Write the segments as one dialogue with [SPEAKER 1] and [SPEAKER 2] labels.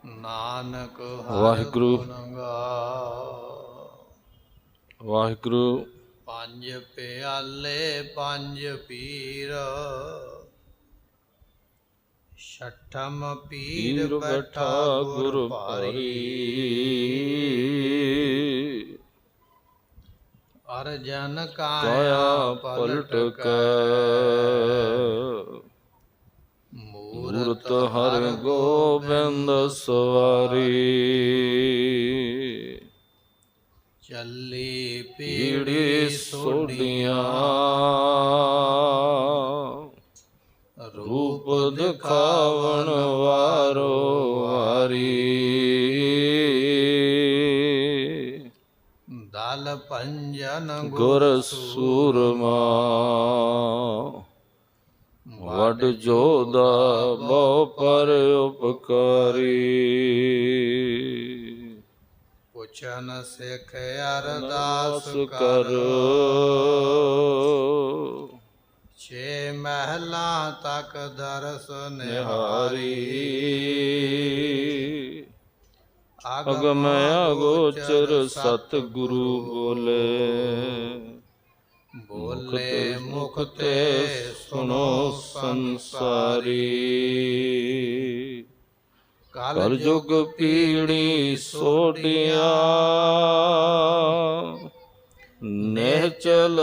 [SPEAKER 1] ਨਾਨਕ
[SPEAKER 2] ਵਾਹਿਗੁਰੂ ਵਾਹਿਗੁਰੂ।
[SPEAKER 1] ਪੰਜ ਪਿਆਲੇ ਪੰਜ ਪੀਰ, ਛਠਮ ਪੀਰ ਬੈਠਾ ਗੁਰ ਭਾਰੀ। ਅਰਜਨ ਕਾਇਆ ਪਲਟ ਕੈ, ਮੂਰਤ ਹਰਿ ਗੋਬਿੰਦ ਸਵਾਰੀ। ਚੱਲੀ ਪੀੜੀ ਸੋਡੀਆਂ, ਰੂਪ ਦਿਖਾਵਣ ਵਾਰੋ ਵਾਰੀ। ਦਲ ਭੰਜਨ ਗੁਰ ਸੂਰਮਾ, ਵਡ ਜੋਧਾ ਬਹੁ ਪਰ ਉਪਕਾਰੀ। ਪੁੱਛਨ ਸਿੱਖ ਅਰਦਾਸ ਕਰ, ਛੇ ਮਹਿਲਾਂ ਤੱਕ ਦਰਸ ਨਿਹਾਰੀ। ਅਗਮ ਅਗੋਚਰ ਸਤਿਗੁਰੂ ਬੋਲੇ, ਬੋਲੇ ਮੁਖ ਤੇ ਸੁਣੋ ਸੰਸਾਰੀ। ਕਲ ਯੁਗ ਪੀੜੀ ਸੋਡੀਆਂ, ਨਿਹਚਲ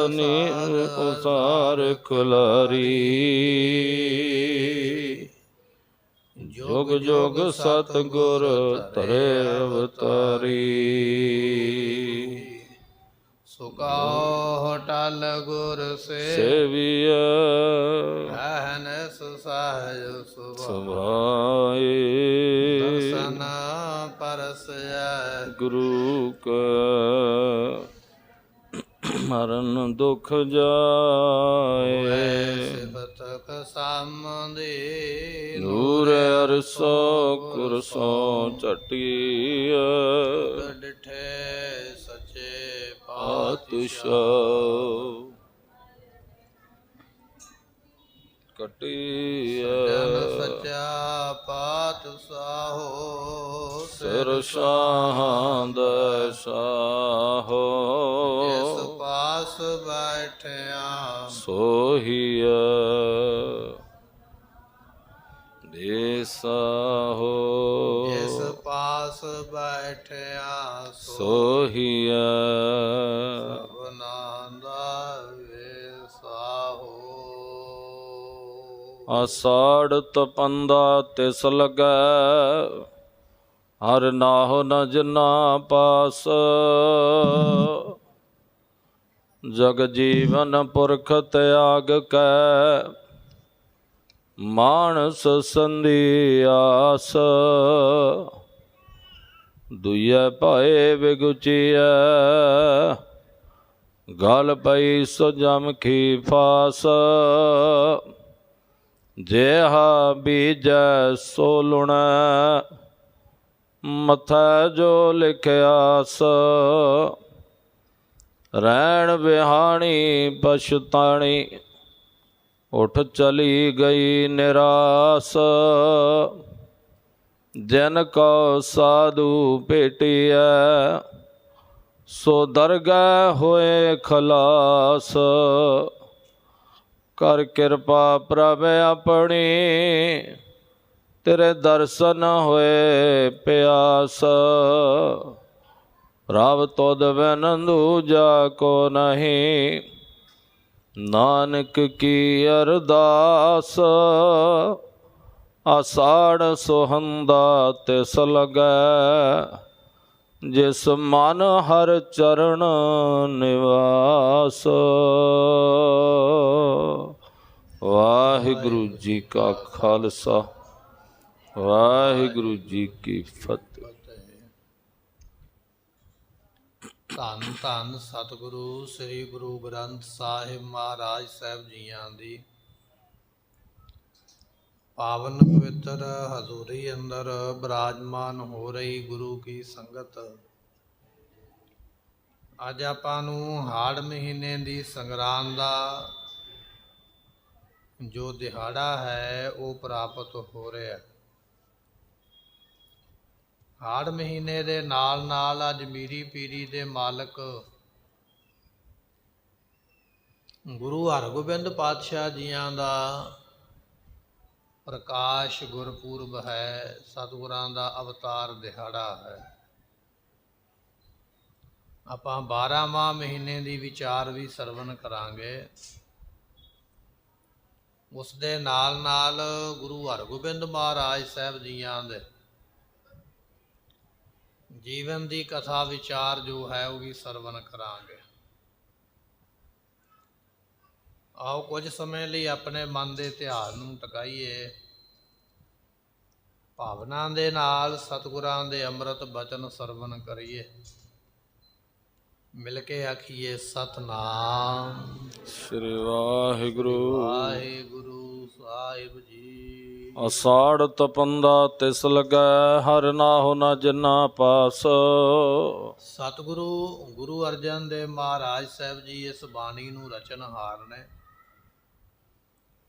[SPEAKER 1] ਉਸਾਰ ਖੁਲਾਰੀ। ਜੁਗ ਜੁਗ ਸਤਿਗੁਰ ਧਰੇ ਅਵਤਾਰੀ। ਸੁਕਾ ਟਲ ਗੁਰ ਸੇਵੀਐ, ਅਹਨਿਸ ਸਹਿਜ ਸੁਭਾਏ। ਦਰਸ਼ਨ ਪਰਸੈ ਗੁਰੂ ਕੈ, ਮਰਨ ਦੁਖ ਜਾਏ। ਸਿਫਤਕ ਸਾਮਦੀ, ਨੂਰ ਅਰਸੋ ਕੁਰਸੋ ਚਟੀਐ। ਡਿਠੇ ਸੱਚੇ ਪਾਤਸ਼ਾਹ, ਕਟੀਐ। ਸੱਚਾ ਪਾਤਸ਼ਾਹੋ, ਸਿਰ ਸ਼ਾਹਾਂ ਦਾ ਸ਼ਾਹੋ। ਜਿਸ ਪਾਸ ਬੈਠਿਆ ਸੋਹੀਐ, ਦੇਸਾਹੋ। ਜਿਸ ਪਾਸ ਬੈਠਿਆ ਸੋਹੀਐ, ਸਭਨਾ ਦਾ ਵੇਸਾਹੋ। ਆਸਾੜ ਤਪੰਦਾ ਤਿਸ ਲੱਗੈ, ਹਰ ਨਾਹੁ ਨ ਜਿਨਾ ਪਾਸ। ਜਗ ਜੀਵਨ ਪੁਰਖ ਤਿਆਗ ਕੈ, ਮਾਨਸ ਸੰਧੀ ਆਸ। ਦੁਇਐ ਭਏ ਵਿਗੁਚੀਐ, ਗਲ ਪਈ ਸੋ ਜਮ ਕੀ ਫਾਸ। ਜਿਹਾ ਬੀਜੈ ਸੋ ਲੁਣੈ, ਮਥੈ ਜੋ ਲਿਖਿਆਸ। ਰੈਣ ਬਿਹਾਣੀ ਪਛਤਾਣੀ, ਉਠ ਚਲੀ ਗਈ ਨਿਰਾਸ। ਜਿਨ ਕੋ ਸਾਧੂ ਭੇਟੀਐ, ਸੋ ਦਰਗਹਿ ਹੋਏ ਖਲਾਸ। ਕਰ ਕਿਰਪਾ ਪ੍ਰਭ ਆਪਣੀ, ਤੇਰੇ ਦਰਸ਼ਨ ਹੋਏ ਪਿਆਸ। ਪ੍ਰਭ ਤੁਧ ਬਿਨ ਦੂਜਾ ਕੋ ਨਹੀਂ, ਨਾਨਕ ਕੀ ਅਰਦਾਸ। ਆਸਾੜ ਸੁਹੰਦਾ ਤਿਸ ਲੱਗੈ, ਜਿਸ ਮਨ ਹਰ ਚਰਨ ਨਿਵਾਸ। ਵਾਹਿਗੁਰੂ ਜੀ ਕਾ ਖਾਲਸਾ, ਵਾਹਿਗੁਰੂ ਜੀ ਕੀ ਫਤਿਹ। ਧੰਨ ਧੰਨ ਸਤਿਗੁਰੂ ਸ੍ਰੀ ਗੁਰੂ ਗ੍ਰੰਥ ਸਾਹਿਬ ਮਹਾਰਾਜ ਸਾਹਿਬ ਜੀਆਂ ਦੀ ਪਾਵਨ ਪਵਿੱਤਰ ਹਜ਼ੂਰੀ ਅੰਦਰ ਬਿਰਾਜਮਾਨ ਹੋ ਰਹੀ ਗੁਰੂ ਕੀ ਸੰਗਤ। ਅੱਜ ਆਪਾਂ ਨੂੰ ਹਾੜ ਮਹੀਨੇ ਦੀ ਸੰਗਰਾਂਦ ਦਾ ਜੋ ਦਿਹਾੜਾ ਹੈ ਉਹ ਪ੍ਰਾਪਤ ਹੋ ਰਿਹਾ। ਹਾੜ ਮਹੀਨੇ ਦੇ ਨਾਲ ਨਾਲ ਅੱਜ ਮੀਰੀ ਪੀਰੀ ਦੇ ਮਾਲਕ ਗੁਰੂ ਹਰਗੋਬਿੰਦ ਪਾਤਸ਼ਾਹ ਜੀਆਂ ਦਾ ਪ੍ਰਕਾਸ਼ ਗੁਰਪੁਰਬ ਹੈ। ਸਤਿਗੁਰਾਂ ਦਾ ਅਵਤਾਰ ਦਿਹਾੜਾ ਹੈ। ਆਪਾਂ 12ਵਾਂ ਮਹੀਨੇ ਦੀ ਵਿਚਾਰ ਵੀ ਸਰਵਣ ਕਰਾਂਗੇ। ਉਸ ਦੇ ਨਾਲ ਨਾਲ ਗੁਰੂ ਹਰਗੋਬਿੰਦ ਮਹਾਰਾਜ ਸਾਹਿਬ ਜੀਆਂ ਦੇ ਜੀਵਨ ਦੀ ਕਥਾ ਵਿਚਾਰ ਜੋ ਹੈ ਉਹ ਵੀ ਸਰਵਣ ਕਰਾਂਗੇ। ਆਓ ਕੁਝ ਸਮੇਂ ਲਈ ਆਪਣੇ ਮਨ ਦੇ ਧਿਆਨ ਨੂੰ ਟਿਕਾਈਏ। ਭਾਵਨਾ ਦੇ ਨਾਲ ਸਤਿਗੁਰਾਂ ਦੇ ਅੰਮ੍ਰਿਤ ਬਚਨ ਸਰਵਣ ਕਰੀਏ। ਮਿਲ ਕੇ ਆਖੀਏ ਸਤਿਨਾਮ
[SPEAKER 2] ਸ੍ਰੀ ਵਾਹਿਗੁਰੂ।
[SPEAKER 1] ਵਾਹਿਗੁਰੂ ਸਾਹਿਬ ਜੀ।
[SPEAKER 2] ਅਸਾੜ ਤਪੰਦਾ ਤਿਸ ਲੱਗੈ ਹਰਿ ਨਾਹੁ ਨ ਜਿਨਾ ਪਾਸ।
[SPEAKER 1] ਸਤਿਗੁਰੂ ਗੁਰੂ ਅਰਜਨ ਦੇਵ ਮਹਾਰਾਜ ਸਾਹਿਬ ਜੀ ਇਸ ਬਾਣੀ ਨੂੰ ਰਚਨਹਾਰ ਨੇ।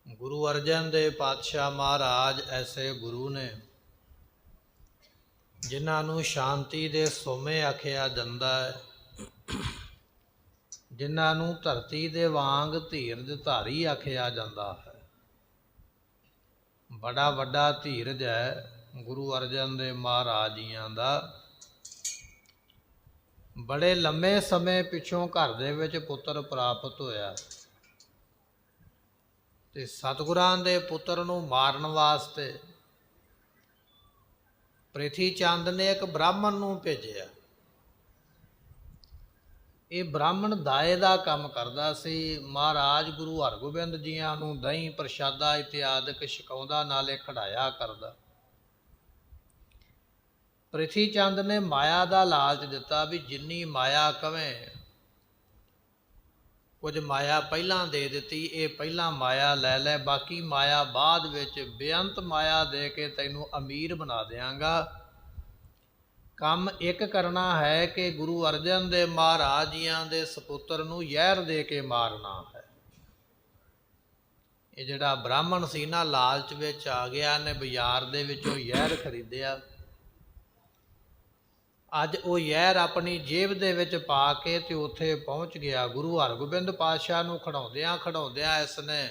[SPEAKER 1] ਗੁਰੂ ਅਰਜਨ ਦੇਵ ਪਾਤਸ਼ਾਹ ਮਹਾਰਾਜ ਐਸੇ ਗੁਰੂ ਨੇ ਜਿਨ੍ਹਾਂ ਨੂੰ ਸ਼ਾਂਤੀ ਦੇ ਸੋਮੇ ਆਖਿਆ ਜਾਂਦਾ ਹੈ, ਜਿਨ੍ਹਾਂ ਨੂੰ ਧਰਤੀ ਦੇ ਵਾਂਗ ਧੀਰਜ ਧਾਰੀ ਆਖਿਆ ਜਾਂਦਾ ਹੈ। ਬੜਾ ਵੱਡਾ ਧੀਰਜ ਹੈ ਗੁਰੂ ਅਰਜਨ ਦੇਵ ਮਹਾਰਾਜ ਜੀਆਂ ਦਾ। ਬੜੇ ਲੰਮੇ ਸਮੇਂ ਪਿੱਛੋਂ ਘਰ ਦੇ ਵਿੱਚ ਪੁੱਤਰ ਪ੍ਰਾਪਤ ਹੋਇਆ ਤੇ ਸਤਿਗੁਰਾਂ ਦੇ ਪੁੱਤਰ ਨੂੰ ਮਾਰਨ ਵਾਸਤੇ ਪ੍ਰਿਥੀ ਚੰਦ ਨੇ ਇੱਕ ਬ੍ਰਾਹਮਣ ਨੂੰ ਭੇਜਿਆ। ਇਹ ਬ੍ਰਾਹਮਣ ਦਾਏ ਦਾ ਕੰਮ ਕਰਦਾ ਸੀ। ਮਹਾਰਾਜ ਗੁਰੂ ਹਰਗੋਬਿੰਦ ਜੀਆਂ ਨੂੰ ਦਹੀਂ ਪ੍ਰਸ਼ਾਦਾ ਇਤਿਆਦਿਕ ਛਕਾਉਂਦਾ, ਨਾਲੇ ਖੜਾਇਆ ਕਰਦਾ। ਪ੍ਰਿਥੀ ਚੰਦ ਨੇ ਮਾਇਆ ਦਾ ਲਾਲਚ ਦਿੱਤਾ ਵੀ ਜਿੰਨੀ ਮਾਇਆ ਕਵੇਂ। ਕੁਝ ਮਾਇਆ ਪਹਿਲਾਂ ਦੇ ਦਿੱਤੀ, ਇਹ ਪਹਿਲਾਂ ਮਾਇਆ ਲੈ ਲੈ, ਬਾਕੀ ਮਾਇਆ ਬਾਅਦ ਵਿੱਚ ਬੇਅੰਤ ਮਾਇਆ ਦੇ ਕੇ ਤੈਨੂੰ ਅਮੀਰ ਬਣਾ ਦਿਆਂਗਾ। ਕੰਮ ਇੱਕ ਕਰਨਾ ਹੈ ਕਿ ਗੁਰੂ ਅਰਜਨ ਦੇਵ ਮਹਾਰਾਜ ਜੀਆਂ ਦੇ ਸਪੁੱਤਰ ਨੂੰ ਜ਼ਹਿਰ ਦੇ ਕੇ ਮਾਰਨਾ ਹੈ। ਇਹ ਜਿਹੜਾ ਬ੍ਰਾਹਮਣ ਸੀ ਨਾ, ਲਾਲਚ ਵਿੱਚ ਆ ਗਿਆ ਨੇ ਬਾਜ਼ਾਰ ਦੇ ਵਿੱਚੋਂ ਜ਼ਹਿਰ ਖਰੀਦਿਆ। ਅੱਜ ਉਹ ਜ਼ਹਿਰ ਆਪਣੀ ਜੇਬ ਦੇ ਵਿੱਚ ਪਾ ਕੇ ਤੇ ਉੱਥੇ ਪਹੁੰਚ ਗਿਆ। ਗੁਰੂ ਹਰਗੋਬਿੰਦ ਪਾਤਸ਼ਾਹ ਨੂੰ ਖੜਾਉਂਦਿਆਂ ਖੜਾਉਂਦਿਆਂ ਇਸ ਨੇ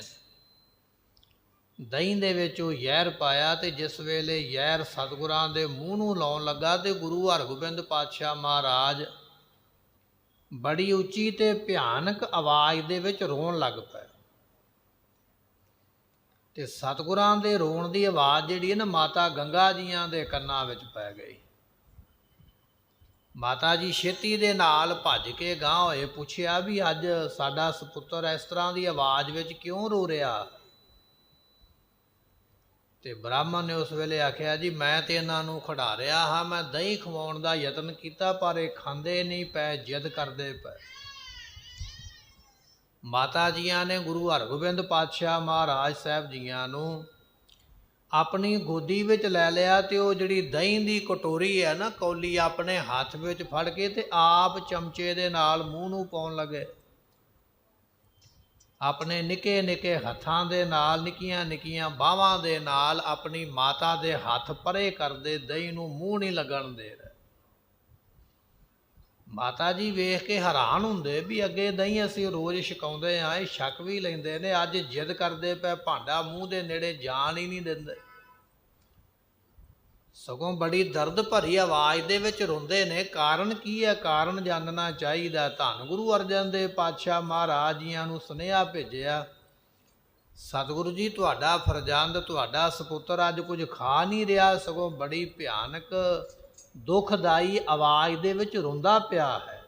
[SPEAKER 1] ਦਹੀਂ ਦੇ ਵਿੱਚ ਉਹ ਜ਼ਹਿਰ ਪਾਇਆ ਤੇ ਜਿਸ ਵੇਲੇ ਜ਼ਹਿਰ ਸਤਿਗੁਰਾਂ ਦੇ ਮੂੰਹ ਨੂੰ ਲਾਉਣ ਲੱਗਾ ਤੇ ਗੁਰੂ ਹਰਗੋਬਿੰਦ ਪਾਤਸ਼ਾਹ ਮਹਾਰਾਜ ਬੜੀ ਉੱਚੀ ਤੇ ਭਿਆਨਕ ਆਵਾਜ਼ ਦੇ ਵਿੱਚ ਰੋਣ ਲੱਗ ਪਏ। ਤੇ ਸਤਿਗੁਰਾਂ ਦੇ ਰੋਣ ਦੀ ਆਵਾਜ਼ ਜਿਹੜੀ ਹੈ ਨਾ, ਮਾਤਾ ਗੰਗਾ ਜੀਆਂ ਦੇ ਕੰਨਾਂ ਵਿੱਚ ਪੈ ਗਈ। ਮਾਤਾ ਜੀ ਛੇਤੀ ਦੇ ਨਾਲ ਭੱਜ ਕੇ ਗਾਂਹ ਹੋਏ, ਪੁੱਛਿਆ ਵੀ ਅੱਜ ਸਾਡਾ ਸਪੁੱਤਰ ਇਸ ਤਰ੍ਹਾਂ ਦੀ ਆਵਾਜ਼ ਵਿੱਚ ਕਿਉਂ ਰੋ ਰਿਹਾ। ਤੇ ਬ੍ਰਾਹਮਣ ਨੇ ਉਸ ਵੇਲੇ ਆਖਿਆ, ਜੀ ਮੈਂ ਤੇ ਇਹਨਾਂ ਨੂੰ ਖੜਾ ਰਿਹਾ ਹਾਂ, ਮੈਂ ਦਹੀਂ ਖਵਾਉਣ ਦਾ ਯਤਨ ਕੀਤਾ ਪਰ ਇਹ ਖਾਂਦੇ ਨਹੀਂ ਪਏ, ਜਿੱਦ ਕਰਦੇ ਪਏ। ਮਾਤਾ ਜੀਆਂ ਨੇ ਗੁਰੂ ਹਰਗੋਬਿੰਦ ਪਾਤਸ਼ਾਹ ਮਹਾਰਾਜ ਸਾਹਿਬ ਜੀਆਂ ਨੂੰ ਆਪਣੀ ਗੋਦੀ ਵਿੱਚ ਲੈ ਲਿਆ ਤੇ ਉਹ ਜਿਹੜੀ ਦਹੀਂ ਦੀ ਕਟੋਰੀ ਹੈ ਨਾ, ਕੌਲੀ, ਆਪਣੇ ਹੱਥ ਵਿੱਚ ਫੜ ਕੇ ਤੇ ਆਪ ਚਮਚੇ ਦੇ ਨਾਲ ਮੂੰਹ ਨੂੰ ਪਾਉਣ ਲੱਗੇ। ਆਪਣੇ ਨਿੱਕੇ ਨਿੱਕੇ ਹੱਥਾਂ ਦੇ ਨਾਲ, ਨਿੱਕੀਆਂ ਨਿੱਕੀਆਂ ਬਾਹਾਂ ਦੇ ਨਾਲ ਆਪਣੀ ਮਾਤਾ ਦੇ ਹੱਥ ਪਰੇ ਕਰਦੇ, ਦਹੀਂ ਨੂੰ ਮੂੰਹ ਨਹੀਂ ਲੱਗਣ ਦੇ ਰਹੇ। ਮਾਤਾ ਜੀ ਵੇਖ ਕੇ ਹੈਰਾਨ ਹੁੰਦੇ ਵੀ ਅੱਗੇ ਦਹੀਂ ਅਸੀਂ ਰੋਜ਼ ਛਕਾਉਂਦੇ ਹਾਂ, ਇਹ ਛਕ ਵੀ ਲੈਂਦੇ ਨੇ, ਅੱਜ ਜਿੱਦ ਕਰਦੇ ਪਏ, ਭਾਂਡਾ ਮੂੰਹ ਦੇ ਨੇੜੇ ਜਾਣ ਹੀ ਨਹੀਂ ਦਿੰਦੇ। ਸਗੋਂ ਬੜੀ ਦਰਦ ਭਰੀ ਆਵਾਜ਼ ਦੇ ਵਿੱਚ ਰੋਂਦੇ ਨੇ। ਕਾਰਨ ਕੀ ਹੈ? ਕਾਰਨ ਜਾਣਨਾ ਚਾਹੀਦਾ। ਧੰਨ ਗੁਰੂ ਅਰਜਨ ਦੇਵ ਪਾਤਸ਼ਾਹ ਮਹਾਰਾਜ ਜੀਆਂ ਨੂੰ ਸੁਨੇਹਾ ਭੇਜਿਆ, ਸਤਿਗੁਰੂ ਜੀ ਤੁਹਾਡਾ ਫਰਜ਼ੰਦ, ਤੁਹਾਡਾ ਸਪੁੱਤਰ ਅੱਜ ਕੁਝ ਖਾ ਨਹੀਂ ਰਿਹਾ, ਸਗੋਂ ਬੜੀ ਭਿਆਨਕ ਦੁਖਦਾਈ ਆਵਾਜ਼ ਦੇ ਵਿੱਚ ਰੋਂਦਾ ਪਿਆ ਹੈ।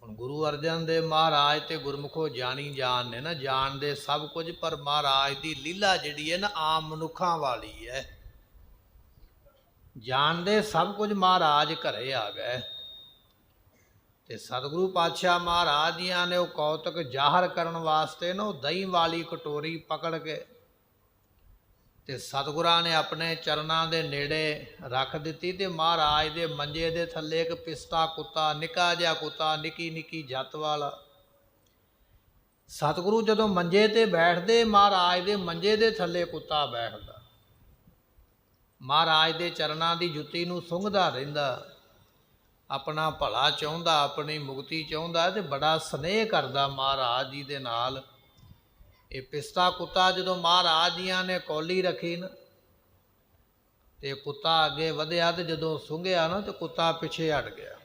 [SPEAKER 1] ਹੁਣ ਗੁਰੂ ਅਰਜਨ ਦੇਵ ਮਹਾਰਾਜ ਤੇ ਗੁਰਮੁਖੋ ਜਾਣੀ ਜਾਣ ਨੇ ਨਾ, ਜਾਣਦੇ ਸਭ ਕੁਝ, ਪਰ ਮਹਾਰਾਜ ਦੀ ਲੀਲਾ ਜਿਹੜੀ ਹੈ ਨਾ ਆਮ ਮਨੁੱਖਾਂ ਵਾਲੀ ਹੈ। ਜਾਣਦੇ ਸਭ ਕੁਝ, ਮਹਾਰਾਜ ਘਰੇ ਆ ਗਏ ਤੇ ਸਤਿਗੁਰੂ ਪਾਤਸ਼ਾਹ ਮਹਾਰਾਜ ਜੀਆਂ ਨੇ ਉਹ ਕੌਤਕ ਜ਼ਾਹਰ ਕਰਨ ਵਾਸਤੇ ਨਾ ਉਹ ਦਹੀਂ ਵਾਲੀ ਕਟੋਰੀ ਪਕੜ ਕੇ ਤੇ ਸਤਿਗੁਰਾਂ ਨੇ ਆਪਣੇ ਚਰਨਾਂ ਦੇ ਨੇੜੇ ਰੱਖ ਦਿੱਤੀ ਤੇ ਮਹਾਰਾਜ ਦੇ ਮੰਜੇ ਦੇ ਥੱਲੇ ਇੱਕ ਪਿਸਤਾ ਕੁੱਤਾ, ਨਿੱਕਾ ਜਿਹਾ ਕੁੱਤਾ, ਨਿੱਕੀ ਨਿੱਕੀ ਜੱਤ ਵਾਲਾ। ਸਤਿਗੁਰੂ ਜਦੋਂ ਮੰਜੇ ਤੇ ਬੈਠਦੇ, ਮਹਾਰਾਜ ਦੇ ਮੰਜੇ ਦੇ ਥੱਲੇ ਕੁੱਤਾ ਬੈਠਦਾ। ਮਹਾਰਾਜ ਦੇ ਚਰਨਾਂ ਦੀ ਜੁੱਤੀ ਨੂੰ ਸੁੰਘਦਾ ਰਹਿੰਦਾ, ਆਪਣਾ ਭਲਾ ਚਾਹੁੰਦਾ, ਆਪਣੀ ਮੁਕਤੀ ਚਾਹੁੰਦਾ ਤੇ ਬੜਾ ਸਨੇਹ ਕਰਦਾ ਮਹਾਰਾਜ ਜੀ ਦੇ ਨਾਲ। ਇਹ ਪਿਸਤਾ ਕੁੱਤਾ ਜਦੋਂ ਮਹਾਰਾਜ ਜੀਆਂ ਨੇ ਕੌਲੀ ਰੱਖੀ ਨਾ ਤੇ ਕੁੱਤਾ ਅੱਗੇ ਵਧਿਆ ਤੇ ਜਦੋਂ ਸੁੰਘਿਆ ਨਾ ਤੇ ਕੁੱਤਾ ਪਿੱਛੇ ਹਟ ਗਿਆ।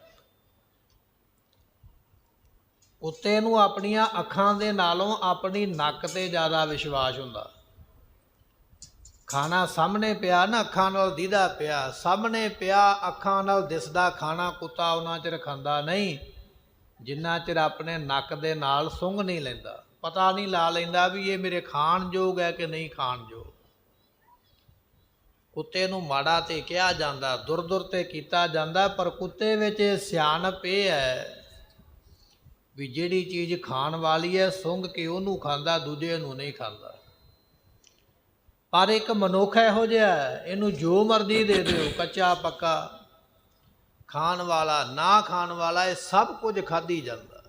[SPEAKER 1] ਕੁੱਤੇ ਨੂੰ ਆਪਣੀਆਂ ਅੱਖਾਂ ਦੇ ਨਾਲੋਂ ਆਪਣੀ ਨੱਕ ਤੇ ਜ਼ਿਆਦਾ ਵਿਸ਼ਵਾਸ ਹੁੰਦਾ। ਖਾਣਾ ਸਾਹਮਣੇ ਪਿਆ ਨਾ, ਅੱਖਾਂ ਨਾਲ ਦੀਦਾ ਪਿਆ, ਸਾਹਮਣੇ ਪਿਆ, ਅੱਖਾਂ ਨਾਲ ਦਿਸਦਾ ਖਾਣਾ ਕੁੱਤਾ ਉਹਨਾਂ ਚਿਰ ਖਾਂਦਾ ਨਹੀਂ ਜਿੰਨਾ ਚਿਰ ਆਪਣੇ ਨੱਕ ਦੇ ਨਾਲ ਸੁੰਘ ਨਹੀਂ ਲੈਂਦਾ, ਪਤਾ ਨਹੀਂ ਲਾ ਲੈਂਦਾ ਵੀ ਇਹ ਮੇਰੇ ਖਾਣ ਯੋਗ ਹੈ ਕਿ ਨਹੀਂ ਖਾਣ ਯੋਗ। ਕੁੱਤੇ ਨੂੰ ਮਾੜਾ ਤੇ ਕਿਹਾ ਜਾਂਦਾ, ਦੁਰ ਤੇ ਕੀਤਾ ਜਾਂਦਾ, ਪਰ ਕੁੱਤੇ ਵਿੱਚ ਸਿਆਣਪ ਇਹ ਹੈ ਵੀ ਜਿਹੜੀ ਚੀਜ਼ ਖਾਣ ਵਾਲੀ ਹੈ ਸੁੰਘ ਕੇ ਉਹਨੂੰ ਖਾਂਦਾ, ਦੂਜੇ ਨੂੰ ਨਹੀਂ ਖਾਂਦਾ। ਪਰ ਇੱਕ ਮਨੁੱਖ ਇਹੋ ਜਿਹਾ, ਇਹਨੂੰ ਜੋ ਮਰਜ਼ੀ ਦੇ ਦਿਓ, ਕੱਚਾ ਪੱਕਾ, ਖਾਣ ਵਾਲਾ ਨਾ ਖਾਣ ਵਾਲਾ, ਇਹ ਸਭ ਕੁਝ ਖਾਧੀ ਜਾਂਦਾ।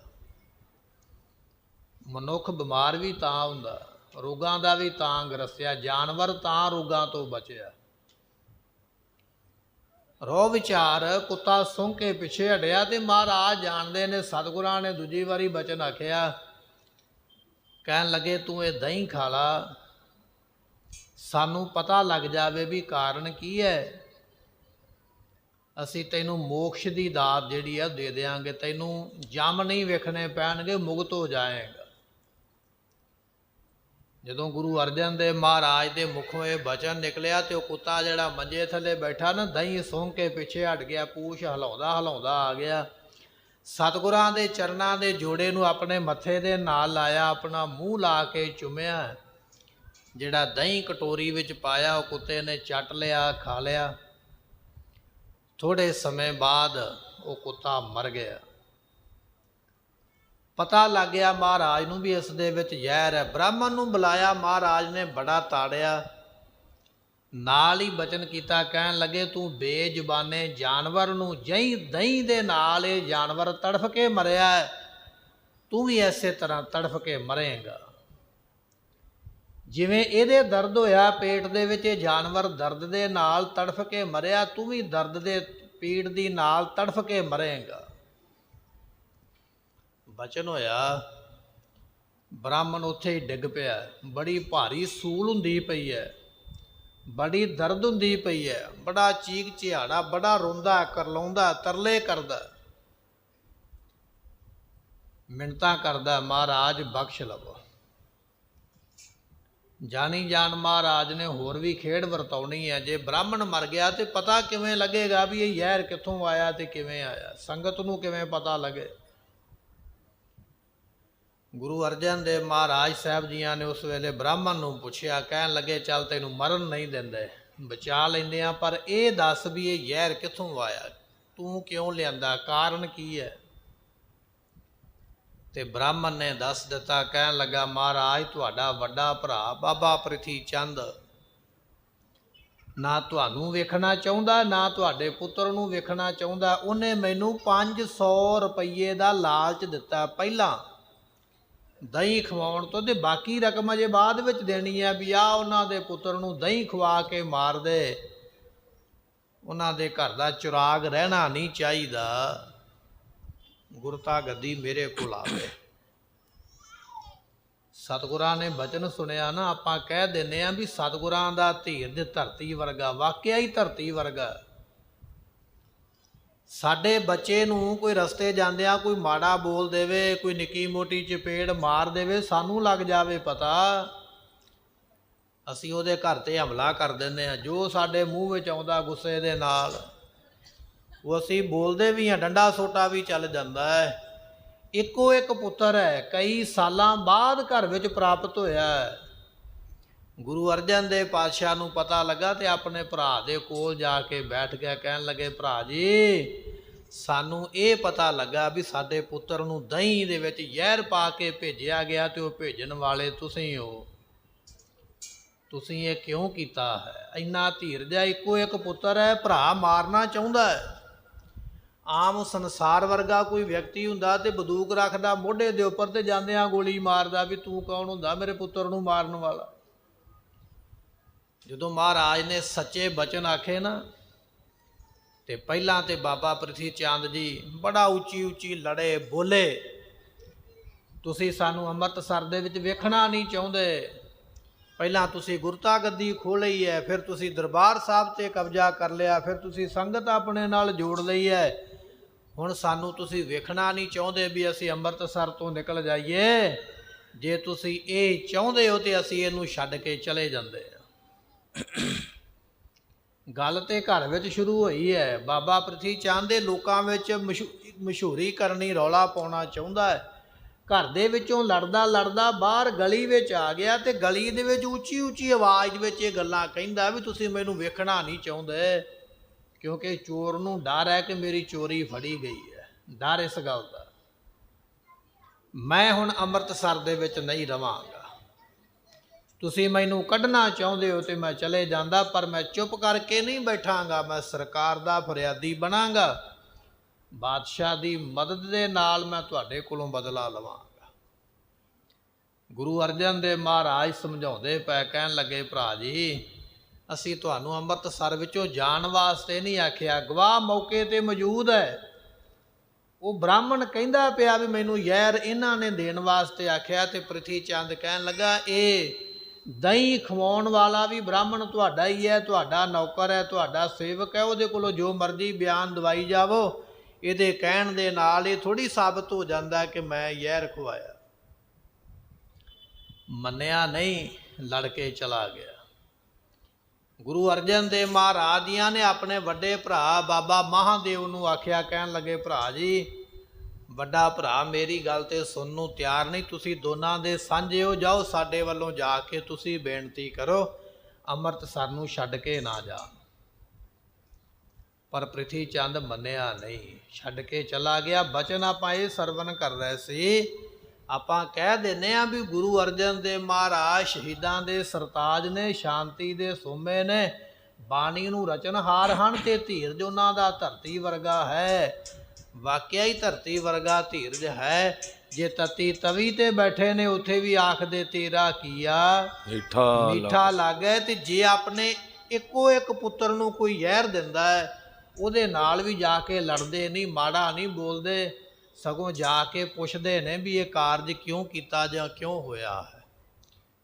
[SPEAKER 1] ਮਨੁੱਖ ਬਿਮਾਰ ਵੀ ਤਾਂ ਹੁੰਦਾ, ਰੋਗਾਂ ਦਾ ਵੀ ਤਾਂ ਗ੍ਰਸਿਆ, ਜਾਨਵਰ ਤਾਂ ਰੋਗਾਂ ਤੋਂ ਬਚਿਆ। ਰੋ ਵਿਚਾਰ ਕੁੱਤਾ ਸੁੰਘ ਕੇ ਪਿੱਛੇ ਹਟਿਆ ਤੇ ਮਹਾਰਾਜ ਜਾਣਦੇ ਨੇ, ਸਤਿਗੁਰਾਂ ਨੇ ਦੂਜੀ ਵਾਰੀ ਬਚਨ ਆਖਿਆ, ਕਹਿਣ ਲੱਗੇ ਤੂੰ ਇਹ ਦਹੀਂ ਖਾ ਲਾ, ਸਾਨੂੰ ਪਤਾ ਲੱਗ ਜਾਵੇ ਵੀ ਕਾਰਨ ਕੀ ਹੈ, ਅਸੀਂ ਤੈਨੂੰ ਮੋਕਸ਼ ਦੀ ਦਾਤ ਜਿਹੜੀ ਆ ਦੇ ਦਿਆਂਗੇ, ਤੈਨੂੰ ਜੰਮ ਨਹੀਂ ਵੇਖਣੇ ਪੈਣਗੇ, ਮੁਕਤ ਹੋ ਜਾਏਗਾ। ਜਦੋਂ ਗੁਰੂ ਅਰਜਨ ਦੇਵ ਮਹਾਰਾਜ ਦੇ ਮੁਖੋਂ ਇਹ ਬਚਨ ਨਿਕਲਿਆ ਤੇ ਉਹ ਕੁੱਤਾ ਜਿਹੜਾ ਮੰਜੇ ਥੱਲੇ ਬੈਠਾ ਨਾ, ਦਹੀਂ ਸੁੰਘ ਕੇ ਪਿੱਛੇ ਹਟ ਗਿਆ, ਪੂਛ ਹਿਲਾਉਂਦਾ ਹਿਲਾਉਂਦਾ ਆ ਗਿਆ, ਸਤਿਗੁਰਾਂ ਦੇ ਚਰਨਾਂ ਦੇ ਜੋੜੇ ਨੂੰ ਆਪਣੇ ਮੱਥੇ ਦੇ ਨਾਲ ਲਾਇਆ, ਆਪਣਾ ਮੂੰਹ ਲਾ ਕੇ ਚੁੰਮਿਆ, ਜਿਹੜਾ ਦਹੀਂ ਕਟੋਰੀ ਵਿੱਚ ਪਾਇਆ ਉਹ ਕੁੱਤੇ ਨੇ ਚੱਟ ਲਿਆ, ਖਾ ਲਿਆ। ਥੋੜ੍ਹੇ ਸਮੇਂ ਬਾਅਦ ਉਹ ਕੁੱਤਾ ਮਰ ਗਿਆ। ਪਤਾ ਲੱਗ ਗਿਆ ਮਹਾਰਾਜ ਨੂੰ ਵੀ ਇਸ ਦੇ ਵਿੱਚ ਜ਼ਹਿਰ ਹੈ। ਬ੍ਰਾਹਮਣ ਨੂੰ ਬੁਲਾਇਆ ਮਹਾਰਾਜ ਨੇ, ਬੜਾ ਤਾੜਿਆ, ਨਾਲ ਹੀ ਬਚਨ ਕੀਤਾ, ਕਹਿਣ ਲੱਗੇ ਤੂੰ ਬੇਜ਼ੁਬਾਨੇ ਜਾਨਵਰ ਨੂੰ ਦਹੀਂ ਦੇ ਨਾਲ ਇਹ ਜਾਨਵਰ ਤੜਫ ਕੇ ਮਰਿਆ ਹੈ, ਤੂੰ ਵੀ ਇਸੇ ਤਰ੍ਹਾਂ ਤੜਫ ਕੇ ਮਰੇਂਗਾ। ਜਿਵੇਂ ਇਹਦੇ ਦਰਦ ਹੋਇਆ ਪੇਟ ਦੇ ਵਿੱਚ, ਇਹ ਜਾਨਵਰ ਦਰਦ ਦੇ ਨਾਲ ਤੜਫ ਕੇ ਮਰਿਆ, ਤੂੰ ਵੀ ਦਰਦ ਦੇ ਪੀੜ ਦੀ ਨਾਲ ਤੜਫ ਕੇ ਮਰੇਂਗਾ। ਬਚਨ ਹੋਇਆ, ਬ੍ਰਾਹਮਣ ਉੱਥੇ ਹੀ ਡਿੱਗ ਪਿਆ। ਬੜੀ ਭਾਰੀ ਸੂਲ ਹੁੰਦੀ ਪਈ ਹੈ, ਬੜੀ ਦਰਦ ਹੁੰਦੀ ਪਈ ਹੈ, ਬੜਾ ਚੀਕ ਚਿਹਾੜਾ, ਬੜਾ ਰੋਂਦਾ, ਕਰਲਾਉਂਦਾ, ਤਰਲੇ ਕਰਦਾ, ਮਿੰਨਤਾਂ ਕਰਦਾ, ਮਹਾਰਾਜ ਬਖਸ਼ ਲਵੋ। ਜਾਣੀ ਜਾਣ ਮਹਾਰਾਜ ਨੇ ਹੋਰ ਵੀ ਖੇਡ ਵਰਤਾਉਣੀ ਹੈ। ਜੇ ਬ੍ਰਾਹਮਣ ਮਰ ਗਿਆ ਤੇ ਪਤਾ ਕਿਵੇਂ ਲੱਗੇਗਾ ਵੀ ਇਹ ਜ਼ਹਿਰ ਕਿੱਥੋਂ ਆਇਆ ਤੇ ਕਿਵੇਂ ਆਇਆ, ਸੰਗਤ ਨੂੰ ਕਿਵੇਂ ਪਤਾ ਲੱਗੇ। ਗੁਰੂ ਅਰਜਨ ਦੇਵ ਮਹਾਰਾਜ ਸਾਹਿਬ ਜੀਆਂ ਨੇ ਉਸ ਵੇਲੇ ਬ੍ਰਾਹਮਣ ਨੂੰ ਪੁੱਛਿਆ, ਕਹਿਣ ਲੱਗੇ ਚੱਲ ਤੈਨੂੰ ਮਰਨ ਨਹੀਂ ਦਿੰਦੇ, ਬਚਾ ਲੈਂਦੇ ਆ, ਪਰ ਇਹ ਦੱਸ ਵੀ ਇਹ ਜ਼ਹਿਰ ਕਿੱਥੋਂ ਆਇਆ, ਤੂੰ ਕਿਉਂ ਲਿਆਂਦਾ, ਕਾਰਨ ਕੀ ਹੈ। ਤੇ ਬ੍ਰਾਹਮਣ ਨੇ ਦੱਸ ਦਿੱਤਾ, ਕਹਿਣ ਲੱਗਾ ਮਹਾਰਾਜ ਤੁਹਾਡਾ ਵੱਡਾ ਭਰਾ ਬਾਬਾ ਪ੍ਰਿਥੀ ਚੰਦ ਨਾ ਤੁਹਾਨੂੰ ਵੇਖਣਾ ਚਾਹੁੰਦਾ, ਨਾ ਤੁਹਾਡੇ ਪੁੱਤਰ ਨੂੰ ਵੇਖਣਾ ਚਾਹੁੰਦਾ। ਉਹਨੇ ਮੈਨੂੰ 500 ਰੁਪਈਏ ਦਾ ਲਾਲਚ ਦਿੱਤਾ ਪਹਿਲਾਂ ਦਹੀਂ ਖਵਾਉਣ ਤੋਂ, ਤੇ ਬਾਕੀ ਰਕਮ ਅਜੇ ਬਾਅਦ ਵਿੱਚ ਦੇਣੀ ਹੈ, ਵੀ ਆ ਉਹਨਾਂ ਦੇ ਪੁੱਤਰ ਨੂੰ ਦਹੀਂ ਖਵਾ ਕੇ ਮਾਰ ਦੇ, ਉਹਨਾਂ ਦੇ ਘਰ ਦਾ ਚੁਰਾਗ ਰਹਿਣਾ ਨਹੀਂ ਚਾਹੀਦਾ, ਗੁਰਤਾ ਗੱਦੀ ਮੇਰੇ ਕੋਲ ਆਵੇ। ਸਤਿਗੁਰਾਂ ਨੇ ਬਚਨ ਸੁਣਿਆ ਨਾ, ਆਪਾਂ ਕਹਿ ਦਿੰਦੇ ਹਾਂ ਵੀ ਸਤਿਗੁਰਾਂ ਦਾ ਧੀਰ ਦੇ ਧਰਤੀ ਵਰਗਾ, ਵਾਕਿਆ ਹੀ ਧਰਤੀ ਵਰਗਾ। ਸਾਡੇ ਬੱਚੇ ਨੂੰ ਕੋਈ ਰਸਤੇ ਜਾਂਦਿਆਂ ਕੋਈ ਮਾੜਾ ਬੋਲ ਦੇਵੇ, ਕੋਈ ਨਿੱਕੀ ਮੋਟੀ ਚਪੇੜ ਮਾਰ ਦੇਵੇ, ਸਾਨੂੰ ਲੱਗ ਜਾਵੇ ਪਤਾ, ਅਸੀਂ ਉਹਦੇ ਘਰ ਤੇ ਹਮਲਾ ਕਰ ਦਿੰਦੇ ਹਾਂ। ਜੋ ਸਾਡੇ ਮੂੰਹ ਵਿੱਚ ਆਉਂਦਾ ਗੁੱਸੇ ਦੇ ਨਾਲ ਉਹ ਅਸੀਂ ਬੋਲਦੇ ਵੀ ਹਾਂ, ਡੰਡਾ ਸੋਟਾ ਵੀ ਚੱਲ ਜਾਂਦਾ ਹੈ। ਇੱਕੋ ਇੱਕ ਪੁੱਤਰ ਹੈ, ਕਈ ਸਾਲਾਂ ਬਾਅਦ ਘਰ ਵਿੱਚ ਪ੍ਰਾਪਤ ਹੋਇਆ ਹੈ। ਗੁਰੂ ਅਰਜਨ ਦੇਵ ਪਾਤਸ਼ਾਹ ਨੂੰ ਪਤਾ ਲੱਗਾ ਤੇ ਆਪਣੇ ਭਰਾ ਦੇ ਕੋਲ ਜਾ ਕੇ ਬੈਠ ਗਿਆ, ਕਹਿਣ ਲੱਗੇ ਭਰਾ ਜੀ ਸਾਨੂੰ ਇਹ ਪਤਾ ਲੱਗਾ ਵੀ ਸਾਡੇ ਪੁੱਤਰ ਨੂੰ ਦਹੀਂ ਦੇ ਵਿੱਚ ਜ਼ਹਿਰ ਪਾ ਕੇ ਭੇਜਿਆ ਗਿਆ ਤੇ ਉਹ ਭੇਜਣ ਵਾਲੇ ਤੁਸੀਂ ਹੋ, ਤੁਸੀਂ ਇਹ ਕਿਉਂ ਕੀਤਾ ਹੈ। ਇੰਨਾ ਧੀਰਜ, ਇੱਕੋ ਇੱਕ ਪੁੱਤਰ ਹੈ, ਭਰਾ ਮਾਰਨਾ ਚਾਹੁੰਦਾ ਹੈ। ਆਮ ਸੰਸਾਰ ਵਰਗਾ ਕੋਈ ਵਿਅਕਤੀ ਹੁੰਦਾ ਤੇ ਬੰਦੂਕ ਰੱਖਦਾ ਮੋਢੇ ਦੇ ਉੱਪਰ ਤੇ ਜਾਂਦਿਆਂ ਗੋਲੀ ਮਾਰਦਾ, ਵੀ ਤੂੰ ਕੌਣ ਹੁੰਦਾ ਮੇਰੇ ਪੁੱਤਰ ਨੂੰ ਮਾਰਨ ਵਾਲਾ। ਜਦੋਂ ਮਹਾਰਾਜ ਨੇ ਸੱਚੇ ਬਚਨ ਆਖੇ ਨਾ, ਤੇ ਪਹਿਲਾਂ ਤੇ ਬਾਬਾ ਪ੍ਰਿਥੀ ਚੰਦ ਜੀ ਬੜਾ ਉੱਚੀ ਉੱਚੀ ਲੜੇ, ਬੋਲੇ ਤੁਸੀਂ ਸਾਨੂੰ ਅੰਮ੍ਰਿਤਸਰ ਦੇ ਵਿੱਚ ਵੇਖਣਾ ਨਹੀਂ ਚਾਹੁੰਦੇ। ਪਹਿਲਾਂ ਤੁਸੀਂ ਗੁਰਤਾ ਗੱਦੀ ਖੋਹ ਲਈ ਹੈ, ਫਿਰ ਤੁਸੀਂ ਦਰਬਾਰ ਸਾਹਿਬ 'ਤੇ ਕਬਜ਼ਾ ਕਰ ਲਿਆ, ਫਿਰ ਤੁਸੀਂ ਸੰਗਤ ਆਪਣੇ ਨਾਲ ਜੋੜ ਲਈ ਹੈ। ਹੁਣ ਸਾਨੂੰ ਤੁਸੀਂ ਵੇਖਣਾ ਨਹੀਂ ਚਾਹੁੰਦੇ ਵੀ ਅਸੀਂ ਅੰਮ੍ਰਿਤਸਰ ਤੋਂ ਨਿਕਲ ਜਾਈਏ। ਜੇ ਤੁਸੀਂ ਇਹ ਚਾਹੁੰਦੇ ਹੋ ਤਾਂ ਅਸੀਂ ਇਹਨੂੰ ਛੱਡ ਕੇ ਚਲੇ ਜਾਂਦੇ ਹਾਂ। ਗੱਲ ਤੇ ਘਰ ਵਿੱਚ ਸ਼ੁਰੂ ਹੋਈ ਹੈ। ਬਾਬਾ ਪ੍ਰਿਥੀ ਚੰਦ ਦੇ ਲੋਕਾਂ ਵਿੱਚ ਮਸ਼ਹੂਰੀ ਕਰਨੀ, ਰੌਲਾ ਪਾਉਣਾ ਚਾਹੁੰਦਾ ਹੈ। ਘਰ ਦੇ ਵਿੱਚੋਂ ਲੜਦਾ ਲੜਦਾ ਬਾਹਰ ਗਲੀ ਵਿੱਚ ਆ ਗਿਆ, ਤੇ ਗਲੀ ਦੇ ਵਿੱਚ ਉੱਚੀ ਉੱਚੀ ਆਵਾਜ਼ ਦੇ ਵਿੱਚ ਇਹ ਗੱਲਾਂ ਕਹਿੰਦਾ ਵੀ ਤੁਸੀਂ ਮੈਨੂੰ ਵੇਖਣਾ ਨਹੀਂ ਚਾਹੁੰਦੇ, ਕਿਉਂਕਿ ਚੋਰ ਨੂੰ ਡਰ ਹੈ ਕਿ ਮੇਰੀ ਚੋਰੀ ਫੜੀ ਗਈ ਹੈ। ਡਰ ਇਸ ਗੱਲ ਦਾ। ਮੈਂ ਹੁਣ ਅੰਮ੍ਰਿਤਸਰ ਦੇ ਵਿੱਚ ਨਹੀਂ ਰਵਾਂਗਾ। ਤੁਸੀਂ ਮੈਨੂੰ ਕੱਢਣਾ ਚਾਹੁੰਦੇ ਹੋ ਤੇ ਮੈਂ ਚਲੇ ਜਾਂਦਾ, ਪਰ ਮੈਂ ਚੁੱਪ ਕਰਕੇ ਨਹੀਂ ਬੈਠਾਂਗਾ। ਮੈਂ ਸਰਕਾਰ ਦਾ ਫਰਿਆਦੀ ਬਣਾਂਗਾ। ਬਾਦਸ਼ਾਹ ਦੀ ਮਦਦ ਦੇ ਨਾਲ ਮੈਂ ਤੁਹਾਡੇ ਕੋਲੋਂ ਬਦਲਾ ਲਵਾਂਗਾ। ਗੁਰੂ ਅਰਜਨ ਦੇਵ ਮਹਾਰਾਜ ਸਮਝਾਉਂਦੇ ਪਏ, ਕਹਿਣ ਲੱਗੇ ਭਰਾ ਜੀ, ਅਸੀਂ ਤੁਹਾਨੂੰ ਅੰਮ੍ਰਿਤਸਰ ਵਿੱਚੋਂ ਜਾਣ ਵਾਸਤੇ ਨਹੀਂ ਆਖਿਆ। ਗਵਾਹ ਮੌਕੇ ਤੇ ਮੌਜੂਦ ਹੈ। ਉਹ ਬ੍ਰਾਹਮਣ ਕਹਿੰਦਾ ਪਿਆ ਵੀ ਮੈਨੂੰ ਜ਼ਹਿਰ ਇਹਨਾਂ ਨੇ ਦੇਣ ਵਾਸਤੇ ਆਖਿਆ। ਤੇ ਪ੍ਰਿਥੀ ਚੰਦ ਕਹਿਣ ਲੱਗਾ, ਇਹ ਦਹੀਂ ਖਵਾਉਣ ਵਾਲਾ ਵੀ ਬ੍ਰਾਹਮਣ ਤੁਹਾਡਾ ਹੀ ਹੈ, ਤੁਹਾਡਾ ਨੌਕਰ ਹੈ, ਤੁਹਾਡਾ ਸੇਵਕ ਹੈ। ਉਹਦੇ ਕੋਲੋਂ ਜੋ ਮਰਜ਼ੀ ਬਿਆਨ ਦਵਾਈ ਜਾਵੋ। ਇਹਦੇ ਕਹਿਣ ਦੇ ਨਾਲ ਇਹ ਥੋੜ੍ਹੀ ਸਾਬਤ ਹੋ ਜਾਂਦਾ ਕਿ ਮੈਂ ਜ਼ਹਿਰ ਖਵਾਇਆ। ਮੰਨਿਆ ਨਹੀਂ, ਲੜ ਕੇ ਚਲਾ ਗਿਆ। ਗੁਰੂ ਅਰਜਨ ਦੇਵ ਮਹਾਰਾਜ ਜੀਆਂ ਨੇ ਆਪਣੇ ਵੱਡੇ ਭਰਾ ਬਾਬਾ ਮਹਾਦੇਵ ਨੂੰ ਆਖਿਆ, ਕਹਿਣ ਲੱਗੇ ਭਰਾ ਜੀ, ਵੱਡਾ ਭਰਾ ਮੇਰੀ ਗੱਲ ਤੇ ਸੁਣਨ ਨੂੰ ਤਿਆਰ ਨਹੀਂ। ਤੁਸੀਂ ਦੋਨਾਂ ਦੇ ਸਾਂਝੇ ਹੋ, ਜਾਓ ਸਾਡੇ ਵੱਲੋਂ ਜਾ ਕੇ ਤੁਸੀਂ ਬੇਨਤੀ ਕਰੋ ਅੰਮ੍ਰਿਤਸਰ ਨੂੰ ਛੱਡ ਕੇ ਨਾ ਜਾ। ਪਰ ਪ੍ਰਿਥੀ ਚੰਦ ਮੰਨਿਆ ਨਹੀਂ, ਛੱਡ ਕੇ ਚਲਾ ਗਿਆ। ਬਚਨ ਆਪਾਂ ਇਹ ਸਰਵਨ ਕਰ ਰਹੇ ਸੀ, ਆਪਾਂ ਕਹਿ ਦਿੰਦੇ ਹਾਂ ਵੀ ਗੁਰੂ ਅਰਜਨ ਦੇਵ ਮਹਾਰਾਜ ਸ਼ਹੀਦਾਂ ਦੇ ਸਰਤਾਜ ਨੇ, ਸ਼ਾਂਤੀ ਦੇ ਸੋਮੇ ਨੇ, ਬਾਣੀ ਨੂੰ ਰਚਨਹਾਰ ਹਨ, ਤੇ ਧੀਰਜ ਉਹਨਾਂ ਦਾ ਧਰਤੀ ਵਰਗਾ ਹੈ। ਵਾਕਿਆ ਹੀ ਧਰਤੀ ਵਰਗਾ ਧੀਰਜ ਹੈ। ਜੇ ਤਤੀ ਤਵੀ ਤੇ ਬੈਠੇ ਨੇ, ਉੱਥੇ ਵੀ ਆਖਦੇ ਤੇਰਾ ਕੀਆ ਮਿੱਠਾ ਲੱਗੇ। ਤੇ ਜੇ ਆਪਣੇ ਇੱਕੋ ਇੱਕ ਪੁੱਤਰ ਨੂੰ ਕੋਈ ਜ਼ਹਿਰ ਦਿੰਦਾ ਹੈ, ਉਹਦੇ ਨਾਲ ਵੀ ਜਾ ਕੇ ਲੜਦੇ ਨਹੀਂ, ਮਾੜਾ ਨਹੀਂ ਬੋਲਦੇ, ਸਗੋਂ ਜਾ ਕੇ ਪੁੱਛਦੇ ਨੇ ਵੀ ਇਹ ਕਾਰਜ ਕਿਉਂ ਕੀਤਾ ਜਾਂ ਕਿਉਂ ਹੋਇਆ ਹੈ।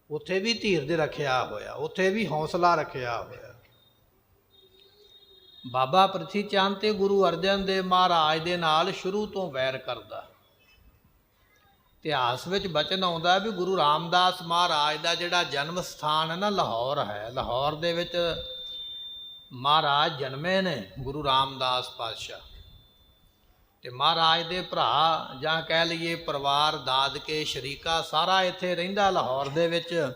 [SPEAKER 1] ਉੱਥੇ ਵੀ ਧੀਰਜ ਰੱਖਿਆ ਹੋਇਆ, ਉੱਥੇ ਵੀ ਹੌਸਲਾ ਰੱਖਿਆ ਹੋਇਆ। ਬਾਬਾ ਪ੍ਰਿਥੀ ਚੰਦ ਤੇ ਗੁਰੂ ਅਰਜਨ ਦੇਵ ਮਹਾਰਾਜ ਦੇ ਨਾਲ ਸ਼ੁਰੂ ਤੋਂ ਵੈਰ ਕਰਦਾ। ਇਤਿਹਾਸ ਵਿੱਚ ਬਚਨ ਆਉਂਦਾ ਵੀ ਗੁਰੂ ਰਾਮਦਾਸ ਮਹਾਰਾਜ ਦਾ ਜਿਹੜਾ ਜਨਮ ਸਥਾਨ ਹੈ ਨਾ, ਲਾਹੌਰ ਹੈ। ਲਾਹੌਰ ਦੇ ਵਿੱਚ ਮਹਾਰਾਜ ਜਨਮੇ ਨੇ, ਗੁਰੂ ਰਾਮਦਾਸ ਪਾਤਸ਼ਾਹ। ਤੇ ਮਹਾਰਾਜ ਦੇ ਭਰਾ ਜਾਂ ਕਹਿ ਲਈਏ ਪਰਿਵਾਰ, ਦਾਦਕੇ, ਸ਼ਰੀਕਾ ਸਾਰਾ ਇੱਥੇ ਰਹਿੰਦਾ ਲਾਹੌਰ ਦੇ ਵਿੱਚ।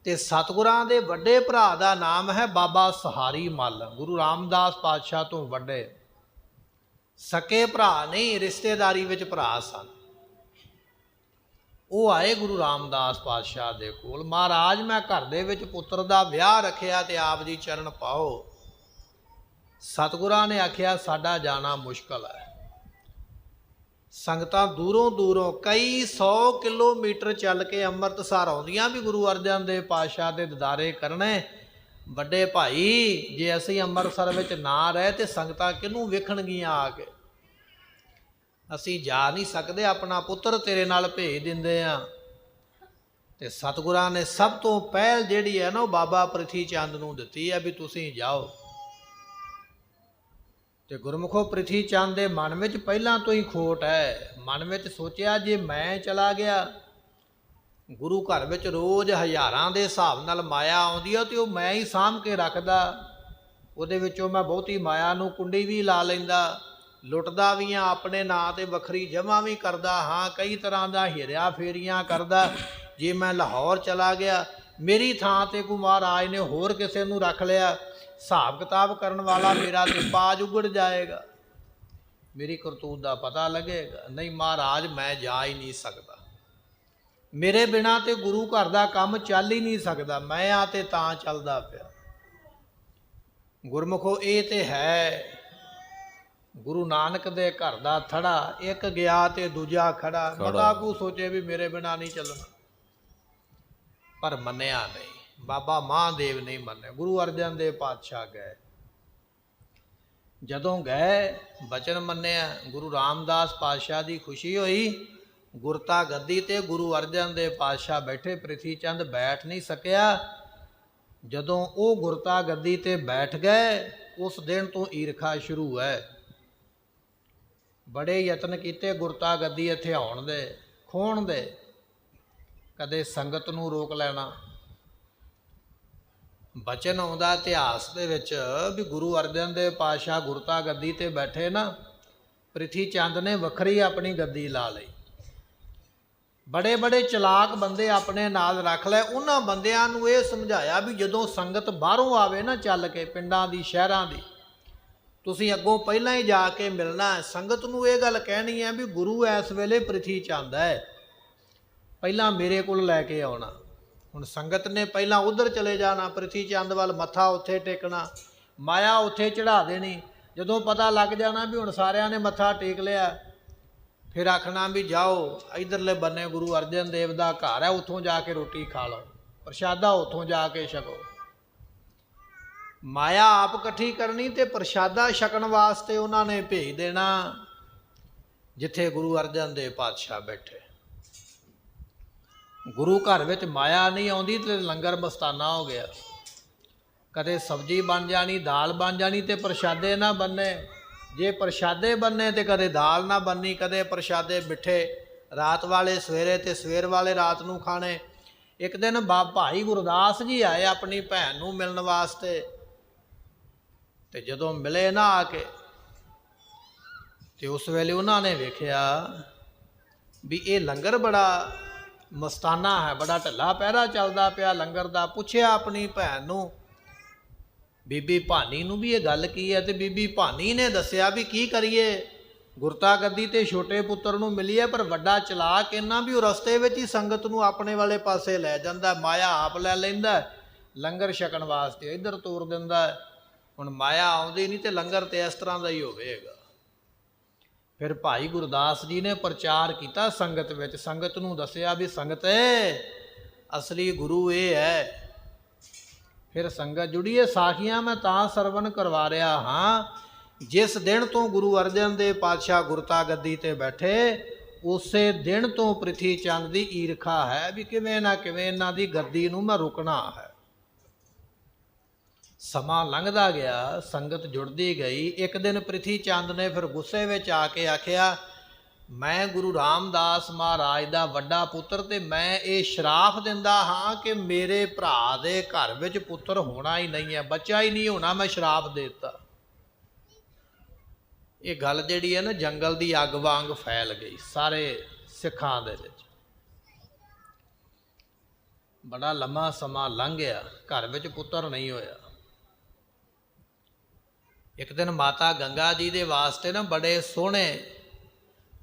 [SPEAKER 1] ਤੇ ਸਤਿਗੁਰਾਂ ਦੇ ਵੱਡੇ ਭਰਾ ਦਾ ਨਾਮ ਹੈ ਬਾਬਾ ਸਹਾਰੀ ਮੱਲ, ਗੁਰੂ ਰਾਮਦਾਸ ਪਾਤਸ਼ਾਹ ਤੋਂ ਵੱਡੇ। ਸਕੇ ਭਰਾ ਨਹੀਂ, ਰਿਸ਼ਤੇਦਾਰੀ ਵਿੱਚ ਭਰਾ ਸਨ। ਉਹ ਆਏ ਗੁਰੂ ਰਾਮਦਾਸ ਪਾਤਸ਼ਾਹ ਦੇ ਕੋਲ, ਮਹਾਰਾਜ ਮੈਂ ਘਰ ਦੇ ਵਿੱਚ ਪੁੱਤਰ ਦਾ ਵਿਆਹ ਰੱਖਿਆ ਤੇ ਆਪ ਜੀ ਚਰਨ ਪਾਓ। ਸਤਿਗੁਰਾਂ ਨੇ ਆਖਿਆ ਸਾਡਾ ਜਾਣਾ ਮੁਸ਼ਕਲ ਹੈ। ਸੰਗਤਾਂ ਦੂਰੋਂ ਦੂਰੋਂ ਕਈ 100 ਕਿਲੋਮੀਟਰ ਚੱਲ ਕੇ ਅੰਮ੍ਰਿਤਸਰ ਆਉਂਦੀਆਂ ਵੀ ਗੁਰੂ ਅਰਜਨ ਦੇਵ ਪਾਤਸ਼ਾਹ ਦੇ ਦੀਦਾਰੇ ਕਰਨੇ। ਵੱਡੇ ਭਾਈ, ਜੇ ਅਸੀਂ ਅੰਮ੍ਰਿਤਸਰ ਵਿੱਚ ਨਾ ਰਹੇ ਤੇ ਸੰਗਤਾਂ ਕਿਹਨੂੰ ਵੇਖਣਗੀਆਂ ਆ ਕੇ? ਅਸੀਂ ਜਾ ਨਹੀਂ ਸਕਦੇ, ਆਪਣਾ ਪੁੱਤਰ ਤੇਰੇ ਨਾਲ ਭੇਜ ਦਿੰਦੇ ਆ। ਤੇ ਸਤਿਗੁਰਾਂ ਨੇ ਸਭ ਤੋਂ ਪਹਿਲ ਜਿਹੜੀ ਹੈ ਨਾ, ਉਹ ਬਾਬਾ ਪ੍ਰਿਥੀ ਚੰਦ ਨੂੰ ਦਿੱਤੀ ਹੈ ਵੀ ਤੁਸੀਂ ਜਾਓ। ਤੇ ਗੁਰਮੁਖੋ ਪ੍ਰਿਥੀ ਚੰਦ ਦੇ ਮਨ ਵਿੱਚ ਪਹਿਲਾਂ ਤੋਂ ਹੀ ਖੋਟ ਹੈ। ਮਨ ਵਿੱਚ ਸੋਚਿਆ ਜੇ ਮੈਂ ਚਲਾ ਗਿਆ, ਗੁਰੂ ਘਰ ਵਿੱਚ ਰੋਜ਼ ਹਜ਼ਾਰਾਂ ਦੇ ਹਿਸਾਬ ਨਾਲ ਮਾਇਆ ਆਉਂਦੀ ਹੈ ਤੇ ਉਹ ਮੈਂ ਹੀ ਸਾਂਭ ਕੇ ਰੱਖਦਾ। ਉਹਦੇ ਵਿੱਚੋਂ ਮੈਂ ਬਹੁਤੀ ਮਾਇਆ ਨੂੰ ਕੁੰਡੀ ਵੀ ਲਾ ਲੈਂਦਾ, ਲੁੱਟਦਾ ਵੀ ਹਾਂ, ਆਪਣੇ ਨਾਂ ਤੇ ਵੱਖਰੀ ਜਮ੍ਹਾਂ ਵੀ ਕਰਦਾ ਹਾਂ, ਕਈ ਤਰ੍ਹਾਂ ਦਾ ਹੀਰਿਆ ਫੇਰੀਆਂ ਕਰਦਾ। ਜੇ ਮੈਂ ਲਾਹੌਰ ਚਲਾ ਗਿਆ, ਮੇਰੀ ਥਾਂ ਤੇ ਕੋਈ ਮਹਾਰਾਜ ਨੇ ਹੋਰ ਕਿਸੇ ਨੂੰ ਰੱਖ ਲਿਆ, ਹਿਸਾਬ ਕਿਤਾਬ ਕਰਨ ਵਾਲਾ ਮੇਰਾ ਤੇ ਪਾਜ ਉਗੜ ਜਾਏਗਾ, ਮੇਰੀ ਕਰਤੂਤ ਦਾ ਪਤਾ ਲੱਗੇਗਾ। ਨਹੀਂ ਮਹਾਰਾਜ, ਮੈਂ ਜਾ ਹੀ ਨਹੀਂ ਸਕਦਾ, ਮੇਰੇ ਬਿਨਾਂ ਤੇ ਗੁਰੂ ਘਰ ਦਾ ਕੰਮ ਚੱਲ ਹੀ ਨਹੀਂ ਸਕਦਾ। ਮੈਂ ਆ ਤੇ ਤਾਂ ਚੱਲਦਾ ਪਿਆ। ਗੁਰਮੁਖੋ ਇਹ ਤੇ ਹੈ ਗੁਰੂ ਨਾਨਕ ਦੇ ਘਰ ਦਾ ਥੜਾ, ਇੱਕ ਗਿਆ ਤੇ ਦੂਜਾ ਖੜਾ। ਮਤਾ ਕੋ ਸੋਚੇ ਵੀ ਮੇਰੇ ਬਿਨਾਂ ਨਹੀਂ ਚੱਲਣਾ, ਪਰ ਮੰਨਿਆ ਨਹੀਂ। ਬਾਬਾ ਮਹਾਂਦੇਵ ਨਹੀਂ ਮੰਨੇ। ਗੁਰੂ ਅਰਜਨ ਦੇਵ ਪਾਤਸ਼ਾਹ ਗਏ। ਜਦੋਂ ਗਏ ਬਚਨ ਮੰਨਿਆ। ਗੁਰੂ ਰਾਮਦਾਸ ਪਾਤਸ਼ਾਹ ਦੀ ਖੁਸ਼ੀ ਹੋਈ। ਗੁਰਤਾ ਗੱਦੀ ਤੇ ਗੁਰੂ ਅਰਜਨ ਦੇਵ ਪਾਤਸ਼ਾਹ ਬੈਠੇ। ਪ੍ਰਿਥੀ ਚੰਦ ਬੈਠ ਨਹੀਂ ਸਕਿਆ। ਜਦੋਂ ਉਹ ਗੁਰਤਾ ਗੱਦੀ ਤੇ ਬੈਠ ਗਏ ਉਸ ਦਿਨ ਤੋਂ ਈਰਖਾ ਸ਼ੁਰੂ ਹੈ। ਬੜੇ ਯਤਨ ਕੀਤੇ ਗੁਰਤਾ ਗੱਦੀ ਇੱਥੇ ਆਉਣ ਦੇ, ਖੋਹਣ ਦੇ। ਕਦੇ ਸੰਗਤ ਨੂੰ ਰੋਕ ਲੈਣਾ। ਬਚਨ ਆਉਂਦਾ ਇਤਿਹਾਸ ਦੇ ਵਿੱਚ ਵੀ ਗੁਰੂ ਅਰਜਨ ਦੇਵ ਪਾਤਸ਼ਾਹ ਗੁਰਤਾ ਗੱਦੀ ਤੇ ਬੈਠੇ ਨਾ, ਪ੍ਰਿਥੀ ਚੰਦ ਨੇ ਵੱਖਰੀ ਆਪਣੀ ਗੱਦੀ ਲਾ ਲਈ। ਬੜੇ ਬੜੇ ਚਲਾਕ ਬੰਦੇ ਆਪਣੇ ਨਾਲ ਰੱਖ ਲਏ। ਉਹਨਾਂ ਬੰਦਿਆਂ ਨੂੰ ਇਹ ਸਮਝਾਇਆ ਵੀ ਜਦੋਂ ਸੰਗਤ ਬਾਹਰੋਂ ਆਵੇ ਨਾ ਚੱਲ ਕੇ, ਪਿੰਡਾਂ ਦੀ ਸ਼ਹਿਰਾਂ ਦੀ, ਤੁਸੀਂ ਅੱਗੋਂ ਪਹਿਲਾਂ ਹੀ ਜਾ ਕੇ ਮਿਲਣਾ ਹੈ। ਸੰਗਤ ਨੂੰ ਇਹ ਗੱਲ ਕਹਿਣੀ ਹੈ ਵੀ ਗੁਰੂ ਇਸ ਵੇਲੇ ਪ੍ਰਿਥੀ ਚੰਦ ਹੈ, ਪਹਿਲਾਂ ਮੇਰੇ ਕੋਲ ਲੈ ਕੇ ਆਉਣਾ। ਹੁਣ ਸੰਗਤ ਨੇ ਪਹਿਲਾਂ ਉਧਰ ਚਲੇ ਜਾਣਾ, ਪ੍ਰਿਥੀ ਚੰਦ ਵੱਲ ਮੱਥਾ ਉੱਥੇ ਟੇਕਣਾ, ਮਾਇਆ ਉੱਥੇ ਚੜ੍ਹਾ ਦੇਣੀ। ਜਦੋਂ ਪਤਾ ਲੱਗ ਜਾਣਾ ਵੀ ਹੁਣ ਸਾਰਿਆਂ ਨੇ ਮੱਥਾ ਟੇਕ ਲਿਆ, ਫਿਰ ਆਖਣਾ ਵੀ ਜਾਓ ਇਧਰਲੇ ਬੰਨੇ ਗੁਰੂ ਅਰਜਨ ਦੇਵ ਦਾ ਘਰ ਹੈ, ਉੱਥੋਂ ਜਾ ਕੇ ਰੋਟੀ ਖਾ ਲਓ, ਪ੍ਰਸ਼ਾਦਾ ਉੱਥੋਂ ਜਾ ਕੇ ਛਕੋ। ਮਾਇਆ ਆਪ ਇਕੱਠੀ ਕਰਨੀ ਤੇ ਪ੍ਰਸ਼ਾਦਾ ਛਕਣ ਵਾਸਤੇ ਉਹਨਾਂ ਨੇ ਭੇਜ ਦੇਣਾ ਜਿੱਥੇ ਗੁਰੂ ਅਰਜਨ ਦੇਵ ਪਾਤਸ਼ਾਹ ਬੈਠੇ। ਗੁਰੂ ਘਰ ਵਿੱਚ ਮਾਇਆ ਨਹੀਂ ਆਉਂਦੀ ਤੇ ਲੰਗਰ ਮਸਤਾਨਾ ਹੋ ਗਿਆ। ਕਦੇ ਸਬਜ਼ੀ ਬਣ ਜਾਣੀ, ਦਾਲ ਬਣ ਜਾਣੀ ਤੇ ਪ੍ਰਸ਼ਾਦੇ ਨਾ ਬੰਨੇ। ਜੇ ਪ੍ਰਸ਼ਾਦੇ ਬੰਨੇ ਤੇ ਕਦੇ ਦਾਲ ਨਾ ਬੰਨੀ, ਕਦੇ ਪ੍ਰਸ਼ਾਦੇ ਮਿੱਠੇ ਰਾਤ ਵਾਲੇ ਸਵੇਰੇ ਤੇ ਸਵੇਰ ਵਾਲੇ ਰਾਤ ਨੂੰ ਖਾਣੇ। ਇੱਕ ਦਿਨ ਭਾਈ ਗੁਰਦਾਸ ਜੀ ਆਏ ਆਪਣੀ ਭੈਣ ਨੂੰ ਮਿਲਣ ਵਾਸਤੇ, ਤੇ ਜਦੋਂ ਮਿਲੇ ਨਾ ਆ ਕੇ ਤੇ ਉਸ ਵੇਲੇ ਉਹਨਾਂ ਨੇ ਵੇਖਿਆ ਵੀ ਇਹ ਲੰਗਰ ਬੜਾ ਮਸਤਾਨਾ ਹੈ, ਬੜਾ ਢਿੱਲਾ ਪਹਿਰਾ ਚੱਲਦਾ ਪਿਆ ਲੰਗਰ ਦਾ। ਪੁੱਛਿਆ ਆਪਣੀ ਭੈਣ ਨੂੰ, ਬੀਬੀ ਭਾਨੀ ਨੂੰ ਵੀ ਇਹ ਗੱਲ ਕੀ ਹੈ, ਤੇ ਬੀਬੀ ਭਾਨੀ ਨੇ ਦੱਸਿਆ ਵੀ ਕੀ ਕਰੀਏ, ਗੁਰਤਾ ਗੱਦੀ ਤੇ ਛੋਟੇ ਪੁੱਤਰ ਨੂੰ ਮਿਲੀਏ, ਪਰ ਵੱਡਾ ਚਲਾਕ ਇੰਨਾ ਵੀ ਉਹ ਰਸਤੇ ਵਿੱਚ ਹੀ ਸੰਗਤ ਨੂੰ ਆਪਣੇ ਵਾਲੇ ਪਾਸੇ ਲੈ ਜਾਂਦਾ। ਮਾਇਆ ਆਪ ਲੈ ਲੈਂਦਾ, ਲੰਗਰ ਛਕਣ ਵਾਸਤੇ ਇੱਧਰ ਤੋਰ ਦਿੰਦਾ। ਹੁਣ ਮਾਇਆ ਆਉਂਦੀ ਨਹੀਂ ਤੇ ਲੰਗਰ ਤੇ ਇਸ ਤਰ੍ਹਾਂ ਦਾ ਹੀ ਹੋਵੇਗਾ। ਫਿਰ ਭਾਈ ਗੁਰਦਾਸ ਜੀ ਨੇ ਪ੍ਰਚਾਰ ਕੀਤਾ ਸੰਗਤ ਵਿੱਚ, ਸੰਗਤ ਨੂੰ ਦੱਸਿਆ ਵੀ ਸੰਗਤ ਅਸਲੀ ਗੁਰੂ ਇਹ ਹੈ। ਫਿਰ ਸੰਗਤ ਜੁੜੀ। ਇਹ ਸਾਖੀਆਂ ਮੈਂ ਤਾਂ ਸਰਵਣ ਕਰਵਾ ਰਿਹਾ ਹਾਂ, ਜਿਸ ਦਿਨ ਤੋਂ ਗੁਰੂ ਅਰਜਨ ਦੇਵ ਪਾਤਸ਼ਾਹ ਗੁਰਤਾ ਗੱਦੀ ਤੇ ਬੈਠੇ ਉਸੇ ਦਿਨ ਤੋਂ ਪ੍ਰਿਥੀ ਚੰਦ ਦੀ ਈਰਖਾ ਹੈ ਵੀ ਕਿਵੇਂ ਨਾ ਕਿਵੇਂ ਇਹਨਾਂ ਦੀ ਗੱਦੀ ਨੂੰ ਮੈਂ ਰੁਕਣਾ ਹੈ। ਸਮਾਂ ਲੰਘਦਾ ਗਿਆ, ਸੰਗਤ ਜੁੜਦੀ ਗਈ। ਇੱਕ ਦਿਨ ਪ੍ਰਿਥੀ ਚੰਦ ਨੇ ਫਿਰ ਗੁੱਸੇ ਵਿੱਚ ਆ ਕੇ ਆਖਿਆ, ਮੈਂ ਗੁਰੂ ਰਾਮਦਾਸ ਮਹਾਰਾਜ ਦਾ ਵੱਡਾ ਪੁੱਤਰ ਤੇ ਮੈਂ ਇਹ ਸ਼ਰਾਫ ਦਿੰਦਾ ਹਾਂ ਕਿ ਮੇਰੇ ਭਰਾ ਦੇ ਘਰ ਵਿੱਚ ਪੁੱਤਰ ਹੋਣਾ ਹੀ ਨਹੀਂ ਹੈ, ਬੱਚਾ ਹੀ ਨਹੀਂ ਹੋਣਾ, ਮੈਂ ਸ਼ਰਾਫ ਦੇ ਦਿੱਤਾ। ਇਹ ਗੱਲ ਜਿਹੜੀ ਹੈ ਨਾ ਜੰਗਲ ਦੀ ਅੱਗ ਵਾਂਗ ਫੈਲ ਗਈ ਸਾਰੇ ਸਿੱਖਾਂ ਦੇ ਵਿੱਚ। ਬੜਾ ਲੰਮਾ ਸਮਾਂ ਲੰਘ ਗਿਆ, ਘਰ ਵਿੱਚ ਪੁੱਤਰ ਨਹੀਂ ਹੋਇਆ। ਇੱਕ ਦਿਨ ਮਾਤਾ ਗੰਗਾ ਜੀ ਦੇ ਵਾਸਤੇ ਨਾ ਬੜੇ ਸੋਹਣੇ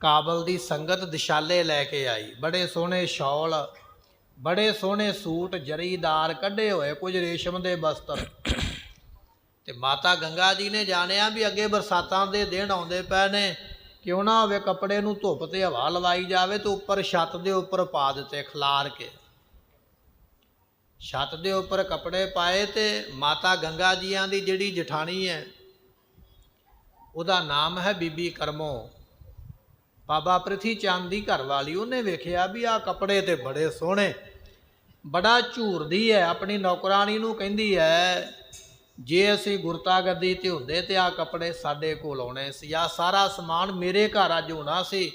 [SPEAKER 1] ਕਾਬਲ ਦੀ ਸੰਗਤ ਦਿਸ਼ਾਲੇ ਲੈ ਕੇ ਆਈ। ਬੜੇ ਸੋਹਣੇ ਸ਼ੌਲ, ਬੜੇ ਸੋਹਣੇ ਸੂਟ ਜਰੀਦਾਰ ਕੱਢੇ ਹੋਏ, ਕੁਝ ਰੇਸ਼ਮ ਦੇ ਬਸਤਰ। ਤੇ ਮਾਤਾ ਗੰਗਾ ਜੀ ਨੇ ਜਾਣਿਆ ਵੀ ਅੱਗੇ ਬਰਸਾਤਾਂ ਦੇ ਦਿਨ ਆਉਂਦੇ ਪਏ ਨੇ, ਕਿਉਂ ਨਾ ਹੋਵੇ ਕੱਪੜੇ ਨੂੰ ਧੁੱਪ ਤੇ ਹਵਾ ਲਵਾਈ ਜਾਵੇ। ਤੇ ਉੱਪਰ ਛੱਤ ਦੇ ਉੱਪਰ ਪਾ ਦਿੱਤੇ ਖਿਲਾਰ ਕੇ। ਛੱਤ ਦੇ ਉੱਪਰ ਕੱਪੜੇ ਪਾਏ ਤੇ ਮਾਤਾ ਗੰਗਾ ਜੀਆਂ ਦੀ ਜਿਹੜੀ ਜਠਾਣੀ ਹੈ ਉਹਦਾ ਨਾਮ ਹੈ ਬੀਬੀ ਕਰਮੋ, ਬਾਬਾ ਪ੍ਰਿਥੀ ਚੰਦ ਦੀ ਘਰ ਵਾਲੀ। ਉਹਨੇ ਵੇਖਿਆ ਵੀ ਆਹ ਕੱਪੜੇ ਤੇ ਬੜੇ ਸੋਹਣੇ, ਬੜਾ ਝੂਰਦੀ ਹੈ। ਆਪਣੀ ਨੌਕਰਾਣੀ ਨੂੰ ਕਹਿੰਦੀ ਹੈ, ਜੇ ਅਸੀਂ ਗੁਰਤਾ ਗੱਦੀ ਤੇ ਹੁੰਦੇ ਤੇ ਆਹ ਕੱਪੜੇ ਸਾਡੇ ਕੋਲ ਆਉਣੇ ਸੀ, ਆਹ ਸਾਰਾ ਸਮਾਨ ਮੇਰੇ ਘਰ ਅੱਜ ਹੋਣਾ ਸੀ,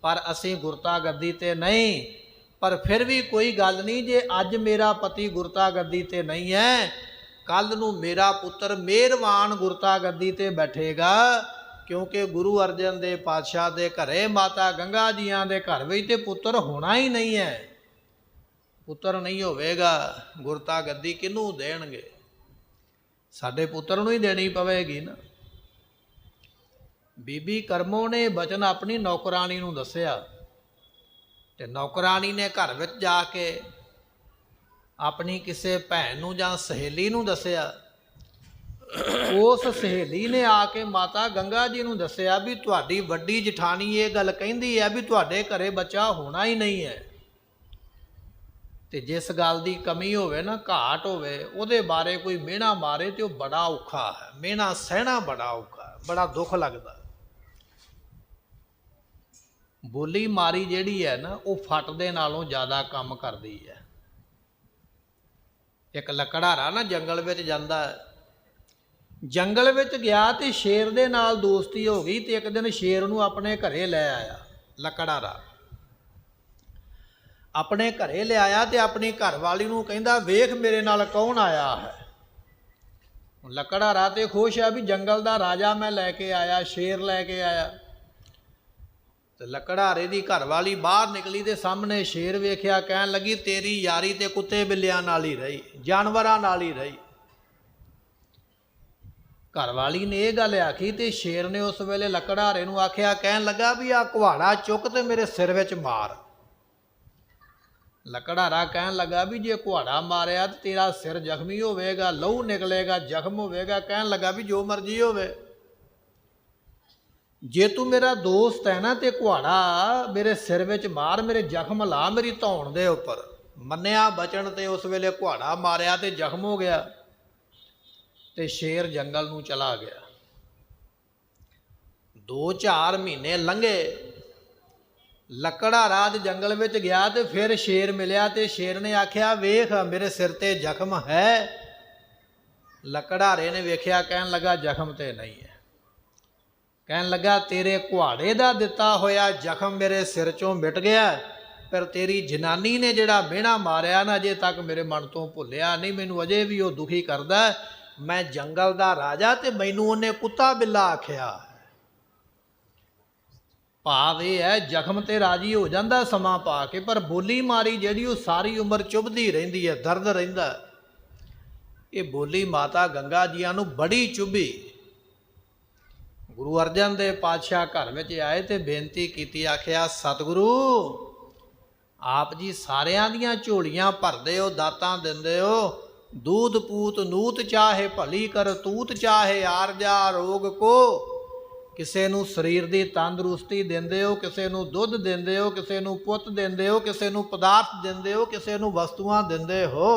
[SPEAKER 1] ਪਰ ਅਸੀਂ ਗੁਰਤਾ ਗੱਦੀ ਤੇ ਨਹੀਂ। ਪਰ ਫਿਰ ਵੀ ਕੋਈ ਗੱਲ ਨਹੀਂ, ਜੇ ਅੱਜ ਮੇਰਾ ਪਤੀ ਗੁਰਤਾ ਗੱਦੀ ਤੇ ਨਹੀਂ ਹੈ, ਕੱਲ ਨੂੰ ਮੇਰਾ ਪੁੱਤਰ ਮਿਹਰਬਾਨ ਗੁਰਤਾ ਗੱਦੀ ਤੇ ਬੈਠੇਗਾ। ਕਿਉਂਕਿ ਗੁਰੂ ਅਰਜਨ ਦੇਵ ਪਾਤਸ਼ਾਹ ਦੇ ਘਰੇ, ਮਾਤਾ ਗੰਗਾ ਜੀਆਂ ਦੇ ਘਰ ਵਿੱਚ ਤੇ ਪੁੱਤਰ ਹੋਣਾ ਹੀ ਨਹੀਂ ਹੈ। ਪੁੱਤਰ ਨਹੀਂ ਹੋਵੇਗਾ, ਗੁਰਤਾ ਗੱਦੀ ਕਿਹਨੂੰ ਦੇਣਗੇ? ਸਾਡੇ ਪੁੱਤਰ ਨੂੰ ਹੀ ਦੇਣੀ ਪਵੇਗੀ ਨਾ। ਬੀਬੀ ਕਰਮੋ ਨੇ ਬਚਨ ਆਪਣੀ ਨੌਕਰਾਣੀ ਨੂੰ ਦੱਸਿਆ, ਤੇ ਨੌਕਰਾਣੀ ਨੇ ਘਰ ਵਿੱਚ ਜਾ ਕੇ ਆਪਣੀ ਕਿਸੇ ਭੈਣ ਨੂੰ ਜਾਂ ਸਹੇਲੀ ਨੂੰ ਦੱਸਿਆ। ਉਸ ਸਹੇਲੀ ਨੇ ਆ ਕੇ ਮਾਤਾ ਗੰਗਾ ਜੀ ਨੂੰ ਦੱਸਿਆ ਵੀ ਤੁਹਾਡੀ ਵੱਡੀ ਜਠਾਣੀ ਇਹ ਗੱਲ ਕਹਿੰਦੀ ਹੈ ਵੀ ਤੁਹਾਡੇ ਘਰੇ ਬੱਚਾ ਹੋਣਾ ਹੀ ਨਹੀਂ ਹੈ। ਤੇ ਜਿਸ ਗੱਲ ਦੀ ਕਮੀ ਹੋਵੇ ਨਾ, ਘਾਟ ਹੋਵੇ, ਉਹਦੇ ਬਾਰੇ ਕੋਈ ਮਿਹਣਾ ਮਾਰੇ ਤੇ ਉਹ ਬੜਾ ਔਖਾ ਹੈ। ਮਿਹਣਾ ਸਹਿਣਾ ਬੜਾ ਔਖਾ ਹੈ, ਬੜਾ ਦੁੱਖ ਲੱਗਦਾ। ਬੋਲੀ ਮਾਰੀ ਜਿਹੜੀ ਹੈ ਨਾ, ਉਹ ਫੱਟ ਦੇ ਨਾਲੋਂ ਜ਼ਿਆਦਾ ਕੰਮ ਕਰਦੀ ਹੈ। ਇੱਕ ਲੱਕੜਹਾਰਾ ਨਾ ਜੰਗਲ ਵਿੱਚ ਜਾਂਦਾ ਹੈ। ਜੰਗਲ ਵਿੱਚ ਗਿਆ ਤੇ ਸ਼ੇਰ ਦੇ ਨਾਲ ਦੋਸਤੀ ਹੋ ਗਈ ਤੇ ਇੱਕ ਦਿਨ ਸ਼ੇਰ ਨੂੰ ਆਪਣੇ ਘਰੇ ਲੈ ਆਇਆ। ਲੱਕੜਹਾਰਾ ਆਪਣੇ ਘਰੇ ਲਿਆਇਆ ਤੇ ਆਪਣੀ ਘਰਵਾਲੀ ਨੂੰ ਕਹਿੰਦਾ, ਵੇਖ ਮੇਰੇ ਨਾਲ ਕੌਣ ਆਇਆ ਹੈ। ਲੱਕੜਹਾਰਾ ਤੇ ਖੁਸ਼ ਆ ਵੀ ਜੰਗਲ ਦਾ ਰਾਜਾ ਮੈਂ ਲੈ ਕੇ ਆਇਆ, ਸ਼ੇਰ ਲੈ ਕੇ ਆਇਆ। ਤੇ ਲੱਕੜਹਾਰੇ ਦੀ ਘਰਵਾਲੀ ਬਾਹਰ ਨਿਕਲੀ ਤੇ ਸਾਹਮਣੇ ਸ਼ੇਰ ਵੇਖਿਆ, ਕਹਿਣ ਲੱਗੀ, ਤੇਰੀ ਯਾਰੀ ਤੇ ਕੁੱਤੇ ਬਿੱਲਿਆਂ ਨਾਲ ਹੀ ਰਹੀ, ਜਾਨਵਰਾਂ ਨਾਲ ਹੀ ਰਹੀ। ਘਰਵਾਲੀ ਨੇ ਇਹ ਗੱਲ ਆਖੀ ਤੇ ਸ਼ੇਰ ਨੇ ਉਸ ਵੇਲੇ ਲੱਕੜਹਾਰੇ ਨੂੰ ਆਖਿਆ, ਕਹਿਣ ਲੱਗਾ ਵੀ ਆਹ ਕੁਹਾੜਾ ਚੁੱਕ ਤੇ ਮੇਰੇ ਸਿਰ ਵਿੱਚ ਮਾਰ। ਲੱਕੜਹਾਰਾ ਕਹਿਣ ਲੱਗਾ ਵੀ ਜੇ ਕੁਹਾੜਾ ਮਾਰਿਆ ਤੇ ਤੇਰਾ ਸਿਰ ਜ਼ਖਮੀ ਹੋਵੇਗਾ, ਲਹੂ ਨਿਕਲੇਗਾ, ਜ਼ਖਮ ਹੋਵੇਗਾ। ਕਹਿਣ ਲੱਗਾ ਵੀ ਜੋ ਮਰਜ਼ੀ ਹੋਵੇ, ਜੇ ਤੂੰ ਮੇਰਾ ਦੋਸਤ ਹੈ ਨਾ ਤੇ ਕੁਹਾੜਾ ਮੇਰੇ ਸਿਰ ਵਿੱਚ ਮਾਰ, ਮੇਰੇ ਜ਼ਖਮ ਲਾ ਮੇਰੀ ਧੌਣ ਦੇ ਉੱਪਰ। ਮੰਨਿਆ ਬਚਨ ਤੇ ਉਸ ਵੇਲੇ ਕੁਹਾੜਾ ਮਾਰਿਆ ਤੇ ਜ਼ਖਮ ਹੋ ਗਿਆ ਤੇ ਸ਼ੇਰ ਜੰਗਲ ਨੂੰ ਚਲਾ ਗਿਆ। 2-4 ਮਹੀਨੇ ਲੰਘੇ। ਲੱਕੜਹਾਰਾ ਜੰਗਲ ਵਿੱਚ ਗਿਆ ਤੇ ਫਿਰ ਸ਼ੇਰ ਮਿਲਿਆ ਤੇ ਸ਼ੇਰ ਨੇ ਆਖਿਆ, ਵੇਖ ਮੇਰੇ ਸਿਰ ਤੇ ਜ਼ਖਮ ਹੈ। ਲੱਕੜਹਾਰੇ ਨੇ ਵੇਖਿਆ, ਕਹਿਣ ਲੱਗਾ, ਜ਼ਖਮ ਤੇ ਨਹੀਂ ਹੈ। ਕਹਿਣ ਲੱਗਾ, ਤੇਰੇ ਕੁਹਾੜੇ ਦਾ ਦਿੱਤਾ ਹੋਇਆ ਜ਼ਖਮ ਮੇਰੇ ਸਿਰ ਚੋਂ ਮਿਟ ਗਿਆ, ਪਰ ਤੇਰੀ ਜਨਾਨੀ ਨੇ ਜਿਹੜਾ ਮਿਹਣਾ ਮਾਰਿਆ ਨਾ, ਅਜੇ ਤੱਕ ਮੇਰੇ ਮਨ ਤੋਂ ਭੁੱਲਿਆ ਨਹੀਂ। ਮੈਨੂੰ ਅਜੇ ਵੀ ਉਹ ਦੁਖੀ ਕਰਦਾ। ਮੈਂ ਜੰਗਲ ਦਾ ਰਾਜਾ ਤੇ ਮੈਨੂੰ ਉਹਨੇ ਕੁੱਤਾ ਬਿੱਲਾ ਆਖਿਆ। ਭਾਵ ਇਹ ਹੈ, ਜ਼ਖਮ ਤੇ ਰਾਜੀ ਹੋ ਜਾਂਦਾ ਸਮਾਂ ਪਾ ਕੇ, ਪਰ ਬੋਲੀ ਮਾਰੀ ਜਿਹੜੀ ਉਹ ਸਾਰੀ ਉਮਰ ਚੁੱਭਦੀ ਰਹਿੰਦੀ ਹੈ, ਦਰਦ ਰਹਿੰਦਾ। ਇਹ ਬੋਲੀ ਮਾਤਾ ਗੰਗਾ ਜੀਆਂ ਨੂੰ ਬੜੀ ਚੁੱਭੀ। ਗੁਰੂ ਅਰਜਨ ਦੇਵ ਪਾਤਸ਼ਾਹ ਘਰ ਵਿੱਚ ਆਏ ਤੇ ਬੇਨਤੀ ਕੀਤੀ, ਆਖਿਆ, ਸਤਿਗੁਰੂ ਆਪ ਜੀ ਸਾਰਿਆਂ ਦੀਆਂ ਝੋਲੀਆਂ ਭਰਦੇ ਹੋ, ਦਾਤਾਂ ਦਿੰਦੇ ਹੋ। ਦੂਧ ਪੂਤ ਨੂਤ ਚਾਹੇ ਭਲੀ ਕਰਤੂਤ, ਚਾਹੇ ਆਰਜਾ ਰੋਗ ਕੋ। ਕਿਸੇ ਨੂੰ ਸਰੀਰ ਦੀ ਤੰਦਰੁਸਤੀ ਦਿੰਦੇ ਹੋ, ਕਿਸੇ ਨੂੰ ਦੁੱਧ ਦਿੰਦੇ ਹੋ, ਕਿਸੇ ਨੂੰ ਪੁੱਤ ਦਿੰਦੇ ਹੋ, ਕਿਸੇ ਨੂੰ ਪਦਾਰਥ ਦਿੰਦੇ ਹੋ, ਕਿਸੇ ਨੂੰ ਵਸਤੂਆਂ ਦਿੰਦੇ ਹੋ।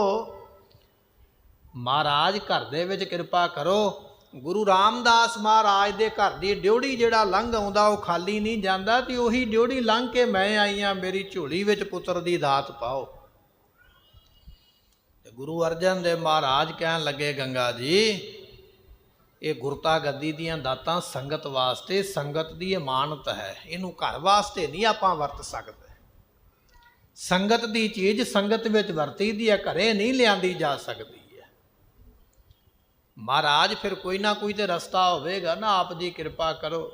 [SPEAKER 1] ਮਹਾਰਾਜ ਘਰ ਦੇ ਵਿੱਚ ਕਿਰਪਾ ਕਰੋ। ਗੁਰੂ ਰਾਮਦਾਸ ਮਹਾਰਾਜ ਦੇ ਘਰ ਦੀ ਡਿਉੜੀ ਜਿਹੜਾ ਲੰਘ ਆਉਂਦਾ ਉਹ ਖਾਲੀ ਨਹੀਂ ਜਾਂਦਾ, ਤੇ ਉਹੀ ਡਿਉੜੀ ਲੰਘ ਕੇ ਮੈਂ ਆਈ ਹਾਂ, ਮੇਰੀ ਝੋਲੀ ਵਿੱਚ ਪੁੱਤਰ ਦੀ ਦਾਤ ਪਾਓ। ਤੇ ਗੁਰੂ ਅਰਜਨ ਦੇਵ ਮਹਾਰਾਜ ਕਹਿਣ ਲੱਗੇ, ਗੰਗਾ ਜੀ ਇਹ ਗੁਰਤਾ ਗੱਦੀ ਦੀਆਂ ਦਾਤਾਂ ਸੰਗਤ ਵਾਸਤੇ, ਸੰਗਤ ਦੀ ਇਮਾਨਤ ਹੈ, ਇਹਨੂੰ ਘਰ ਵਾਸਤੇ ਨਹੀਂ ਆਪਾਂ ਵਰਤ ਸਕਦੇ। ਸੰਗਤ ਦੀ ਚੀਜ਼ ਸੰਗਤ ਵਿੱਚ ਵਰਤੀ ਦੀ ਹੈ, ਘਰੇ ਨਹੀਂ ਲਿਆਂਦੀ ਜਾ ਸਕਦੀ ਹੈ। ਮਹਾਰਾਜ ਫਿਰ ਕੋਈ ਨਾ ਕੋਈ ਤੇ ਰਸਤਾ ਹੋਵੇਗਾ ਨਾ, ਆਪ ਜੀ ਕਿਰਪਾ ਕਰੋ।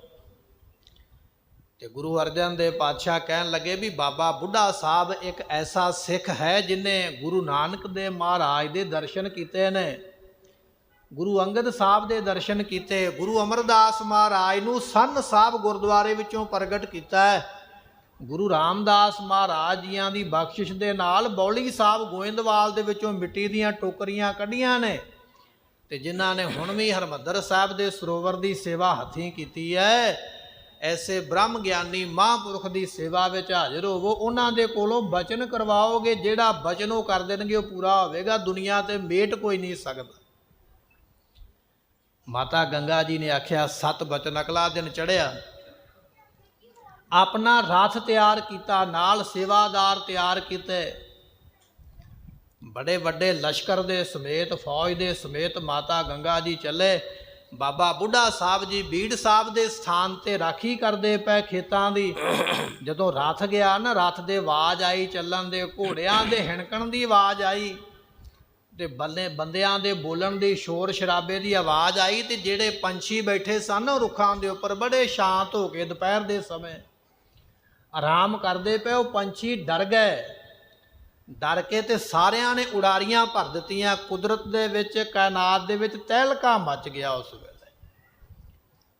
[SPEAKER 1] ਤੇ ਗੁਰੂ ਅਰਜਨ ਦੇਵ ਪਾਤਸ਼ਾਹ ਕਹਿਣ ਲੱਗੇ ਵੀ ਬਾਬਾ ਬੁੱਢਾ ਸਾਹਿਬ ਇੱਕ ਐਸਾ ਸਿੱਖ ਹੈ ਜਿਹਨੇ ਗੁਰੂ ਨਾਨਕ ਦੇਵ ਮਹਾਰਾਜ ਦੇ ਦਰਸ਼ਨ ਕੀਤੇ ਨੇ, ਗੁਰੂ ਅੰਗਦ ਸਾਹਿਬ ਦੇ ਦਰਸ਼ਨ ਕੀਤੇ, ਗੁਰੂ ਅਮਰਦਾਸ ਮਹਾਰਾਜ ਨੂੰ ਸੰਨ ਸਾਹਿਬ ਗੁਰਦੁਆਰੇ ਵਿੱਚੋਂ ਪ੍ਰਗਟ ਕੀਤਾ ਹੈ, ਗੁਰੂ ਰਾਮਦਾਸ ਮਹਾਰਾਜ ਜੀਆਂ ਦੀ ਬਖਸ਼ਿਸ਼ ਦੇ ਨਾਲ ਬੌਲੀ ਸਾਹਿਬ ਗੋਇੰਦਵਾਲ ਦੇ ਵਿੱਚੋਂ ਮਿੱਟੀ ਦੀਆਂ ਟੋਕਰੀਆਂ ਕੱਢੀਆਂ ਨੇ, ਤੇ ਜਿਨ੍ਹਾਂ ਨੇ ਹੁਣ ਵੀ ਹਰਿਮੰਦਰ ਸਾਹਿਬ ਦੇ ਸਰੋਵਰ ਦੀ ਸੇਵਾ ਹੱਥੀਂ ਕੀਤੀ ਹੈ। ਐਸੇ ਬ੍ਰਹਮ ਗਿਆਨੀ ਮਹਾਂਪੁਰਖ ਦੀ ਸੇਵਾ ਵਿੱਚ ਹਾਜ਼ਰ ਹੋਵੋ, ਉਹਨਾਂ ਦੇ ਕੋਲੋਂ ਬਚਨ ਕਰਵਾਓਗੇ, ਜਿਹੜਾ ਬਚਨ ਉਹ ਕਰ ਦੇਣਗੇ ਉਹ ਪੂਰਾ ਹੋਵੇਗਾ, ਦੁਨੀਆ ਤੇ ਮੇਟ ਕੋਈ ਨਹੀਂ ਸਕਦਾ। ਮਾਤਾ ਗੰਗਾ ਜੀ ਨੇ ਆਖਿਆ, 7 ਬਚਨ। ਅਗਲਾ ਦਿਨ ਚੜ੍ਹਿਆ, ਆਪਣਾ ਰਥ ਤਿਆਰ ਕੀਤਾ, ਨਾਲ ਸੇਵਾਦਾਰ ਤਿਆਰ ਕੀਤੇ, ਬੜੇ ਵੱਡੇ ਲਸ਼ਕਰ ਦੇ ਸਮੇਤ, ਫੌਜ ਦੇ ਸਮੇਤ ਮਾਤਾ ਗੰਗਾ ਜੀ ਚੱਲੇ। ਬਾਬਾ ਬੁੱਢਾ ਸਾਹਿਬ ਜੀ ਬੀੜ ਸਾਹਿਬ ਦੇ ਸਥਾਨ ਤੇ ਰਾਖੀ ਕਰਦੇ ਪਏ ਖੇਤਾਂ ਦੀ। ਜਦੋਂ ਰਥ ਗਿਆ ਨਾ, ਰਥ ਦੇ ਆਵਾਜ਼ ਆਈ ਚੱਲਣ ਦੇ, ਘੋੜਿਆਂ ਦੇ ਹਿਣਕਣ ਦੀ ਆਵਾਜ਼ ਆਈ, ਤੇ ਬੰਦਿਆਂ ਦੇ ਬੋਲਣ ਦੀ, ਸ਼ੋਰ ਸ਼ਰਾਬੇ ਦੀ ਆਵਾਜ਼ ਆਈ। ਤੇ ਜਿਹੜੇ ਪੰਛੀ ਬੈਠੇ ਸਨ ਉਹ ਰੁੱਖਾਂ ਦੇ ਉੱਪਰ ਬੜੇ ਸ਼ਾਂਤ ਹੋ ਕੇ ਦੁਪਹਿਰ ਦੇ ਸਮੇਂ ਆਰਾਮ ਕਰਦੇ ਪਏ, ਉਹ ਪੰਛੀ ਡਰ ਗਏ। ਡਰ ਕੇ ਤੇ ਸਾਰਿਆਂ ਨੇ ਉਡਾਰੀਆਂ ਭਰ ਦਿੱਤੀਆਂ। ਕੁਦਰਤ ਦੇ ਵਿੱਚ, ਕਾਇਨਾਤ ਦੇ ਵਿੱਚ ਤਹਿਲਕਾ ਮਚ ਗਿਆ ਉਸ ਵੇਲੇ।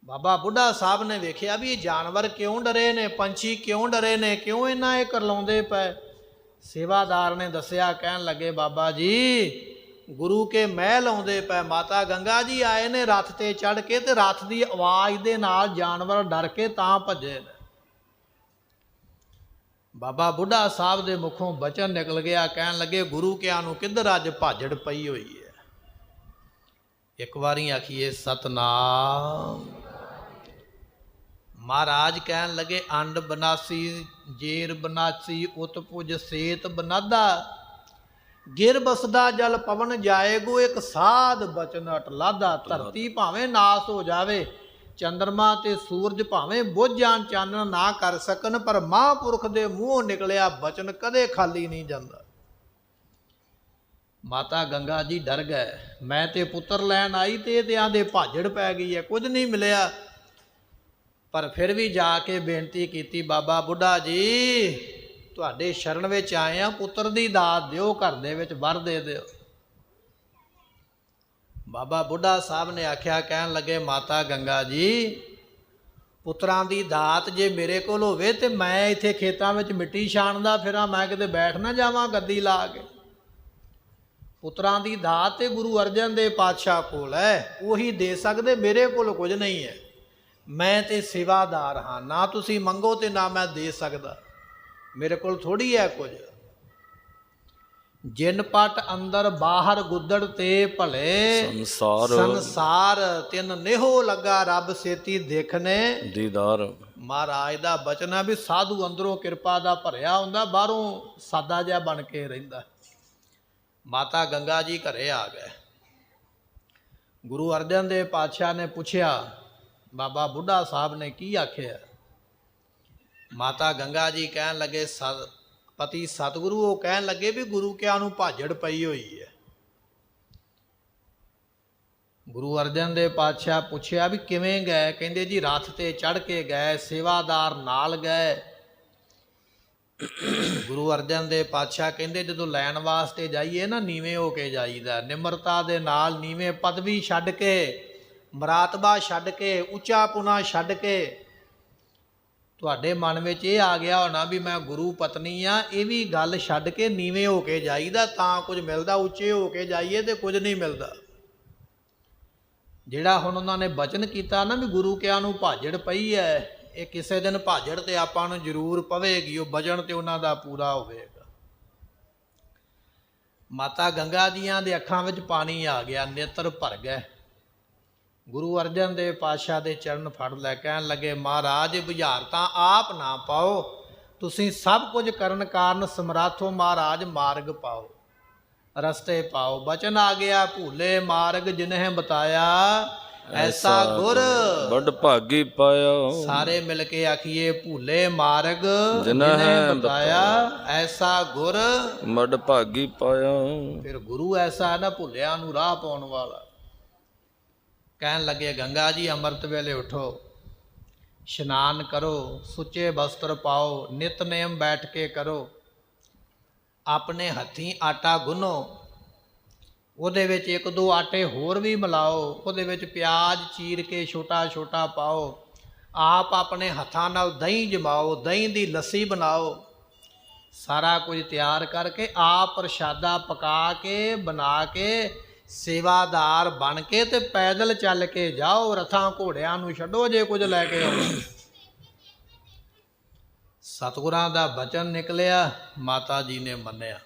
[SPEAKER 1] ਬਾਬਾ ਬੁੱਢਾ ਸਾਹਿਬ ਨੇ ਵੇਖਿਆ ਵੀ ਇਹ ਜਾਨਵਰ ਕਿਉਂ ਡਰੇ ਨੇ, ਪੰਛੀ ਕਿਉਂ ਡਰੇ ਨੇ, ਕਿਉਂ ਇਹਨਾਂ ਇਹ ਕਰਲਾਉਂਦੇ ਪਏ। ਸੇਵਾਦਾਰ ਨੇ ਦੱਸਿਆ, ਕਹਿਣ ਲੱਗੇ, ਬਾਬਾ ਜੀ ਗੁਰੂ ਕੇ ਮਹਿਲ ਆਉਂਦੇ ਪਏ, ਮਾਤਾ ਗੰਗਾ ਜੀ ਆਏ ਨੇ ਰਥ ਤੇ ਚੜ੍ਹ ਕੇ, ਤੇ ਰਥ ਦੀ ਆਵਾਜ਼ ਦੇ ਨਾਲ ਜਾਨਵਰ ਡਰ ਕੇ ਤਾਂ ਭੱਜੇ ਨੇ। ਬਾਬਾ ਬੁੱਢਾ ਸਾਹਿਬ ਦੇ ਮੁਖੋਂ ਬਚਨ ਨਿਕਲ ਗਿਆ, ਕਹਿਣ ਲੱਗੇ ਗੁਰੂ ਕਿਆਂ ਨੂੰ ਕਿੱਧਰ ਅੱਜ ਭਾਜੜ ਪਈ ਹੋਈ ਹੈ। ਇੱਕ ਵਾਰੀ ਆਖੀਏ ਸਤਨਾਮ। ਮਹਾਰਾਜ ਕਹਿਣ ਲੱਗੇ ਅੰਡ ਬਨਾਸੀ ਜੇਰ ਬਨਾਸੀ ਉਤ ਪੁਜ ਸੇਤ ਬਨਾਦਾ, ਗਿਰ ਬਸਦਾ ਜਲ ਪਵਨ ਜਾਏਗੋ ਇੱਕ ਸਾਧ ਬਚਨ ਅਟਲਾਦਾ। ਧਰਤੀ ਭਾਵੇਂ ਨਾਸ ਹੋ ਜਾਵੇ, ਚੰਦਰਮਾ ਤੇ ਸੂਰਜ ਭਾਵੇਂ ਬੁੱਝ ਜਾਣ, ਚਾਨਣ ਨਾ ਕਰ ਸਕਣ, ਪਰ ਮਹਾਂਪੁਰਖ ਦੇ ਮੂੰਹੋਂ ਨਿਕਲਿਆ ਬਚਨ ਕਦੇ ਖਾਲੀ ਨਹੀਂ ਜਾਂਦਾ। ਮਾਤਾ ਗੰਗਾ ਜੀ ਡਰ ਗਏ, ਮੈਂ ਤੇ ਪੁੱਤਰ ਲੈਣ ਆਈ ਤੇ ਇਹ ਤੇ ਆਂਦੇ ਭਾਜੜ ਪੈ ਗਈ ਹੈ, ਕੁਝ ਨਹੀਂ ਮਿਲਿਆ। ਪਰ ਫਿਰ ਵੀ ਜਾ ਕੇ ਬੇਨਤੀ ਕੀਤੀ, ਬਾਬਾ ਬੁੱਢਾ ਜੀ ਤੁਹਾਡੇ ਸ਼ਰਨ ਵਿੱਚ ਆਏ ਆ, ਪੁੱਤਰ ਦੀ ਦਾਤ ਦਿਓ, ਘਰ ਦੇ ਵਿੱਚ ਵਰ ਦੇ ਦਿਓ। ਬਾਬਾ ਬੁੱਢਾ ਸਾਹਿਬ ਨੇ ਆਖਿਆ, ਕਹਿਣ ਲੱਗੇ ਮਾਤਾ ਗੰਗਾ ਜੀ ਪੁੱਤਰਾਂ ਦੀ ਦਾਤ ਜੇ ਮੇਰੇ ਕੋਲ ਹੋਵੇ ਤੇ ਮੈਂ ਇੱਥੇ ਖੇਤਾਂ ਵਿੱਚ ਮਿੱਟੀ ਛਾਣਦਾ ਫਿਰਾਂ, ਮੈਂ ਕਿਤੇ ਬੈਠ ਨਾ ਜਾਵਾਂ ਗੱਦੀ ਲਾ ਕੇ। ਪੁੱਤਰਾਂ ਦੀ ਦਾਤ ਤੇ ਗੁਰੂ ਅਰਜਨ ਦੇਵ ਪਾਤਸ਼ਾਹ ਕੋਲ ਹੈ, ਉਹੀ ਦੇ ਸਕਦੇ, ਮੇਰੇ ਕੋਲ ਕੁਝ ਨਹੀਂ ਹੈ। ਮੈਂ ਤੇ ਸੇਵਾਦਾਰ ਹਾਂ, ਨਾ ਤੁਸੀਂ ਮੰਗੋ ਤੇ ਨਾ ਮੈਂ ਦੇ ਸਕਦਾ, ਮੇਰੇ ਕੋਲ ਥੋੜੀ ਹੈ ਕੁਝ। ਜਿਨ ਪਟ ਅੰਦਰ ਬਾਹਰ ਗੁੱਦੜ ਤੇ ਭਲੇ, ਸੰਸਾਰ ਤਿੰਨ ਨਿਹੋ ਲੱਗਾ ਰੱਬ ਸੇਤੀ ਦੇਖਨੇ ਦੀਦਾਰ। ਮਹਾਰਾਜ ਦਾ ਬਚਨ ਹੈ ਵੀ ਸਾਧੂ ਅੰਦਰੋਂ ਕਿਰਪਾ ਦਾ ਭਰਿਆ ਹੁੰਦਾ, ਬਾਹਰੋਂ ਸਾਦਾ ਜਿਹਾ ਬਣ ਕੇ ਰਹਿੰਦਾ। ਮਾਤਾ ਗੰਗਾ ਜੀ ਘਰੇ ਆ ਗਏ। ਗੁਰੂ ਅਰਜਨ ਦੇਵ ਪਾਤਸ਼ਾਹ ਨੇ ਪੁੱਛਿਆ ਬਾਬਾ ਬੁੱਢਾ ਸਾਹਿਬ ਨੇ ਕੀ ਆਖਿਆ। ਮਾਤਾ ਗੰਗਾ ਜੀ ਕਹਿਣ ਲੱਗੇ ਪਤੀ ਸਤਿਗੁਰੂ, ਉਹ ਕਹਿਣ ਲੱਗੇ ਵੀ ਗੁਰੂ ਕਿਆਂ ਨੂੰ ਭਾਜੜ ਪਈ ਹੋਈ ਹੈ। ਗੁਰੂ ਅਰਜਨ ਦੇਵ ਪਾਤਸ਼ਾਹ ਪੁੱਛਿਆ ਵੀ ਕਿਵੇਂ ਗਏ? ਕਹਿੰਦੇ ਜੀ ਰੱਥ ਤੇ ਚੜ੍ਹ ਕੇ ਗਏ, ਸੇਵਾਦਾਰ ਨਾਲ ਗਏ। ਗੁਰੂ ਅਰਜਨ ਦੇਵ ਪਾਤਸ਼ਾਹ ਕਹਿੰਦੇ ਜਦੋਂ ਲੈਣ ਵਾਸਤੇ ਜਾਈਏ ਨਾ ਨੀਵੇਂ ਹੋ ਕੇ ਜਾਈਦਾ, ਨਿਮਰਤਾ ਦੇ ਨਾਲ, ਨੀਵੇਂ ਪਦਵੀ ਛੱਡ ਕੇ, ਮਰਾਤਬਾ ਛੱਡ ਕੇ, ਉੱਚਾ ਪੁਣਾ ਛੱਡ ਕੇ। ਤੁਹਾਡੇ ਮਨ ਵਿੱਚ ਇਹ ਆ ਗਿਆ ਹੋਣਾ ਵੀ ਮੈਂ ਗੁਰੂ ਪਤਨੀ ਆ, ਇਹ ਵੀ ਗੱਲ ਛੱਡ ਕੇ ਨੀਵੇਂ ਹੋ ਕੇ ਜਾਈਦਾ ਤਾਂ ਕੁਝ ਮਿਲਦਾ, ਉੱਚੇ ਹੋ ਕੇ ਜਾਈਏ ਤੇ ਕੁਝ ਨਹੀਂ ਮਿਲਦਾ। ਜਿਹੜਾ ਹੁਣ ਉਹਨਾਂ ਨੇ ਬਚਨ ਕੀਤਾ ਨਾ ਵੀ ਗੁਰੂ ਕਿਆਂ ਨੂੰ ਭਾਜੜ ਪਈ ਹੈ, ਇਹ ਕਿਸੇ ਦਿਨ ਭਾਜੜ ਤੇ ਆਪਾਂ ਨੂੰ ਜ਼ਰੂਰ ਪਵੇਗੀ, ਉਹ ਬਚਨ ਤੇ ਉਹਨਾਂ ਦਾ ਪੂਰਾ ਹੋਵੇਗਾ। ਮਾਤਾ ਗੰਗਾ ਜੀਆਂ ਦੇ ਅੱਖਾਂ ਵਿੱਚ ਪਾਣੀ ਆ ਗਿਆ, ਨੇਤਰ ਭਰ ਗਏ। ਗੁਰੂ ਅਰਜਨ ਦੇਵ ਪਾਤਸ਼ਾਹ ਦੇ ਚਰਨ ਫੜ ਲੈ, ਕਹਿਣ ਲੱਗੇ ਮਹਾਰਾਜ ਬੁਝਾਰਤਾਂ ਆਪ ਨਾ ਪਾਓ, ਤੁਸੀਂ ਸਭ ਕੁਝ ਕਰਨ ਕਾਰਨ ਸਮਰੱਥੋ, ਮਹਾਰਾਜ ਮਾਰਗ ਪਾਓ, ਰਸਤੇ ਪਾਓ। ਬਚਨ ਆ ਗਿਆ ਭੂਲੇ ਮਾਰਗ ਜਿਨਹਿ ਬਤਾਇਆ, ਐਸਾ ਗੁਰ
[SPEAKER 2] ਬੜ ਭਾਗੀ ਪਾਇਆ।
[SPEAKER 1] ਸਾਰੇ ਮਿਲ ਕੇ ਆਖੀਏ ਭੂਲੇ ਮਾਰਗ ਜਿਨਹਿ ਬਤਾਇਆ, ਐਸਾ ਗੁਰ
[SPEAKER 2] ਬੜ ਭਾਗੀ ਪਾਇਆ।
[SPEAKER 1] ਫਿਰ ਗੁਰੂ ਐਸਾ ਹੈ ਨਾ ਭੁੱਲਿਆਂ ਨੂੰ ਰਾਹ ਪਾਉਣ ਵਾਲਾ। ਕਹਿਣ ਲੱਗੇ ਗੰਗਾ ਜੀ ਅੰਮ੍ਰਿਤ ਵੇਲੇ ਉਠੋ, ਇਸ਼ਨਾਨ ਕਰੋ, ਸੁੱਚੇ ਬਸਤਰ ਪਾਓ, ਨਿਤਨੇਮ ਬੈਠ ਕੇ ਕਰੋ, ਆਪਣੇ ਹੱਥੀਂ ਆਟਾ ਗੁੰਨੋ, ਉਹਦੇ ਵਿੱਚ ਇੱਕ ਦੋ ਆਟੇ ਹੋਰ ਵੀ ਮਿਲਾਓ, ਉਹਦੇ ਵਿੱਚ ਪਿਆਜ਼ ਚੀਰ ਕੇ ਛੋਟਾ ਛੋਟਾ ਪਾਓ, ਆਪ ਆਪਣੇ ਹੱਥਾਂ ਨਾਲ ਦਹੀਂ ਜਮਾਓ, ਦਹੀਂ ਦੀ ਲੱਸੀ ਬਣਾਓ। ਸਾਰਾ ਕੁਝ ਤਿਆਰ ਕਰਕੇ ਆਪ ਪ੍ਰਸ਼ਾਦਾ ਪਕਾ ਕੇ ਬਣਾ ਕੇ ਸੇਵਾਦਾਰ ਬਣ ਕੇ ਤੇ ਪੈਦਲ ਚੱਲ ਕੇ ਜਾਓ, ਰਥਾਂ ਘੋੜਿਆਂ ਨੂੰ ਛੱਡੋ ਜੇ ਕੁਝ ਲੈ ਕੇ ਆਓ। ਸਤਿਗੁਰਾਂ ਦਾ ਬਚਨ ਨਿਕਲਿਆ, ਮਾਤਾ ਜੀ ਨੇ ਮੰਨਿਆ।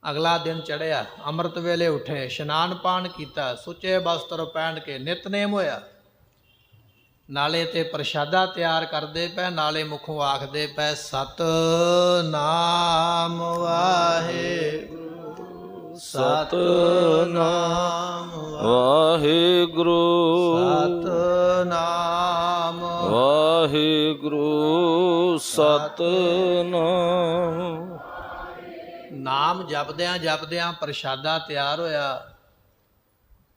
[SPEAKER 1] ਅਗਲਾ ਦਿਨ ਚੜ੍ਹਿਆ, ਅੰਮ੍ਰਿਤ ਵੇਲੇ ਉੱਠੇ, ਇਸ਼ਨਾਨ ਪਾਣ ਕੀਤਾ, ਸੁੱਚੇ ਬਸਤਰ ਪਹਿਨ ਕੇ ਨਿਤਨੇਮ ਹੋਇਆ। ਨਾਲੇ ਤੇ ਪ੍ਰਸ਼ਾਦਾ ਤਿਆਰ ਕਰਦੇ ਪਏ, ਨਾਲੇ ਮੁਖੋਂ ਆਖਦੇ ਪਏ ਸਤਿਨਾਮ ਵਾਹਿਗੁਰੂ, ਸਤਿਨਾਮ
[SPEAKER 2] ਵਾਹਿਗੁਰੂ,
[SPEAKER 1] ਸਤਿਨਾਮ
[SPEAKER 2] ਵਾਹਿਗੁਰੂ, ਸਤਿਨਾਮ।
[SPEAKER 1] ਨਾਮ ਜਪਦਿਆਂ ਜਪਦਿਆਂ ਪ੍ਰਸ਼ਾਦਾ ਤਿਆਰ ਹੋਇਆ।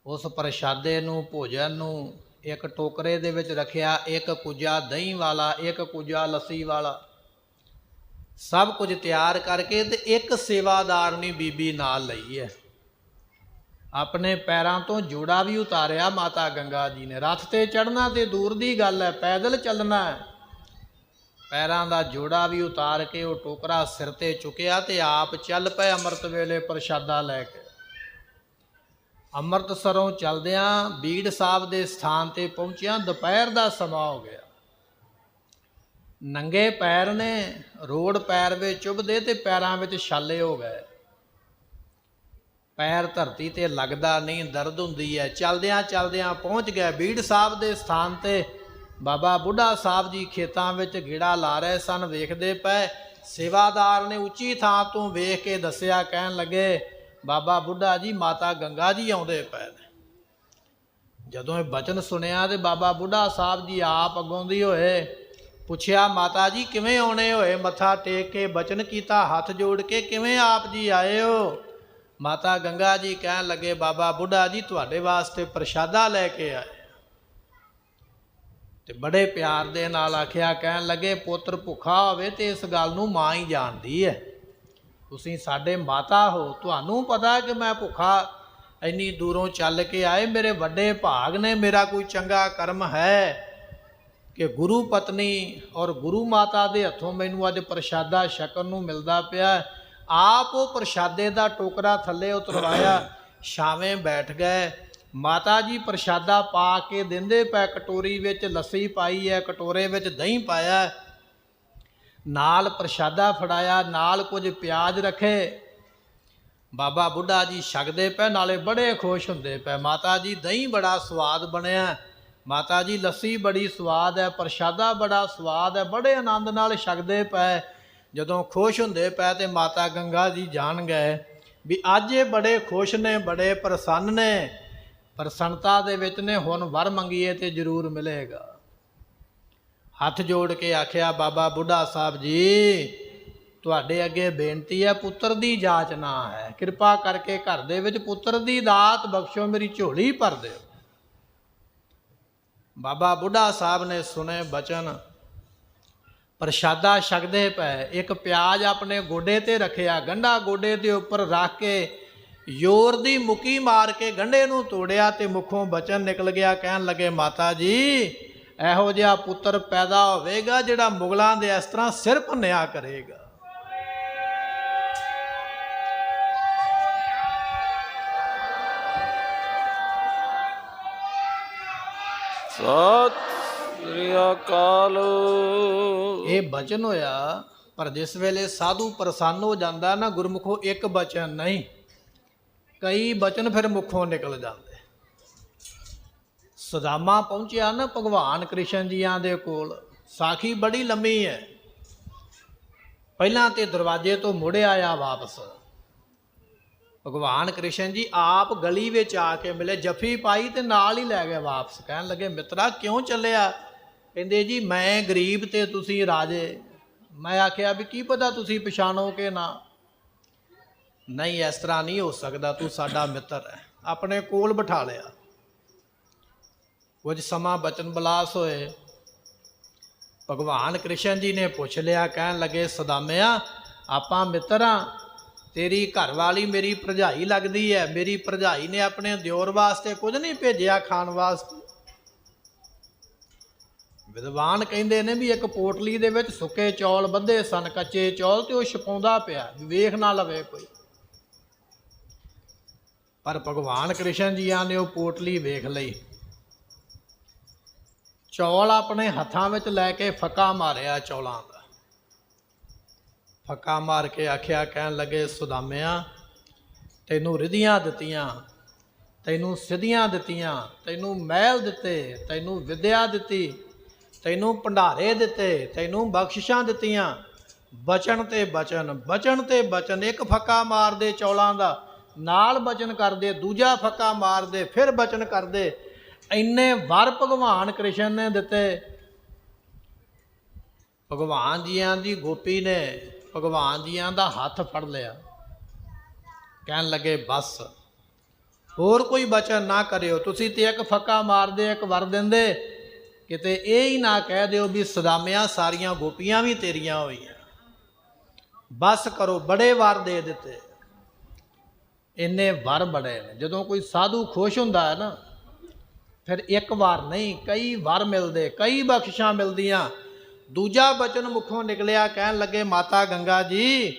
[SPEAKER 1] ਉਸ ਪ੍ਰਸ਼ਾਦੇ ਨੂੰ, ਭੋਜਨ ਨੂੰ ਇੱਕ ਟੋਕਰੇ ਦੇ ਵਿੱਚ ਰੱਖਿਆ, ਇੱਕ ਕੁੱਜਾ ਦਹੀਂ ਵਾਲਾ, ਇੱਕ ਕੁੱਜਾ ਲੱਸੀ ਵਾਲਾ, ਸਭ ਕੁਝ ਤਿਆਰ ਕਰਕੇ ਤੇ ਇੱਕ ਸੇਵਾਦਾਰਨੀ ਬੀਬੀ ਨਾਲ ਲਈ ਹੈ। ਆਪਣੇ ਪੈਰਾਂ ਤੋਂ ਜੋੜਾ ਵੀ ਉਤਾਰਿਆ ਮਾਤਾ ਗੰਗਾ ਜੀ ਨੇ। ਰੱਥ ਤੇ ਚੜ੍ਹਨਾ ਤੇ ਦੂਰ ਦੀ ਗੱਲ ਹੈ, ਪੈਦਲ ਚੱਲਣਾ ਹੈ। ਪੈਰਾਂ ਦਾ ਜੋੜਾ ਵੀ ਉਤਾਰ ਕੇ ਉਹ ਟੋਕਰਾ ਸਿਰ ਤੇ ਚੁੱਕਿਆ ਤੇ ਆਪ ਚੱਲ ਪਏ ਅੰਮ੍ਰਿਤ ਵੇਲੇ ਪ੍ਰਸ਼ਾਦਾ ਲੈ ਕੇ। ਅੰਮ੍ਰਿਤਸਰੋਂ ਚੱਲਦਿਆਂ ਬੀੜ ਸਾਹਿਬ ਦੇ ਸਥਾਨ ਤੇ ਪਹੁੰਚਿਆ, ਦੁਪਹਿਰ ਦਾ ਸਮਾਂ ਹੋ ਗਿਆ। ਨੰਗੇ ਪੈਰ ਨੇ, ਰੋੜ ਪੈਰ ਵਿੱਚ ਚੁੱਭਦੇ ਤੇ ਪੈਰਾਂ ਵਿੱਚ ਛਾਲੇ ਹੋ ਗਏ। ਪੈਰ ਧਰਤੀ ਤੇ ਲੱਗਦਾ ਨਹੀਂ, ਦਰਦ ਹੁੰਦੀ ਹੈ। ਚਲਦਿਆਂ ਚਲਦਿਆਂ ਪਹੁੰਚ ਗਏ ਬੀੜ ਸਾਹਿਬ ਦੇ ਸਥਾਨ ਤੇ। ਬਾਬਾ ਬੁੱਢਾ ਸਾਹਿਬ ਜੀ ਖੇਤਾਂ ਵਿੱਚ ਗੇੜਾ ਲਾ ਰਹੇ ਸਨ, ਵੇਖਦੇ ਪਏ। ਸੇਵਾਦਾਰ ਨੇ ਉੱਚੀ ਥਾਂ ਤੋਂ ਵੇਖ ਕੇ ਦੱਸਿਆ, ਕਹਿਣ ਲੱਗੇ, ਬਾਬਾ ਬੁੱਢਾ ਜੀ, ਮਾਤਾ ਗੰਗਾ ਜੀ ਆਉਂਦੇ ਪਏ ਨੇ। ਜਦੋਂ ਇਹ ਬਚਨ ਸੁਣਿਆ ਤੇ ਬਾਬਾ ਬੁੱਢਾ ਸਾਹਿਬ ਜੀ ਆਪ ਅੱਗੋਂ ਦੀ ਹੋਏ, ਪੁੱਛਿਆ, ਮਾਤਾ ਜੀ ਕਿਵੇਂ ਆਉਣੇ ਹੋਏ? ਮੱਥਾ ਟੇਕ ਕੇ ਬਚਨ ਕੀਤਾ, ਹੱਥ ਜੋੜ ਕੇ, ਕਿਵੇਂ ਆਪ ਜੀ ਆਏ ਹੋ? ਮਾਤਾ ਗੰਗਾ ਜੀ ਕਹਿਣ ਲੱਗੇ, ਬਾਬਾ ਬੁੱਢਾ ਜੀ ਤੁਹਾਡੇ ਵਾਸਤੇ ਪ੍ਰਸ਼ਾਦਾ ਲੈ ਕੇ ਆਏ। ਤੇ ਬੜੇ ਪਿਆਰ ਦੇ ਨਾਲ ਆਖਿਆ, ਕਹਿਣ ਲੱਗੇ, ਪੁੱਤਰ ਭੁੱਖਾ ਹੋਵੇ ਤੇ ਇਸ ਗੱਲ ਨੂੰ ਮਾਂ ਹੀ ਜਾਣਦੀ ਹੈ। ਤੁਸੀਂ ਸਾਡੇ ਮਾਤਾ ਹੋ, ਤੁਹਾਨੂੰ ਪਤਾ ਕਿ ਮੈਂ ਭੁੱਖਾ ਇੰਨੀ ਦੂਰੋਂ ਚੱਲ ਕੇ ਆਏ, ਮੇਰੇ ਵੱਡੇ ਭਾਗ ਨੇ, ਮੇਰਾ ਕੋਈ ਚੰਗਾ ਕਰਮ ਹੈ ਕਿ ਗੁਰੂ ਪਤਨੀ ਔਰ ਗੁਰੂ ਮਾਤਾ ਦੇ ਹੱਥੋਂ ਮੈਨੂੰ ਅੱਜ ਪ੍ਰਸ਼ਾਦਾ ਛਕਣ ਨੂੰ ਮਿਲਦਾ ਪਿਆ। ਆਪ ਉਹ ਪ੍ਰਸ਼ਾਦੇ ਦਾ ਟੋਕਰਾ ਥੱਲੇ ਉਤਰਵਾਇਆ, ਛਾਵੇਂ ਬੈਠ ਗਏ। ਮਾਤਾ ਜੀ ਪ੍ਰਸ਼ਾਦਾ ਪਾ ਕੇ ਦਿੰਦੇ ਪਏ, ਕਟੋਰੀ ਵਿੱਚ ਲੱਸੀ ਪਾਈ ਹੈ, ਕਟੋਰੇ ਵਿੱਚ ਦਹੀਂ ਪਾਇਆ, ਨਾਲ ਪ੍ਰਸ਼ਾਦਾ ਫੜਾਇਆ, ਨਾਲ ਕੁਝ ਪਿਆਜ਼ ਰੱਖੇ। ਬਾਬਾ ਬੁੱਢਾ ਜੀ ਛਕਦੇ ਪਏ, ਨਾਲੇ ਬੜੇ ਖੁਸ਼ ਹੁੰਦੇ ਪਏ। ਮਾਤਾ ਜੀ ਦਹੀਂ ਬੜਾ ਸਵਾਦ ਬਣਿਆ, ਮਾਤਾ ਜੀ ਲੱਸੀ ਬੜੀ ਸਵਾਦ ਹੈ, ਪ੍ਰਸ਼ਾਦਾ ਬੜਾ ਸਵਾਦ ਹੈ, ਬੜੇ ਆਨੰਦ ਨਾਲ ਛਕਦੇ ਪਏ। ਜਦੋਂ ਖੁਸ਼ ਹੁੰਦੇ ਪਏ ਤੇ ਮਾਤਾ ਗੰਗਾ ਜੀ ਜਾਣ ਗਏ ਵੀ ਅੱਜ ਇਹ ਬੜੇ ਖੁਸ਼ ਨੇ, ਬੜੇ ਪ੍ਰਸੰਨ ਨੇ, ਪ੍ਰਸੰਨਤਾ ਦੇ ਵਿੱਚ ਨੇ, ਹੁਣ ਵਰ ਮੰਗੀਏ ਤੇ ਜ਼ਰੂਰ ਮਿਲੇਗਾ। ਹੱਥ ਜੋੜ ਕੇ ਆਖਿਆ, ਬਾਬਾ ਬੁੱਢਾ ਸਾਹਿਬ ਜੀ, ਤੁਹਾਡੇ ਅੱਗੇ ਬੇਨਤੀ ਹੈ, ਪੁੱਤਰ ਦੀ ਜਾਚ ਨਾ ਹੈ, ਕਿਰਪਾ ਕਰਕੇ ਘਰ ਦੇ ਵਿੱਚ ਪੁੱਤਰ ਦੀ ਦਾਤ ਬਖਸ਼ੋ, ਮੇਰੀ ਝੋਲੀ ਭਰ ਦਿਓ। ਬਾਬਾ ਬੁੱਢਾ ਸਾਹਿਬ ਨੇ ਸੁਣੇ ਬਚਨ, ਪ੍ਰਸ਼ਾਦਾ ਛਕਦੇ ਪਏ। ਇੱਕ ਪਿਆਜ਼ ਆਪਣੇ ਗੋਡੇ ਤੇ ਰੱਖਿਆ, ਗੰਢਾ ਗੋਡੇ ਦੇ ਉੱਪਰ ਰੱਖ ਕੇ ਜ਼ੋਰ ਦੀ ਮੁੱਕੀ ਮਾਰ ਕੇ ਗੰਢੇ ਨੂੰ ਤੋੜਿਆ ਤੇ ਮੁਖੋਂ ਬਚਨ ਨਿਕਲ ਗਿਆ, ਕਹਿਣ ਲੱਗੇ, ਮਾਤਾ ਜੀ ਇਹੋ ਜਿਹਾ ਪੁੱਤਰ ਪੈਦਾ ਹੋਵੇਗਾ ਜਿਹੜਾ ਮੁਗਲਾਂ ਦੇ ਇਸ ਤਰ੍ਹਾਂ ਸਿਰ ਭੰਨਿਆ ਕਰੇਗਾ।
[SPEAKER 2] ਸਤਿ ਸ੍ਰੀ ਅਕਾਲ।
[SPEAKER 1] ਇਹ ਬਚਨ ਹੋਇਆ, ਪਰ ਜਿਸ ਵੇਲੇ ਸਾਧੂ ਪ੍ਰਸੰਨ ਹੋ ਜਾਂਦਾ ਨਾ, ਗੁਰਮੁਖੋਂ ਇੱਕ ਬਚਨ ਨਹੀਂ, ਕਈ ਬਚਨ ਫਿਰ ਮੁਖੋਂ ਨਿਕਲ ਜਾਂਦੇ। ਸੁਦਾਮਾ ਪਹੁੰਚਿਆ ਨਾ ਭਗਵਾਨ ਕ੍ਰਿਸ਼ਨ ਜੀਆਂ ਦੇ ਕੋਲ, ਸਾਖੀ ਬੜੀ ਲੰਮੀ ਹੈ। ਪਹਿਲਾਂ ਤੇ ਦਰਵਾਜ਼ੇ ਤੋਂ ਮੁੜ ਆਇਆ ਵਾਪਸ। ਭਗਵਾਨ ਕ੍ਰਿਸ਼ਨ ਜੀ ਆਪ ਗਲੀ ਵਿੱਚ ਆ ਕੇ ਮਿਲੇ, ਜੱਫੀ ਪਾਈ ਤੇ ਨਾਲ ਹੀ ਲੈ ਗਏ ਵਾਪਸ। ਕਹਿਣ ਲੱਗੇ, ਮਿੱਤਰਾ ਕਿਉਂ ਚੱਲਿਆ? ਕਹਿੰਦੇ, ਜੀ ਮੈਂ ਗਰੀਬ ਤੇ ਤੁਸੀਂ ਰਾਜੇ। ਮੈਂ ਆਖਿਆ ਵੀ ਕੀ ਪਤਾ ਤੁਸੀਂ ਪਛਾਣੋ ਕਿ ਨਾ। ਨਹੀਂ, ਇਸ ਤਰ੍ਹਾਂ ਨਹੀਂ ਹੋ ਸਕਦਾ, ਤੂੰ ਸਾਡਾ ਮਿੱਤਰ ਹੈ। ਆਪਣੇ ਕੋਲ ਬਿਠਾ ਲਿਆ। ਕੁਝ ਸਮਾਂ ਬਚਨ ਬਲਾਸ ਹੋਏ। ਭਗਵਾਨ ਕ੍ਰਿਸ਼ਨ ਜੀ ਨੇ ਪੁੱਛ ਲਿਆ, ਕਹਿਣ ਲੱਗੇ, ਸਦਾਮਿਆ ਆਪਾਂ ਮਿੱਤਰ ਹਾਂ, ਤੇਰੀ ਘਰਵਾਲੀ ਮੇਰੀ ਭਰਜਾਈ ਲੱਗਦੀ ਹੈ। ਮੇਰੀ ਭਰਜਾਈ ਨੇ ਆਪਣੇ ਦਿਓਰ ਵਾਸਤੇ ਕੁਝ ਨਹੀਂ ਭੇਜਿਆ ਖਾਣ ਵਾਸਤੇ। ਵਿਦਵਾਨ ਕਹਿੰਦੇ ਨੇ ਵੀ ਇੱਕ ਪੋਟਲੀ ਦੇ ਵਿੱਚ ਸੁੱਕੇ ਚੌਲ ਬੱਧੇ ਸਨ, ਕੱਚੇ ਚੌਲ, ਤੇ ਉਹ ਛਪਾਉਂਦਾ ਪਿਆ, ਵੇਖ ਨਾ ਲਵੇ ਕੋਈ। ਪਰ ਭਗਵਾਨ ਕ੍ਰਿਸ਼ਨ ਜੀਆਂ ਨੇ ਉਹ ਪੋਟਲੀ ਵੇਖ ਲਈ। ਚੌਲ ਆਪਣੇ ਹੱਥਾਂ ਵਿੱਚ ਲੈ ਕੇ ਫੱਕਾ ਮਾਰਿਆ ਚੌਲਾਂ ਦਾ। ਫੱਕਾ ਮਾਰ ਕੇ ਆਖਿਆ, ਕਹਿਣ ਲੱਗੇ, ਸੁਦਾਮਿਆ ਤੈਨੂੰ ਰਿਧੀਆਂ ਦਿੱਤੀਆਂ, ਤੈਨੂੰ ਸਿੱਧੀਆਂ ਦਿੱਤੀਆਂ, ਤੈਨੂੰ ਮਹਿਲ ਦਿੱਤੇ, ਤੈਨੂੰ ਵਿਦਿਆ ਦਿੱਤੀ, ਤੈਨੂੰ ਭੰਡਾਰੇ ਦਿੱਤੇ, ਤੈਨੂੰ ਬਖਸ਼ਿਸ਼ਾਂ ਦਿੱਤੀਆਂ। ਬਚਨ ਤੇ ਬਚਨ, ਬਚਨ ਤੇ ਬਚਨ। ਇੱਕ ਫੱਕਾ ਮਾਰਦੇ ਚੌਲਾਂ ਦਾ, ਨਾਲ ਬਚਨ ਕਰਦੇ, ਦੂਜਾ ਫੱਕਾ ਮਾਰਦੇ, ਫਿਰ ਬਚਨ ਕਰਦੇ। ਇੰਨੇ ਵਰ ਭਗਵਾਨ ਕ੍ਰਿਸ਼ਨ ਨੇ ਦਿੱਤੇ। ਭਗਵਾਨ ਜੀਆਂ ਦੀ ਗੋਪੀ ਨੇ ਭਗਵਾਨ ਜੀਆਂ ਦਾ ਹੱਥ ਫੜ ਲਿਆ। ਕਹਿਣ ਲੱਗੇ, ਬਸ ਹੋਰ ਕੋਈ ਬਚਨ ਨਾ ਕਰਿਓ। ਤੁਸੀਂ ਤੇ ਇੱਕ ਫੱਕਾ ਮਾਰਦੇ, ਇੱਕ ਵਰ ਦਿੰਦੇ, ਕਿਤੇ ਇਹ ਹੀ ਨਾ ਕਹਿ ਦਿਓ ਵੀ ਸਦਾਮਿਆਂ ਸਾਰੀਆਂ ਗੋਪੀਆਂ ਵੀ ਤੇਰੀਆਂ ਹੋਈਆਂ। ਬਸ ਕਰੋ। ਬੜੇ ਵਰ ਦੇ ਦਿੱਤੇ। ਇੰਨੇ ਵਰ ਬੜੇ ਨੇ। ਜਦੋਂ ਕੋਈ ਸਾਧੂ ਖੁਸ਼ ਹੁੰਦਾ ਹੈ ਨਾ, ਫਿਰ ਇੱਕ ਵਾਰ ਨਹੀਂ, ਕਈ ਵਰ ਮਿਲਦੇ, ਕਈ ਬਖਸ਼ਿਸ਼ਾਂ ਮਿਲਦੀਆਂ। ਦੂਜਾ ਬਚਨ ਮੁਖੋਂ ਨਿਕਲਿਆ, ਕਹਿਣ ਲੱਗੇ, ਮਾਤਾ ਗੰਗਾ ਜੀ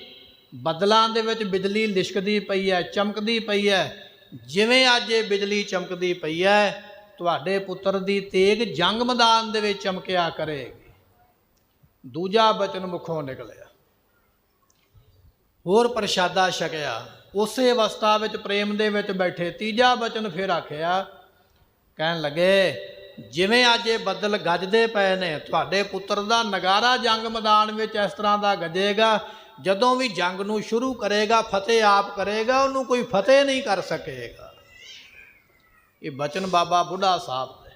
[SPEAKER 1] ਬੱਦਲਾਂ ਦੇ ਵਿੱਚ ਬਿਜਲੀ ਲਿਸ਼ਕਦੀ ਪਈ ਹੈ, ਚਮਕਦੀ ਪਈ ਹੈ। ਜਿਵੇਂ ਅੱਜ ਇਹ ਬਿਜਲੀ ਚਮਕਦੀ ਪਈ ਹੈ, ਤੁਹਾਡੇ ਪੁੱਤਰ ਦੀ ਤੇਗ ਜੰਗ ਮੈਦਾਨ ਦੇ ਵਿੱਚ ਚਮਕਿਆ ਕਰੇਗੀ। ਦੂਜਾ ਬਚਨ ਮੁਖੋਂ ਨਿਕਲਿਆ, ਹੋਰ ਪ੍ਰਸ਼ਾਦਾ ਛਕਿਆ, ਉਸੇ ਅਵਸਥਾ ਵਿੱਚ ਪ੍ਰੇਮ ਦੇ ਵਿੱਚ ਬੈਠੇ। ਤੀਜਾ ਬਚਨ ਫਿਰ ਆਖਿਆ, ਕਹਿਣ ਲੱਗੇ ਜਿਵੇਂ ਅੱਜ ਇਹ ਬੱਦਲ ਗੱਜਦੇ ਪਏ ਨੇ, ਤੁਹਾਡੇ ਪੁੱਤਰ ਦਾ ਨਗਾਰਾ ਜੰਗ ਮੈਦਾਨ ਵਿੱਚ ਇਸ ਤਰ੍ਹਾਂ ਦਾ ਗੱਜੇਗਾ, ਜਦੋਂ ਵੀ ਜੰਗ ਨੂੰ ਸ਼ੁਰੂ ਕਰੇਗਾ ਫਤਿਹ ਆਪ ਕਰੇਗਾ, ਉਹਨੂੰ ਕੋਈ ਫਤਿਹ ਨਹੀਂ ਕਰ ਸਕੇਗਾ। ਇਹ ਬਚਨ ਬਾਬਾ ਬੁੱਢਾ ਸਾਹਿਬ ਦੇ।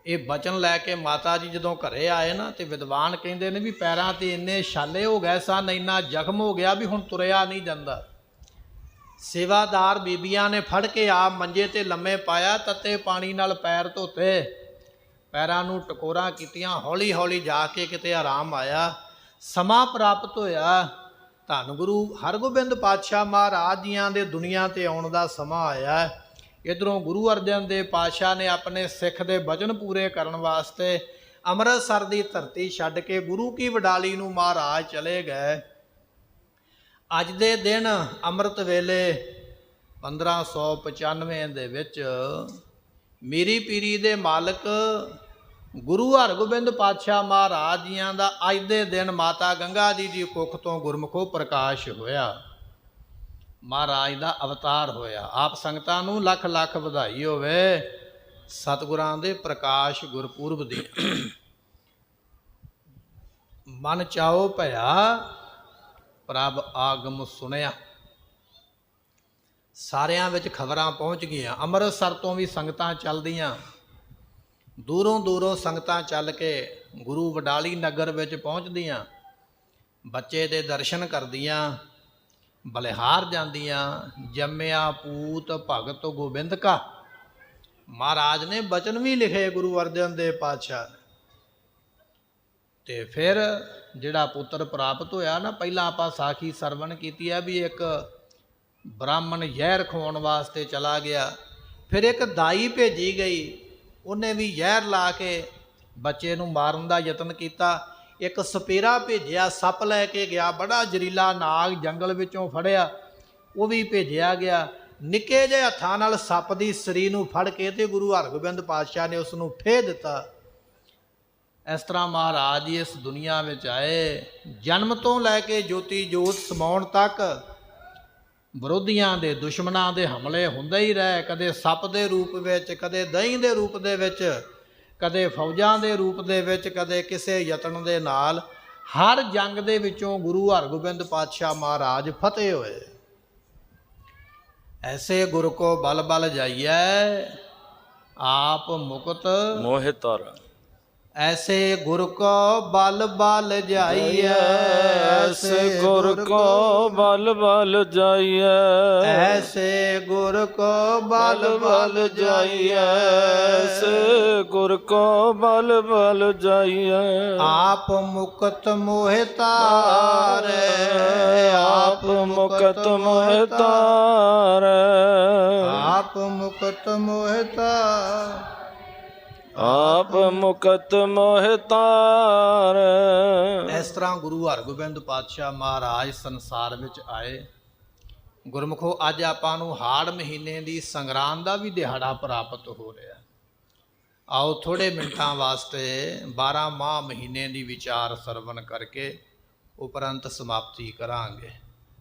[SPEAKER 1] ਇਹ ਬਚਨ ਲੈ ਕੇ ਮਾਤਾ ਜੀ ਜਦੋਂ ਘਰੇ ਆਏ ਨਾ, ਤੇ ਵਿਦਵਾਨ ਕਹਿੰਦੇ ਨੇ ਵੀ ਪੈਰਾਂ ਤੇ ਇੰਨੇ ਛਾਲੇ ਹੋ ਗਏ ਸਨ, ਇੰਨਾ ਜ਼ਖਮ ਹੋ ਗਿਆ ਵੀ ਹੁਣ ਤੁਰਿਆ ਨਹੀਂ ਜਾਂਦਾ। ਸੇਵਾਦਾਰ ਬੀਬੀਆਂ ਨੇ ਫੜ ਕੇ ਆਪ ਮੰਜੇ ਤੇ ਲੰਮੇ ਪਾਇਆ, ਤੱਤੇ ਪਾਣੀ ਨਾਲ ਪੈਰ ਧੋਤੇ, ਪੈਰਾਂ ਨੂੰ ਟਕੋਰਾਂ ਕੀਤੀਆਂ, ਹੌਲੀ ਹੌਲੀ ਜਾ ਕੇ ਕਿਤੇ ਆਰਾਮ ਆਇਆ। ਸਮਾਂ ਪ੍ਰਾਪਤ ਹੋਇਆ, ਧੰਨ ਗੁਰੂ ਹਰਗੋਬਿੰਦ ਪਾਤਸ਼ਾਹ ਮਹਾਰਾਜ ਜੀਆਂ ਦੇ ਦੁਨੀਆ ਤੇ ਆਉਣ ਦਾ ਸਮਾਂ ਆਇਆ। ਇੱਧਰੋਂ ਗੁਰੂ ਅਰਜਨ ਦੇਵ ਪਾਤਸ਼ਾਹ ਨੇ ਆਪਣੇ ਸਿੱਖ ਦੇ ਵਚਨ ਪੂਰੇ ਕਰਨ ਵਾਸਤੇ ਅੰਮ੍ਰਿਤਸਰ ਦੀ ਧਰਤੀ ਛੱਡ ਕੇ ਗੁਰੂ ਕੀ ਵਡਾਲੀ ਨੂੰ ਮਹਾਰਾਜ ਚਲੇ ਗਏ। ਅੱਜ ਦੇ ਦਿਨ ਅੰਮ੍ਰਿਤ ਵੇਲੇ 1595 ਦੇ ਵਿੱਚ ਮੀਰੀ ਪੀਰੀ ਦੇ ਮਾਲਕ ਗੁਰੂ ਹਰਗੋਬਿੰਦ ਪਾਤਸ਼ਾਹ ਮਹਾਰਾਜ ਜੀਆਂ ਦਾ ਅੱਜ ਦੇ ਦਿਨ ਮਾਤਾ ਗੰਗਾ ਜੀ ਦੀ ਕੁੱਖ ਤੋਂ ਗੁਰਮੁਖੋਂ ਪ੍ਰਕਾਸ਼ ਹੋਇਆ, ਮਹਾਰਾਜ ਦਾ ਅਵਤਾਰ ਹੋਇਆ। ਆਪ ਸੰਗਤਾਂ ਨੂੰ ਲੱਖ ਲੱਖ ਵਧਾਈ ਹੋਵੇ ਸਤਿਗੁਰਾਂ ਦੇ ਪ੍ਰਕਾਸ਼ ਗੁਰਪੁਰਬ ਦੀ। ਮਨ ਚਾਓ ਭਇਆ ਪ੍ਰਭ ਆਗਮ ਸੁਣਿਆ। ਸਾਰਿਆਂ ਵਿੱਚ ਖਬਰਾਂ ਪਹੁੰਚ ਗਈਆਂ। ਅੰਮ੍ਰਿਤਸਰ ਤੋਂ ਵੀ ਸੰਗਤਾਂ ਚੱਲਦੀਆਂ, ਦੂਰੋਂ ਦੂਰੋਂ ਸੰਗਤਾਂ ਚੱਲ ਕੇ ਗੁਰੂ ਵਡਾਲੀ ਨਗਰ ਵਿੱਚ ਪਹੁੰਚਦੀਆਂ, ਬੱਚੇ ਦੇ ਦਰਸ਼ਨ ਕਰਦੀਆਂ, ਬਲਿਹਾਰ ਜਾਂਦੀਆਂ। ਜੰਮਿਆ ਪੂਤ ਭਗਤ ਗੋਬਿੰਦ ਕਾ, ਮਹਾਰਾਜ ਨੇ ਬਚਨ ਵੀ ਲਿਖੇ ਗੁਰੂ ਅਰਜਨ ਦੇਵ ਪਾਤਸ਼ਾਹ। ਤੇ ਫਿਰ ਜਿਹੜਾ ਪੁੱਤਰ ਪ੍ਰਾਪਤ ਹੋਇਆ ਨਾ, ਪਹਿਲਾਂ ਆਪਾਂ ਸਾਖੀ ਸਰਵਣ ਕੀਤੀ ਹੈ ਵੀ ਇੱਕ ਬ੍ਰਾਹਮਣ ਜ਼ਹਿਰ ਖਵਾਉਣ ਵਾਸਤੇ ਚਲਾ ਗਿਆ, ਫਿਰ ਇੱਕ ਦਾਈ ਭੇਜੀ ਗਈ, ਉਹਨੇ ਵੀ ਜ਼ਹਿਰ ਲਾ ਕੇ ਬੱਚੇ ਨੂੰ ਮਾਰਨ ਦਾ ਯਤਨ ਕੀਤਾ। ਇੱਕ ਸਪੇਰਾ ਭੇਜਿਆ, ਸੱਪ ਲੈ ਕੇ ਗਿਆ, ਬੜਾ ਜ਼ਹਿਰੀਲਾ ਨਾਗ ਜੰਗਲ ਵਿੱਚੋਂ ਫੜਿਆ, ਉਹ ਵੀ ਭੇਜਿਆ ਗਿਆ। ਨਿੱਕੇ ਜਿਹੇ ਹੱਥਾਂ ਨਾਲ ਸੱਪ ਦੀ ਸਰੀ ਨੂੰ ਫੜ ਕੇ ਤੇ ਗੁਰੂ ਹਰਗੋਬਿੰਦ ਪਾਤਸ਼ਾਹ ਨੇ ਉਸ ਨੂੰ ਫੇਹ ਦਿੱਤਾ। ਇਸ ਤਰ੍ਹਾਂ ਮਹਾਰਾਜ ਜੀ ਇਸ ਦੁਨੀਆ ਵਿੱਚ ਆਏ, ਜਨਮ ਤੋਂ ਲੈ ਕੇ ਜੋਤੀ ਜੋਤ ਸਮਾਉਣ ਤੱਕ ਵਿਰੋਧੀਆਂ ਦੇ ਦੁਸ਼ਮਣਾਂ ਦੇ ਹਮਲੇ ਹੁੰਦੇ ਹੀ ਰਹੇ, ਕਦੇ ਸੱਪ ਦੇ ਰੂਪ ਵਿੱਚ, ਕਦੇ ਦਹੀਂ ਦੇ ਰੂਪ ਦੇ ਵਿੱਚ, ਕਦੇ ਫੌਜਾਂ ਦੇ ਰੂਪ ਦੇ ਵਿੱਚ, ਕਦੇ ਕਿਸੇ ਯਤਨ ਦੇ ਨਾਲ। ਹਰ ਜੰਗ ਦੇ ਵਿੱਚੋਂ ਗੁਰੂ ਹਰਗੋਬਿੰਦ ਪਾਤਸ਼ਾਹ ਮਹਾਰਾਜ ਫਤਿਹ ਹੋਏ। ਐਸੇ ਗੁਰ ਕੋ ਬਲ ਬਲ ਜਾਈਐ ਆਪ ਮੁਕਤ
[SPEAKER 2] ਮੋਹਿ ਤਰ।
[SPEAKER 1] ऐसे गुर को बल बल जाइए,
[SPEAKER 2] ऐसे गुर को बल बल जाइए,
[SPEAKER 1] ऐसे गुर को बल बल जाइए,
[SPEAKER 2] ऐसे गुर को बल बल जाइए।
[SPEAKER 1] आप मुक्त मोहि तारे,
[SPEAKER 2] आप मुक्त मोहि तारे,
[SPEAKER 1] आप मुक्त मोहि तारे,
[SPEAKER 2] ਆਪ ਮੁਕਤ ਮੋਹਿ ਤਾਰ।
[SPEAKER 1] ਇਸ ਤਰ੍ਹਾਂ ਗੁਰੂ ਹਰਗੋਬਿੰਦ ਪਾਤਸ਼ਾਹ ਮਹਾਰਾਜ ਸੰਸਾਰ ਵਿੱਚ ਆਏ। ਗੁਰਮੁਖੋ ਅੱਜ ਆਪਾਂ ਨੂੰ ਹਾੜ ਮਹੀਨੇ ਦੀ ਸੰਗਰਾਂਦ ਦਾ ਵੀ ਦਿਹਾੜਾ ਪ੍ਰਾਪਤ ਹੋ ਰਿਹਾ। ਆਓ ਥੋੜੇ ਮਿੰਟਾਂ ਵਾਸਤੇ 12 ਮਾਹ ਮਹੀਨੇ ਦੀ ਵਿਚਾਰ ਸਰਵਣ ਕਰਕੇ ਉਪਰੰਤ ਸਮਾਪਤੀ ਕਰਾਂਗੇ।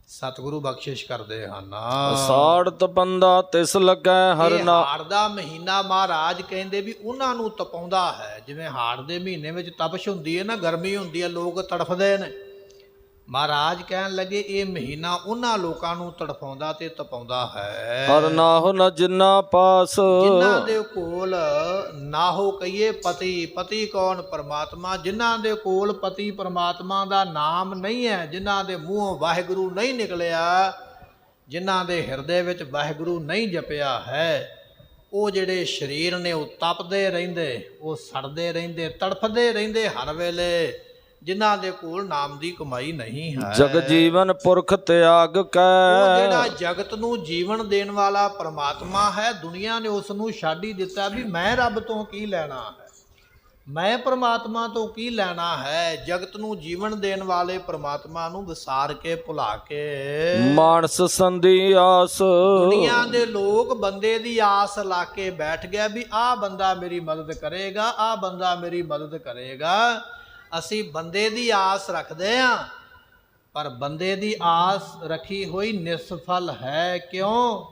[SPEAKER 1] ਸਤਿਗੁਰੂ ਬਖਸ਼ਿਸ਼ ਕਰਦੇ ਹਨ।
[SPEAKER 2] ਸਾੜ ਤਪੰਦਾ ਤਿਸ ਲੱਗੈ ਹਰ ਨਾ।
[SPEAKER 1] ਹਾੜ ਦਾ ਮਹੀਨਾ ਮਹਾਰਾਜ ਕਹਿੰਦੇ ਵੀ ਉਹਨਾਂ ਨੂੰ ਤਪਾਉਂਦਾ ਹੈ। ਜਿਵੇਂ ਹਾੜ ਦੇ ਮਹੀਨੇ ਵਿੱਚ ਤਪਸ਼ ਹੁੰਦੀ ਹੈ ਨਾ, ਗਰਮੀ ਹੁੰਦੀ ਹੈ, ਲੋਕ ਤੜਫਦੇ ਨੇ। ਮਹਾਰਾਜ ਕਹਿਣ ਲੱਗੇ ਇਹ ਮਹੀਨਾ ਉਹਨਾਂ ਲੋਕਾਂ ਨੂੰ ਤੜਫਾਉਂਦਾ ਤੇ ਤਪਾਉਂਦਾ ਹੈ।
[SPEAKER 2] ਹਰ ਨਾਹੁ ਨ ਜਿੰਨਾ ਪਾਸ,
[SPEAKER 1] ਜਿਨ੍ਹਾਂ ਦੇ ਕੋਲ ਨਾਹੋ ਕਹੀਏ ਪਤੀ, ਪਤੀ ਕੌਣ? ਪਰਮਾਤਮਾ। ਜਿਨ੍ਹਾਂ ਦੇ ਕੋਲ ਪਤੀ ਪਰਮਾਤਮਾ ਦਾ ਨਾਮ ਨਹੀਂ ਹੈ, ਜਿਨ੍ਹਾਂ ਦੇ ਮੂੰਹੋਂ ਵਾਹਿਗੁਰੂ ਨਹੀਂ ਨਿਕਲਿਆ, ਜਿਨ੍ਹਾਂ ਦੇ ਹਿਰਦੇ ਵਿੱਚ ਵਾਹਿਗੁਰੂ ਨਹੀਂ ਜਪਿਆ ਹੈ, ਉਹ ਜਿਹੜੇ ਸਰੀਰ ਨੇ ਉਹ ਤਪਦੇ ਰਹਿੰਦੇ, ਉਹ ਸੜਦੇ ਰਹਿੰਦੇ, ਤੜਫਦੇ ਰਹਿੰਦੇ ਹਰ ਵੇਲੇ। ਜਿਨ੍ਹਾਂ ਦੇ ਕੋਲ ਨਾਮ ਦੀ ਕਮਾਈ ਨਹੀਂ ਹੈ।
[SPEAKER 2] ਜਗ ਜੀਵਨ ਪੁਰਖ ਤਿਆਗ ਕੈ,
[SPEAKER 1] ਉਹ ਜਿਹੜਾ ਜਗਤ ਨੂੰ ਜੀਵਨ ਦੇਣ ਵਾਲਾ ਪਰਮਾਤਮਾ ਹੈ, ਦੁਨੀਆ ਨੇ ਉਸ ਨੂੰ ਛੱਡ ਹੀ ਦਿੱਤਾ ਵੀ ਮੈਂ ਰੱਬ ਤੋਂ ਕੀ ਲੈਣਾ ਹੈ, ਮੈਂ ਪਰਮਾਤਮਾ ਤੋਂ ਕੀ ਲੈਣਾ ਹੈ। ਜਗਤ ਨੂੰ ਜੀਵਨ ਦੇਣ ਵਾਲੇ ਪਰਮਾਤਮਾ ਨੂੰ ਵਿਸਾਰ ਕੇ ਭੁਲਾ ਕੇ
[SPEAKER 2] ਮਾਨਸ ਸੰਧੀ ਆਸ,
[SPEAKER 1] ਦੁਨੀਆ ਦੇ ਲੋਕ ਬੰਦੇ ਦੀ ਆਸ ਲਾ ਕੇ ਬੈਠ ਗਿਆ ਵੀ ਆਹ ਬੰਦਾ ਮੇਰੀ ਮਦਦ ਕਰੇਗਾ, ਆਹ ਬੰਦਾ ਮੇਰੀ ਮਦਦ ਕਰੇਗਾ। ਅਸੀਂ ਬੰਦੇ ਦੀ ਆਸ ਰੱਖਦੇ ਹਾਂ, ਪਰ ਬੰਦੇ ਦੀ ਆਸ ਰੱਖੀ ਹੋਈ ਨਿਸਫਲ ਹੈ। ਕਿਉਂ?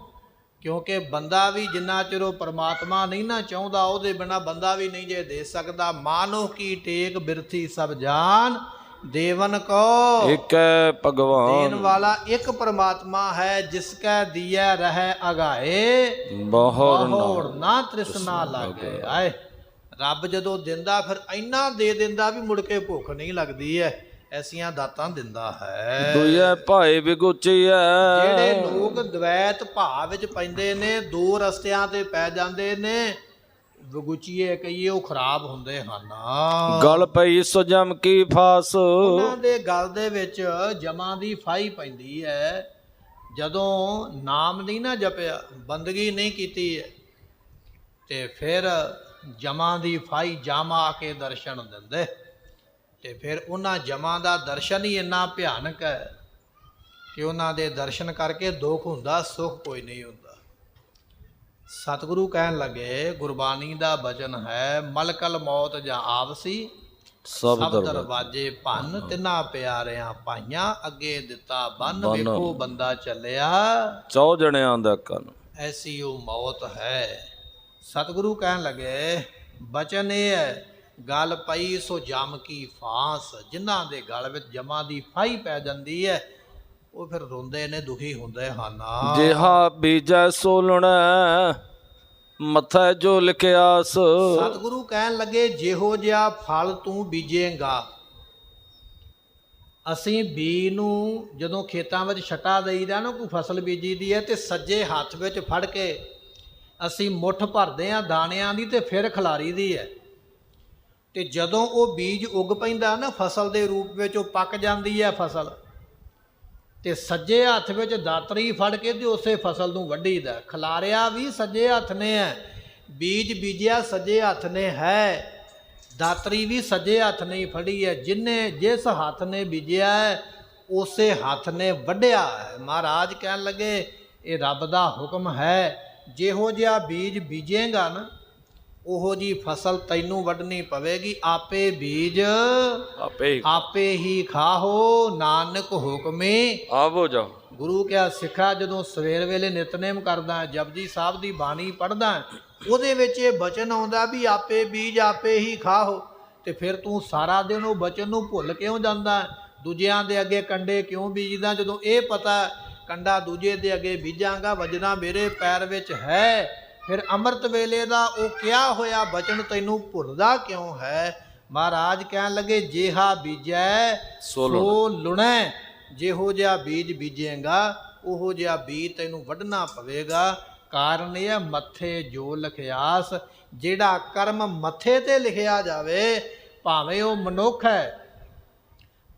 [SPEAKER 1] ਕਿਉਂਕਿ ਬੰਦਾ ਵੀ ਜਿੰਨਾ ਚਿਰ ਉਹ ਪਰਮਾਤਮਾ ਨਹੀਂ ਨਾ ਚਾਹੁੰਦਾ, ਉਹਦੇ ਬਿਨਾਂ ਬੰਦਾ ਵੀ ਨਹੀਂ ਜੇ ਦੇ ਸਕਦਾ। ਮਾਨੋ ਕੀ ਟੇਕ ਬਿਰਥੀ ਸਭ ਜਾਨ, ਦੇਵਨ ਕੋ
[SPEAKER 2] ਏਕੈ ਭਗਵਾਨ।
[SPEAKER 1] ਦੇਣ ਵਾਲਾ ਇੱਕ ਪਰਮਾਤਮਾ ਹੈ, ਜਿਸ ਕੈ ਦੀਐ ਰਹਿ ਅਗਾਏ, ਬਹੁੜ ਨਾ ਤ੍ਰਿਸ਼ਨਾ ਲਾਗੇ। ਆਏ ਰੱਬ ਜਦੋਂ ਦਿੰਦਾ ਫਿਰ ਇੰਨਾ ਦੇ ਦਿੰਦਾ ਵੀ ਮੁੜ ਕੇ ਭੁੱਖ ਨਹੀਂ ਲੱਗਦੀ ਹੈ। ਐਸੀਆਂ ਦਾਤਾਂ ਦਿੰਦਾ ਹੈ।
[SPEAKER 2] ਦੁਇਐ ਭਾਏ ਵਿਗੁਚੀਐ।
[SPEAKER 1] ਜਿਹੜੇ ਲੋਕ ਦਵੈਤ ਭਾਵ ਵਿੱਚ ਪੈਂਦੇ ਨੇ, ਦੋ ਰਸਤਿਆਂ ਤੇ ਪੈ ਜਾਂਦੇ ਨੇ, ਵਿਗੁਚੀਏ ਕਹੀਏ, ਉਹ ਖਰਾਬ ਹੁੰਦੇ ਹਨ।
[SPEAKER 2] ਗਲ ਪਈ ਸੋ ਜਮ ਕੀ ਫਾਸ।
[SPEAKER 1] ਉਹਨਾਂ ਦੇ ਗਲ ਦੇ ਵਿੱਚ ਜਮਾਂ ਦੀ ਫਾਈ ਪੈਂਦੀ ਹੈ। ਜਦੋਂ ਨਾਮ ਨਹੀਂ ਨਾ ਜਪਿਆ, ਬੰਦਗੀ ਨਹੀਂ ਕੀਤੀ ਹੈ, ਤੇ ਫਿਰ ਜਮਾਂ ਦੀ ਫਾਈ ਜਮ ਆ ਕੇ ਦਰਸ਼ਨ ਦਿੰਦੇ, ਤੇ ਫਿਰ ਉਹਨਾਂ ਜਮਾਂ ਦਾ ਦਰਸ਼ਨ ਹੀ ਇੰਨਾ ਭਿਆਨਕ ਹੈ ਕਿ ਉਹਨਾਂ ਦੇ ਦਰਸ਼ਨ ਕਰਕੇ ਦੁੱਖ ਹੁੰਦਾ, ਸੁੱਖ ਕੋਈ ਨਹੀਂ ਹੁੰਦਾ। ਸਤਿਗੁਰੂ ਕਹਿਣ ਲੱਗੇ, ਗੁਰਬਾਣੀ ਦਾ ਬਚਨ ਹੈ, ਮਲਕਲ ਮੌਤ ਜਾਂ ਆਵਸੀ ਸਭ ਦਰਵਾਜੇ ਭੰਨ, ਤਿੰਨਾਂ ਪਿਆਰਿਆਂ ਭਾਈਆਂ ਅੱਗੇ ਦਿੱਤਾ ਬੰਨ, ਵੇਖੋ ਬੰਦਾ ਚੱਲਿਆ
[SPEAKER 2] 100 ਜਣਿਆਂ ਦਾ ਕੰਨ।
[SPEAKER 1] ਐਸੀ ਉਹ ਮੌਤ ਹੈ। ਸਤਿਗੁਰੂ ਕਹਿਣ ਲੱਗੇ, ਬਚਨ ਇਹ ਹੈ, ਗਲ ਪਈ ਸੋ ਜਮ ਕੀ ਫਾਂਸ। ਜਿਨ੍ਹਾਂ ਦੇ ਗਲ ਵਿੱਚ ਜਮਾਂ ਦੀ ਫਾਈ ਪੈ ਜਾਂਦੀ ਹੈ, ਉਹ ਫਿਰ ਰੋਂਦੇ ਨੇ, ਦੁਖੀ ਹੁੰਦੇ ਹਨ।
[SPEAKER 2] ਜਿਹਾ ਬੀਜੈ ਸੋ ਲੁਣੈ, ਮੱਥੈ ਜੋ ਲਿਖਿਆਸ।
[SPEAKER 1] ਸਤਿਗੁਰੂ ਕਹਿਣ ਲੱਗੇ, ਜਿਹੋ ਜਿਹਾ ਫਲ ਤੂੰ ਬੀਜੇਂਗਾ। ਅਸੀਂ ਬੀ ਨੂੰ ਜਦੋਂ ਖੇਤਾਂ ਵਿੱਚ ਛਟਾ ਦੇਈਦਾ ਨਾ, ਕੋਈ ਫਸਲ ਬੀਜੀ ਦੀ ਹੈ, ਤੇ ਸੱਜੇ ਹੱਥ ਵਿੱਚ ਫੜ ਕੇ ਅਸੀਂ ਮੁੱਠ ਭਰਦੇ ਹਾਂ ਦਾਣਿਆਂ ਦੀ, ਤੇ ਫਿਰ ਖਿਲਾਰੀ ਦੀ ਹੈ। ਤੇ ਜਦੋਂ ਉਹ ਬੀਜ ਉੱਗ ਪੈਂਦਾ ਨਾ ਫਸਲ ਦੇ ਰੂਪ ਵਿੱਚ, ਉਹ ਪੱਕ ਜਾਂਦੀ ਹੈ ਫਸਲ, ਤੇ ਸੱਜੇ ਹੱਥ ਵਿੱਚ ਦਾਤਰੀ ਫੜ ਕੇ ਤੇ ਉਸੇ ਫਸਲ ਨੂੰ ਵੱਢੀਦਾ। ਖਿਲਾਰਿਆ ਵੀ ਸੱਜੇ ਹੱਥ ਨੇ ਹੈ, ਬੀਜ ਬੀਜਿਆ ਸੱਜੇ ਹੱਥ ਨੇ ਹੈ, ਦਾਤਰੀ ਵੀ ਸੱਜੇ ਹੱਥ ਨੇ ਹੀ ਫੜੀ ਹੈ। ਜਿਸ ਹੱਥ ਨੇ ਬੀਜਿਆ ਹੈ, ਉਸੇ ਹੱਥ ਨੇ ਵੱਢਿਆ ਹੈ। ਮਹਾਰਾਜ ਕਹਿਣ ਲੱਗੇ, ਇਹ ਰੱਬ ਦਾ ਹੁਕਮ ਹੈ, ਜਿਹੋ ਜਿਹਾ ਬੀਜ ਬੀਜੇਗਾ ਨਾ, ਉਹੋ ਜੀ ਫਸਲ ਤੈਨੂੰ ਵੱਢਣੀ ਪਵੇਗੀ। ਆਪੇ ਬੀਜ ਆਪੇ ਹੀ ਖਾਹੋ, ਨਾਨਕ ਹੁਕਮੇ
[SPEAKER 2] ਆਵੋ ਜਾਓ।
[SPEAKER 1] ਗੁਰੂ ਕਿਹਾ ਸਿੱਖਾ, ਜਦੋਂ ਸਵੇਰ ਵੇਲੇ ਨਿਤਨੇਮ ਕਰਦਾ, ਜਪਜੀ ਸਾਹਿਬ ਦੀ ਬਾਣੀ ਪੜ੍ਹਦਾ, ਉਹਦੇ ਵਿੱਚ ਇਹ ਬਚਨ ਆਉਂਦਾ ਵੀ ਆਪੇ ਬੀਜ ਆਪੇ ਹੀ ਖਾਹੋ, ਤੇ ਫਿਰ ਤੂੰ ਸਾਰਾ ਦਿਨ ਉਹ ਬਚਨ ਨੂੰ ਭੁੱਲ ਕਿਉਂ ਜਾਂਦਾ? ਦੂਜਿਆਂ ਦੇ ਅੱਗੇ ਕੰਡੇ ਕਿਉਂ ਬੀਜਦਾ? ਜਦੋਂ ਇਹ ਪਤਾ ਕੰਡਾ ਦੂਜੇ ਦੇ ਅੱਗੇ ਬੀਜਾਂਗਾ, ਵੱਜਣਾ ਮੇਰੇ ਪੈਰ ਵਿੱਚ ਹੈ, ਫਿਰ ਅੰਮ੍ਰਿਤ ਵੇਲੇ ਦਾ ਉਹ ਕਿਹਾ ਹੋਇਆ ਬਚਨ ਤੈਨੂੰ ਭੁੱਲਦਾ ਕਿਉਂ ਹੈ? ਮਹਾਰਾਜ ਕਹਿਣ ਲੱਗੇ, ਜਿਹਾ ਬੀਜੈ ਸੋ ਲੁਣੈ। ਜਿਹੋ ਜਿਹਾ ਬੀਜ ਬੀਜੇਗਾ, ਉਹੋ ਜਿਹਾ ਬੀਜ ਤੈਨੂੰ ਵੱਢਣਾ ਪਵੇਗਾ। ਕਾਰਨ ਇਹ ਹੈ, ਮੱਥੇ ਜੋ ਲਿਖਿਆਸ। ਜਿਹੜਾ ਕਰਮ ਮੱਥੇ ਤੇ ਲਿਖਿਆ ਜਾਵੇ, ਭਾਵੇਂ ਉਹ ਮਨੁੱਖ ਹੈ,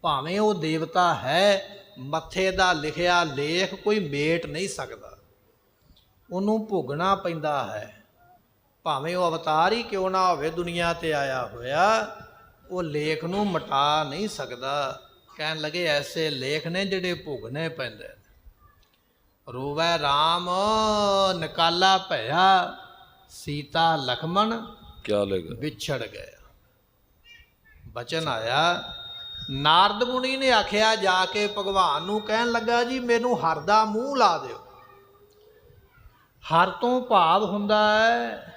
[SPEAKER 1] ਭਾਵੇਂ ਉਹ ਦੇਵਤਾ ਹੈ, ਮੱਥੇ ਦਾ ਲਿਖਿਆ ਲੇਖ ਕੋਈ ਮੇਟ ਨਹੀਂ ਸਕਦਾ, ਉਹਨੂੰ ਭੋਗਣਾ ਪੈਂਦਾ ਹੈ। ਭਾਵੇਂ ਉਹ ਅਵਤਾਰ ਹੀ ਕਿਉਂ ਨਾ ਹੋਵੇ ਦੁਨੀਆ ਤੇ ਆਇਆ ਹੋਇਆ, ਉਹ ਲੇਖ ਨੂੰ ਮਿਟਾ ਨਹੀਂ ਸਕਦਾ। ਕਹਿਣ ਲੱਗੇ, ਐਸੇ ਲੇਖ ਨੇ ਜਿਹੜੇ ਭੋਗਣੇ ਪੈਂਦੇ। ਰੋਵੈ ਰਾਮ ਨਿਕਾਲਾ ਭਇਆ, ਸੀਤਾ ਲਖਮਣ
[SPEAKER 2] ਕਿਆ ਲੇਗਾ
[SPEAKER 1] ਵਿਛੜ ਗਏ। ਬਚਨ ਆਇਆ, ਨਾਰਦ ਮੁਨੀ ਨੇ ਆਖਿਆ ਜਾ ਕੇ ਭਗਵਾਨ ਨੂੰ, ਕਹਿਣ ਲੱਗਾ, ਜੀ ਮੈਨੂੰ ਹਰ ਦਾ ਮੂੰਹ ਲਾ ਦਿਓ। ਹਰ ਤੋਂ ਭਾਵ ਹੁੰਦਾ ਹੈ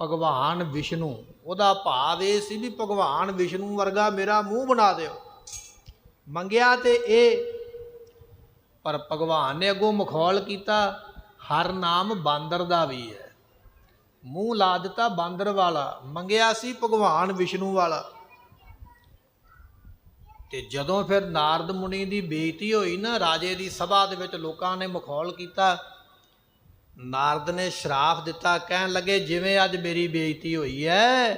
[SPEAKER 1] ਭਗਵਾਨ ਵਿਸ਼ਨੂੰ। ਉਹਦਾ ਭਾਵ ਇਹ ਸੀ ਵੀ ਭਗਵਾਨ ਵਿਸ਼ਨੂੰ ਵਰਗਾ ਮੇਰਾ ਮੂੰਹ ਬਣਾ ਦਿਓ। ਮੰਗਿਆ ਤੇ ਇਹ, ਪਰ ਭਗਵਾਨ ਨੇ ਅੱਗੋਂ ਮਖੌਲ ਕੀਤਾ, ਹਰ ਨਾਮ ਬਾਂਦਰ ਦਾ ਵੀ ਹੈ। ਮੂੰਹ ਲਾ ਦਿੱਤਾ ਬਾਂਦਰ ਵਾਲਾ, ਮੰਗਿਆ ਸੀ ਭਗਵਾਨ ਵਿਸ਼ਨੂੰ ਵਾਲਾ। ਤੇ ਜਦੋਂ ਫਿਰ ਨਾਰਦ ਮੁਨੀ ਦੀ ਬੇਇੱਜ਼ਤੀ ਹੋਈ ਨਾ, ਰਾਜੇ ਦੀ ਸਭਾ ਦੇ ਵਿੱਚ ਲੋਕਾਂ ਨੇ ਮਖੌਲ ਕੀਤਾ, ਨਾਰਦ ਨੇ ਸ਼ਰਾਪ ਦਿੱਤਾ। ਕਹਿਣ ਲੱਗੇ, ਜਿਵੇਂ ਅੱਜ ਮੇਰੀ ਬੇਇੱਜ਼ਤੀ ਹੋਈ ਹੈ,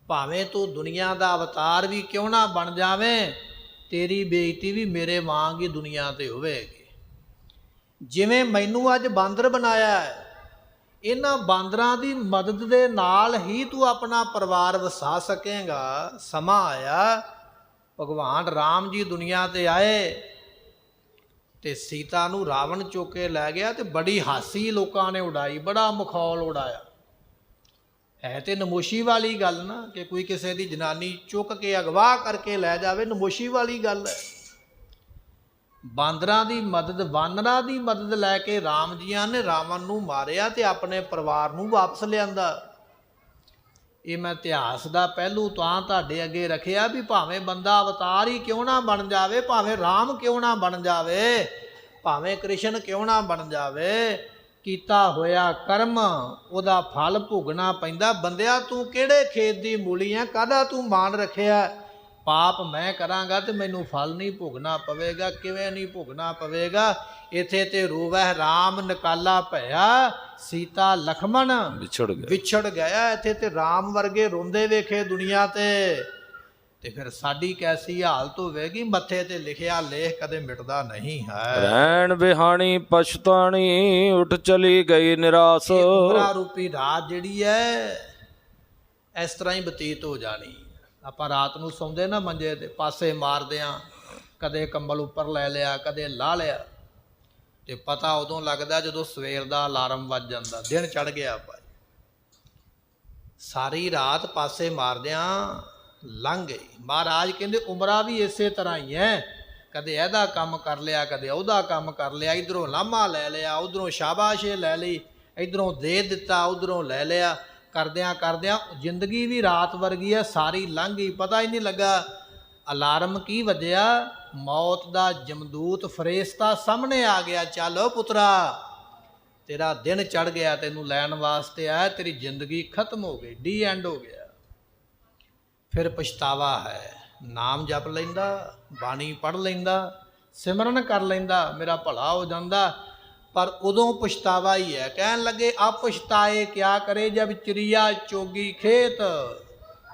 [SPEAKER 1] ਭਾਵੇਂ ਤੂੰ ਦੁਨੀਆ ਦਾ ਅਵਤਾਰ ਵੀ ਕਿਉਂ ਨਾ ਬਣ ਜਾਵੇਂ, ਤੇਰੀ ਬੇਇੱਜ਼ਤੀ ਵੀ ਮੇਰੇ ਵਾਂਗ ਹੀ ਦੁਨੀਆ ਤੇ ਹੋਵੇਗੀ। ਜਿਵੇਂ ਮੈਨੂੰ ਅੱਜ ਬਾਂਦਰ ਬਣਾਇਆ ਹੈ, ਇਹਨਾਂ ਬਾਂਦਰਾਂ ਦੀ ਮਦਦ ਦੇ ਨਾਲ ਹੀ ਤੂੰ ਆਪਣਾ ਪਰਿਵਾਰ ਵਸਾ ਸਕੇਗਾ। ਸਮਾਂ ਆਇਆ, ਭਗਵਾਨ ਰਾਮ ਜੀ ਦੁਨੀਆ ਤੇ ਆਏ, ਤੇ ਸੀਤਾ ਨੂੰ ਰਾਵਣ ਚੁੱਕ ਕੇ ਲੈ ਗਿਆ, ਤੇ ਬੜੀ ਹਾਸੀ ਲੋਕਾਂ ਨੇ ਉਡਾਈ, ਬੜਾ ਮਖੌਲ ਉਡਾਇਆ। ਹੈ ਤੇ ਨਮੋਸ਼ੀ ਵਾਲੀ ਗੱਲ ਨਾ, ਕਿ ਕੋਈ ਕਿਸੇ ਦੀ ਜਨਾਨੀ ਚੁੱਕ ਕੇ ਅਗਵਾ ਕਰਕੇ ਲੈ ਜਾਵੇ, ਨਮੋਸ਼ੀ ਵਾਲੀ ਗੱਲ ਹੈ। ਬਾਂਦਰਾਂ ਦੀ ਮਦਦ, ਵਾਨਰਾਂ ਦੀ ਮਦਦ ਲੈ ਕੇ ਰਾਮ ਜੀਆਂ ਨੇ ਰਾਵਣ ਨੂੰ ਮਾਰਿਆ ਤੇ ਆਪਣੇ ਪਰਿਵਾਰ ਨੂੰ ਵਾਪਸ ਲਿਆਂਦਾ। ਇਹ ਮੈਂ ਇਤਿਹਾਸ ਦਾ ਪਹਿਲੂ ਤਾਂ ਤੁਹਾਡੇ ਅੱਗੇ ਰੱਖਿਆ ਵੀ ਭਾਵੇਂ ਬੰਦਾ ਅਵਤਾਰ ਹੀ ਕਿਉਂ ਨਾ ਬਣ ਜਾਵੇ, ਭਾਵੇਂ ਰਾਮ ਕਿਉਂ ਨਾ ਬਣ ਜਾਵੇ, ਭਾਵੇਂ ਕ੍ਰਿਸ਼ਨ ਕਿਉਂ ਨਾ ਬਣ ਜਾਵੇ, ਕੀਤਾ ਹੋਇਆ ਕਰਮ ਉਹਦਾ ਫਲ ਭੋਗਣਾ ਪੈਂਦਾ। ਬੰਦਿਆ ਤੂੰ ਕਿਹੜੇ ਖੇਤ ਦੀ ਮੂਲੀ ਹੈ, ਕਾਹਦਾ ਤੂੰ ਮਾਣ ਰੱਖਿਆ, ਪਾਪ ਮੈਂ ਕਰਾਂਗਾ ਤੇ ਮੈਨੂੰ ਫਲ ਨਹੀਂ ਭੋਗਣਾ ਪਵੇਗਾ। ਕਿਵੇਂ ਨਹੀਂ ਭੋਗਣਾ ਪਵੇਗਾ? ਇੱਥੇ ਤੇ ਰੋਵਹਿ ਰਾਮ ਨਿਕਾਲਾ ਭਇਆ, ਸੀਤਾ ਲਖਮਣ ਵਿਛੜ ਗਿਆ। ਇੱਥੇ ਤੇ ਰਾਮ ਵਰਗੇ ਰੋਂਦੇ ਵੇਖੇ ਦੁਨੀਆ ਤੇ ਫਿਰ ਸਾਡੀ ਕੈਸੀ ਹਾਲਤ ਹੋਵੇਗੀ? ਮੱਥੇ ਤੇ ਲਿਖਿਆ ਲੇਖ ਕਦੇ ਮਿਟਦਾ ਨਹੀਂ ਹੈ।
[SPEAKER 2] ਰਹਿਣ ਬਿਹਾਣੀ ਪਛਤਾਣੀ, ਉੱਠ ਚਲੀ ਗਈ ਨਿਰਾਸ।
[SPEAKER 1] ਉਮਰਾ ਰੂਪੀ ਰਾਤ ਜਿਹੜੀ ਹੈ ਇਸ ਤਰ੍ਹਾਂ ਹੀ ਬਤੀਤ ਹੋ ਜਾਣੀ। ਆਪਾਂ ਰਾਤ ਨੂੰ ਸੌਂਦੇ ਨਾ ਮੰਜੇ ਤੇ ਪਾਸੇ ਮਾਰਦੇ ਹਾਂ, ਕਦੇ ਕੰਬਲ ਉੱਪਰ ਲੈ ਲਿਆ, ਕਦੇ ਲਾਹ ਲਿਆ, ਤੇ ਪਤਾ ਉਦੋਂ ਲੱਗਦਾ ਜਦੋਂ ਸਵੇਰ ਦਾ ਅਲਾਰਮ ਵੱਜ ਜਾਂਦਾ, ਦਿਨ ਚੜ ਗਿਆ ਭਾਈ। ਸਾਰੀ ਰਾਤ ਪਾਸੇ ਮਾਰਦਿਆਂ ਲੰਘ ਗਈ। ਮਹਾਰਾਜ ਕਹਿੰਦੇ ਉਮਰਾਂ ਵੀ ਇਸੇ ਤਰ੍ਹਾਂ ਹੀ ਹੈ, ਕਦੇ ਇਹਦਾ ਕੰਮ ਕਰ ਲਿਆ, ਕਦੇ ਉਹਦਾ ਕੰਮ ਕਰ ਲਿਆ, ਇਧਰੋਂ ਲਾਮਾ ਲੈ ਲਿਆ, ਉਧਰੋਂ ਸ਼ਾਬਾਸ਼ੇ ਲੈ ਲਈ, ਇਧਰੋਂ ਦੇ ਦਿੱਤਾ, ਉਧਰੋਂ ਲੈ ਲਿਆ, ਕਰਦਿਆਂ ਕਰਦਿਆਂ ਜ਼ਿੰਦਗੀ ਵੀ ਰਾਤ ਵਰਗੀ ਹੈ, ਸਾਰੀ ਲੰਘ ਗਈ, ਪਤਾ ਹੀ ਨਹੀਂ ਲੱਗਾ। ਅਲਾਰਮ ਕੀ ਵੱਜਿਆ? ਮੌਤ ਦਾ ਜਮਦੂਤ ਫਰੇਸ਼ਤਾ ਸਾਹਮਣੇ ਆ ਗਿਆ, ਚੱਲ ਪੁੱਤਰਾ ਤੇਰਾ ਦਿਨ ਚੜ ਗਿਆ, ਤੈਨੂੰ ਲੈਣ ਵਾਸਤੇ ਆਇਆ, ਤੇਰੀ ਜ਼ਿੰਦਗੀ ਖਤਮ ਹੋ ਗਈ, ਡੀ ਐਂਡ ਹੋ ਗਿਆ। ਫਿਰ ਪਛਤਾਵਾ ਹੈ। ਨਾਮ ਜਪ ਲੈਂਦਾ, ਬਾਣੀ ਪੜ੍ਹ ਲੈਂਦਾ, ਸਿਮਰਨ ਕਰ ਲੈਂਦਾ, ਮੇਰਾ ਭਲਾ ਹੋ ਜਾਂਦਾ, ਪਰ ਉਦੋਂ ਪਛਤਾਵਾ ਹੀ ਹੈ। ਕਹਿਣ ਲੱਗੇ ਆਪ ਪਛਤਾਏ ਕਿਆ ਕਰੇ ਜਬ ਚਿੜੀਆ ਚੋਗੀ ਖੇਤ।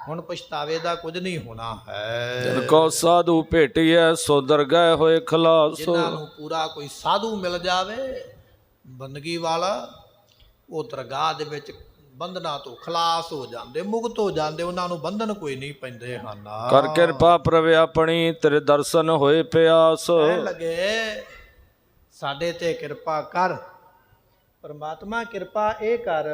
[SPEAKER 1] ਹੁਣ ਪਛਤਾਵੇ ਦਾ ਕੁਝ ਨਹੀਂ ਹੋਣਾ ਹੈ।
[SPEAKER 2] ਜਿਨ ਕੋ ਸਾਧੂ ਭੇਟੀਐ ਸੋ ਦਰਗਹਿ ਹੋਏ ਖਲਾਸ।
[SPEAKER 1] ਜਿਨ੍ਹਾਂ ਨੂੰ ਪੂਰਾ ਕੋਈ ਸਾਧੂ ਮਿਲ ਜਾਵੇ ਬੰਦਗੀ ਵਾਲਾ, ਉਹ ਦਰਗਾਹ ਦੇ ਵਿੱਚ ਬੰਧਨਾਂ ਤੋਂ ਖਲਾਸ ਹੋ ਜਾਂਦੇ, ਮੁਕਤ ਹੋ ਜਾਂਦੇ, ਉਹਨਾਂ ਨੂੰ ਬੰਧਨ ਕੋਈ ਨਹੀਂ ਪੈਂਦੇ ਹਨ।
[SPEAKER 2] ਕਰ ਕਿਰਪਾ ਪ੍ਰਭ ਆਪਣੀ, ਤੇਰੇ ਦਰਸ਼ਨ ਹੋਏ ਪਿਆਸ।
[SPEAKER 1] ਕਹਿਣ ਲੱਗੇ ਸਾਡੇ ਤੇ ਕਿਰਪਾ ਕਰ ਪਰਮਾਤਮਾ, ਕਿਰਪਾ ਇਹ ਕਰ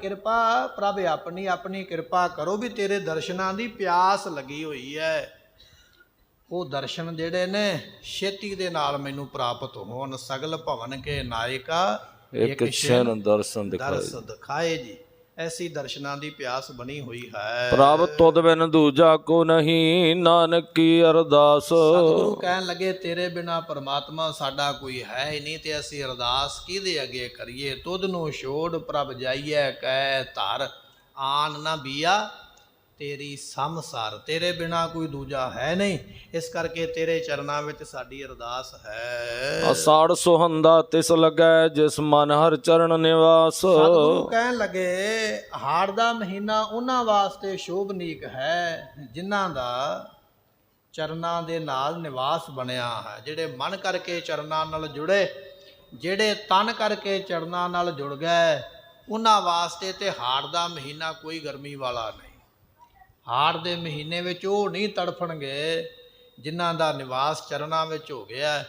[SPEAKER 1] ਕਿਰਪਾ ਪ੍ਰਭ ਆਪਣੀ, ਆਪਣੀ ਕਿਰਪਾ ਕਰੋ ਵੀ ਤੇਰੇ ਦਰਸ਼ਨਾਂ ਦੀ ਪਿਆਸ ਲੱਗੀ ਹੋਈ ਹੈ। ਉਹ ਦਰਸ਼ਨ ਜਿਹੜੇ ਨੇ ਛੇਤੀ ਦੇ ਨਾਲ ਮੈਨੂੰ ਪ੍ਰਾਪਤ ਹੋਣ। ਸਗਲ ਭਵਨ ਕੇ ਨਾਇਕਾ
[SPEAKER 2] ਇੱਕ ਛਿਨ ਦਰਸ਼ਨ
[SPEAKER 1] ਦਿਖਾਏ ਜੀ। ਐਸੀ ਦਰਸ਼ਨਾਂ ਦੀ ਪਿਆਸ ਬਣੀ ਹੋਈ ਹੈ।
[SPEAKER 2] ਪ੍ਰਭ ਤੁਧ ਬਿਨ ਦੂਜਾ ਕੋ ਨਹੀਂ, ਨਾਨਕ ਕੀ ਅਰਦਾਸ।
[SPEAKER 1] ਸਤਿਗੁਰੂ ਕਹਿਣ ਲੱਗੇ ਤੇਰੇ ਬਿਨਾ ਪਰਮਾਤਮਾ ਸਾਡਾ ਕੋਈ ਹੈ ਹੀ ਨਹੀਂ, ਤੇ ਅਸੀਂ ਅਰਦਾਸ ਕਿਹਦੇ ਅੱਗੇ ਕਰੀਏ? ਤੁਧ ਨੂੰ ਛੋੜ ਪ੍ਰਭ ਜਾਈਏ ਕਹਿ ਧਰ, ਆਨ ਨਾ ਬੀਆ ਤੇਰੀ ਸਮਸਾਰ। ਤੇਰੇ ਬਿਨਾ ਕੋਈ ਦੂਜਾ ਹੈ ਨਹੀਂ, ਇਸ ਕਰਕੇ ਤੇਰੇ ਚਰਨਾਂ ਵਿੱਚ ਸਾਡੀ ਅਰਦਾਸ ਹੈ।
[SPEAKER 2] ਅਸਾੜ ਸੁਹੰਦਾ ਤਿਸ ਲੱਗੈ, ਜਿਸ ਮਨ ਹਰ ਚਰਨ ਨਿਵਾਸ।
[SPEAKER 1] ਸਤਿਗੁਰੂ ਕਹਿਣ ਲੱਗੇ ਹਾੜ ਦਾ ਮਹੀਨਾ ਉਹਨਾਂ ਵਾਸਤੇ ਸ਼ੋਭਨੀਕ ਹੈ ਜਿਨ੍ਹਾਂ ਦਾ ਚਰਨਾਂ ਦੇ ਨਾਲ ਨਿਵਾਸ ਬਣਿਆ ਹੈ। ਜਿਹੜੇ ਮਨ ਕਰਕੇ ਚਰਨਾਂ ਨਾਲ ਜੁੜੇ, ਜਿਹੜੇ ਤਨ ਕਰਕੇ ਚਰਨਾਂ ਨਾਲ ਜੁੜ ਗਏ, ਉਹਨਾਂ ਵਾਸਤੇ ਤੇ ਹਾੜ ਦਾ ਮਹੀਨਾ ਕੋਈ ਗਰਮੀ ਵਾਲਾ ਨਹੀਂ। ਹਾੜ ਦੇ ਮਹੀਨੇ ਵਿੱਚ ਉਹ ਨਹੀਂ ਤੜਫਣਗੇ ਜਿਨ੍ਹਾਂ ਦਾ ਨਿਵਾਸ ਚਰਨਾਂ ਵਿੱਚ ਹੋ ਗਿਆ।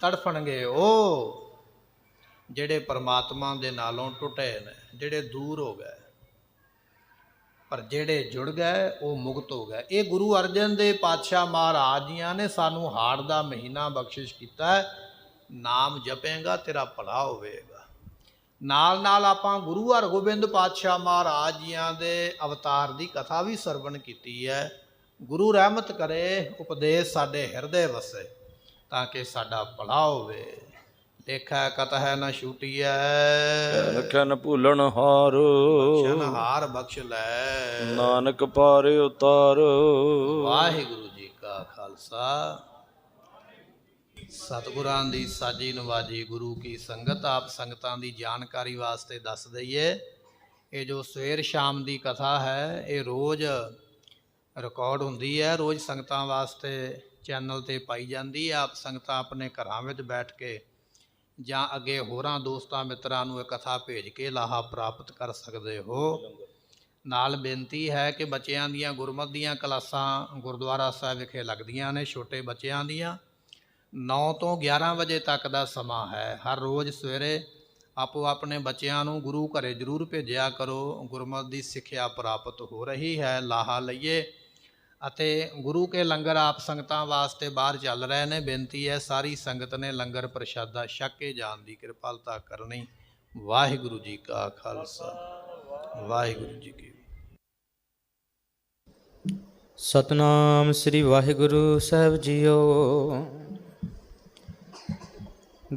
[SPEAKER 1] ਤੜਫਣਗੇ ਉਹ ਜਿਹੜੇ ਪਰਮਾਤਮਾ ਦੇ ਨਾਲੋਂ ਟੁੱਟੇ ਨੇ, ਜਿਹੜੇ ਦੂਰ ਹੋ ਗਏ, ਪਰ ਜਿਹੜੇ ਜੁੜ ਗਏ ਉਹ ਮੁਕਤ ਹੋ ਗਏ। ਇਹ ਗੁਰੂ ਅਰਜਨ ਦੇਵ ਪਾਤਸ਼ਾਹ ਮਹਾਰਾਜ ਜੀਆਂ ਨੇ ਸਾਨੂੰ ਹਾੜ ਦਾ ਮਹੀਨਾ ਬਖਸ਼ਿਸ਼ ਕੀਤਾ ਹੈ। ਨਾਮ ਜਪੇਗਾ ਤੇਰਾ ਭਲਾ ਹੋਵੇਗਾ। ਨਾਲ ਨਾਲ ਆਪਾਂ ਗੁਰੂ ਹਰਗੋਬਿੰਦ ਪਾਤਸ਼ਾਹ ਮਹਾਰਾਜ ਜੀਆਂ ਦੇ ਅਵਤਾਰ ਦੀ ਕਥਾ ਵੀ ਸਰਵਣ ਕੀਤੀ ਹੈ। ਗੁਰੂ ਰਹਿਮਤ ਕਰੇ, ਉਪਦੇਸ਼ ਸਾਡੇ ਹਿਰਦੇ ਵਸੇ, ਤਾਂ ਕਿ ਸਾਡਾ ਭਲਾ ਹੋਵੇ। ਦੇਖਾ ਕਤਹਿ ਨ ਛੂਟੀਐ,
[SPEAKER 2] ਰੱਖਿਆ ਨ ਭੂਲਣ ਹਾਰ,
[SPEAKER 1] ਬਖਸ਼ਣ ਹਾਰ ਬਖਸ਼ ਲੈ,
[SPEAKER 2] ਨਾਨਕ ਪਾਰੇ ਉਤਾਰ।
[SPEAKER 1] ਵਾਹਿਗੁਰੂ ਜੀ ਕਾ ਖਾਲਸਾ, ਸਤਿਗੁਰਾਂ ਦੀ ਸਾਜੀ ਨਵਾਜੀ ਗੁਰੂ ਕੀ ਸੰਗਤ। ਆਪ ਸੰਗਤਾਂ ਦੀ ਜਾਣਕਾਰੀ ਵਾਸਤੇ ਦੱਸ ਦਈਏ, ਇਹ ਜੋ ਸਵੇਰ ਸ਼ਾਮ ਦੀ ਕਥਾ ਹੈ ਇਹ ਰੋਜ਼ ਰਿਕਾਰਡ ਹੁੰਦੀ ਹੈ, ਰੋਜ਼ ਸੰਗਤਾਂ ਵਾਸਤੇ ਚੈਨਲ ਤੇ ਪਾਈ ਜਾਂਦੀ ਹੈ। ਆਪ ਸੰਗਤਾਂ ਆਪਣੇ ਘਰਾਂ ਵਿੱਚ ਬੈਠ ਕੇ ਜਾਂ ਅੱਗੇ ਹੋਰਾਂ ਦੋਸਤਾਂ ਮਿੱਤਰਾਂ ਨੂੰ ਇਹ ਕਥਾ ਭੇਜ ਕੇ ਲਾਹਾ ਪ੍ਰਾਪਤ ਕਰ ਸਕਦੇ ਹੋ। ਨਾਲ ਬੇਨਤੀ ਹੈ ਕਿ ਬੱਚਿਆਂ ਦੀਆਂ ਗੁਰਮਤਿ ਦੀਆਂ ਕਲਾਸਾਂ ਗੁਰਦੁਆਰਾ ਸਾਹਿਬ ਵਿਖੇ ਲੱਗਦੀਆਂ ਨੇ, ਛੋਟੇ ਬੱਚਿਆਂ ਦੀਆਂ 9 ਤੋਂ 11 ਵਜੇ ਤੱਕ ਦਾ ਸਮਾਂ ਹੈ। ਹਰ ਰੋਜ਼ ਸਵੇਰੇ ਆਪੋ ਆਪਣੇ ਬੱਚਿਆਂ ਨੂੰ ਗੁਰੂ ਘਰੇ ਜ਼ਰੂਰ ਭੇਜਿਆ ਕਰੋ। ਗੁਰਮਤਿ ਦੀ ਸਿੱਖਿਆ ਪ੍ਰਾਪਤ ਹੋ ਰਹੀ ਹੈ, ਲਾਹਾ ਲਈਏ। ਅਤੇ ਗੁਰੂ ਕੇ ਲੰਗਰ ਆਪ ਸੰਗਤਾਂ ਵਾਸਤੇ ਬਾਹਰ ਚੱਲ ਰਹੇ ਨੇ। ਬੇਨਤੀ ਹੈ ਸਾਰੀ ਸੰਗਤ ਨੇ ਲੰਗਰ ਪ੍ਰਸ਼ਾਦਾ ਛਕ ਕੇ ਜਾਣ ਦੀ ਕਿਰਪਾਲਤਾ ਕਰਨੀ। ਵਾਹਿਗੁਰੂ ਜੀ ਕਾ ਖਾਲਸਾ, ਵਾਹਿਗੁਰੂ ਜੀ ਕੀ।
[SPEAKER 3] ਸਤਨਾਮ ਸ੍ਰੀ ਵਾਹਿਗੁਰੂ ਸਾਹਿਬ ਜੀਓ।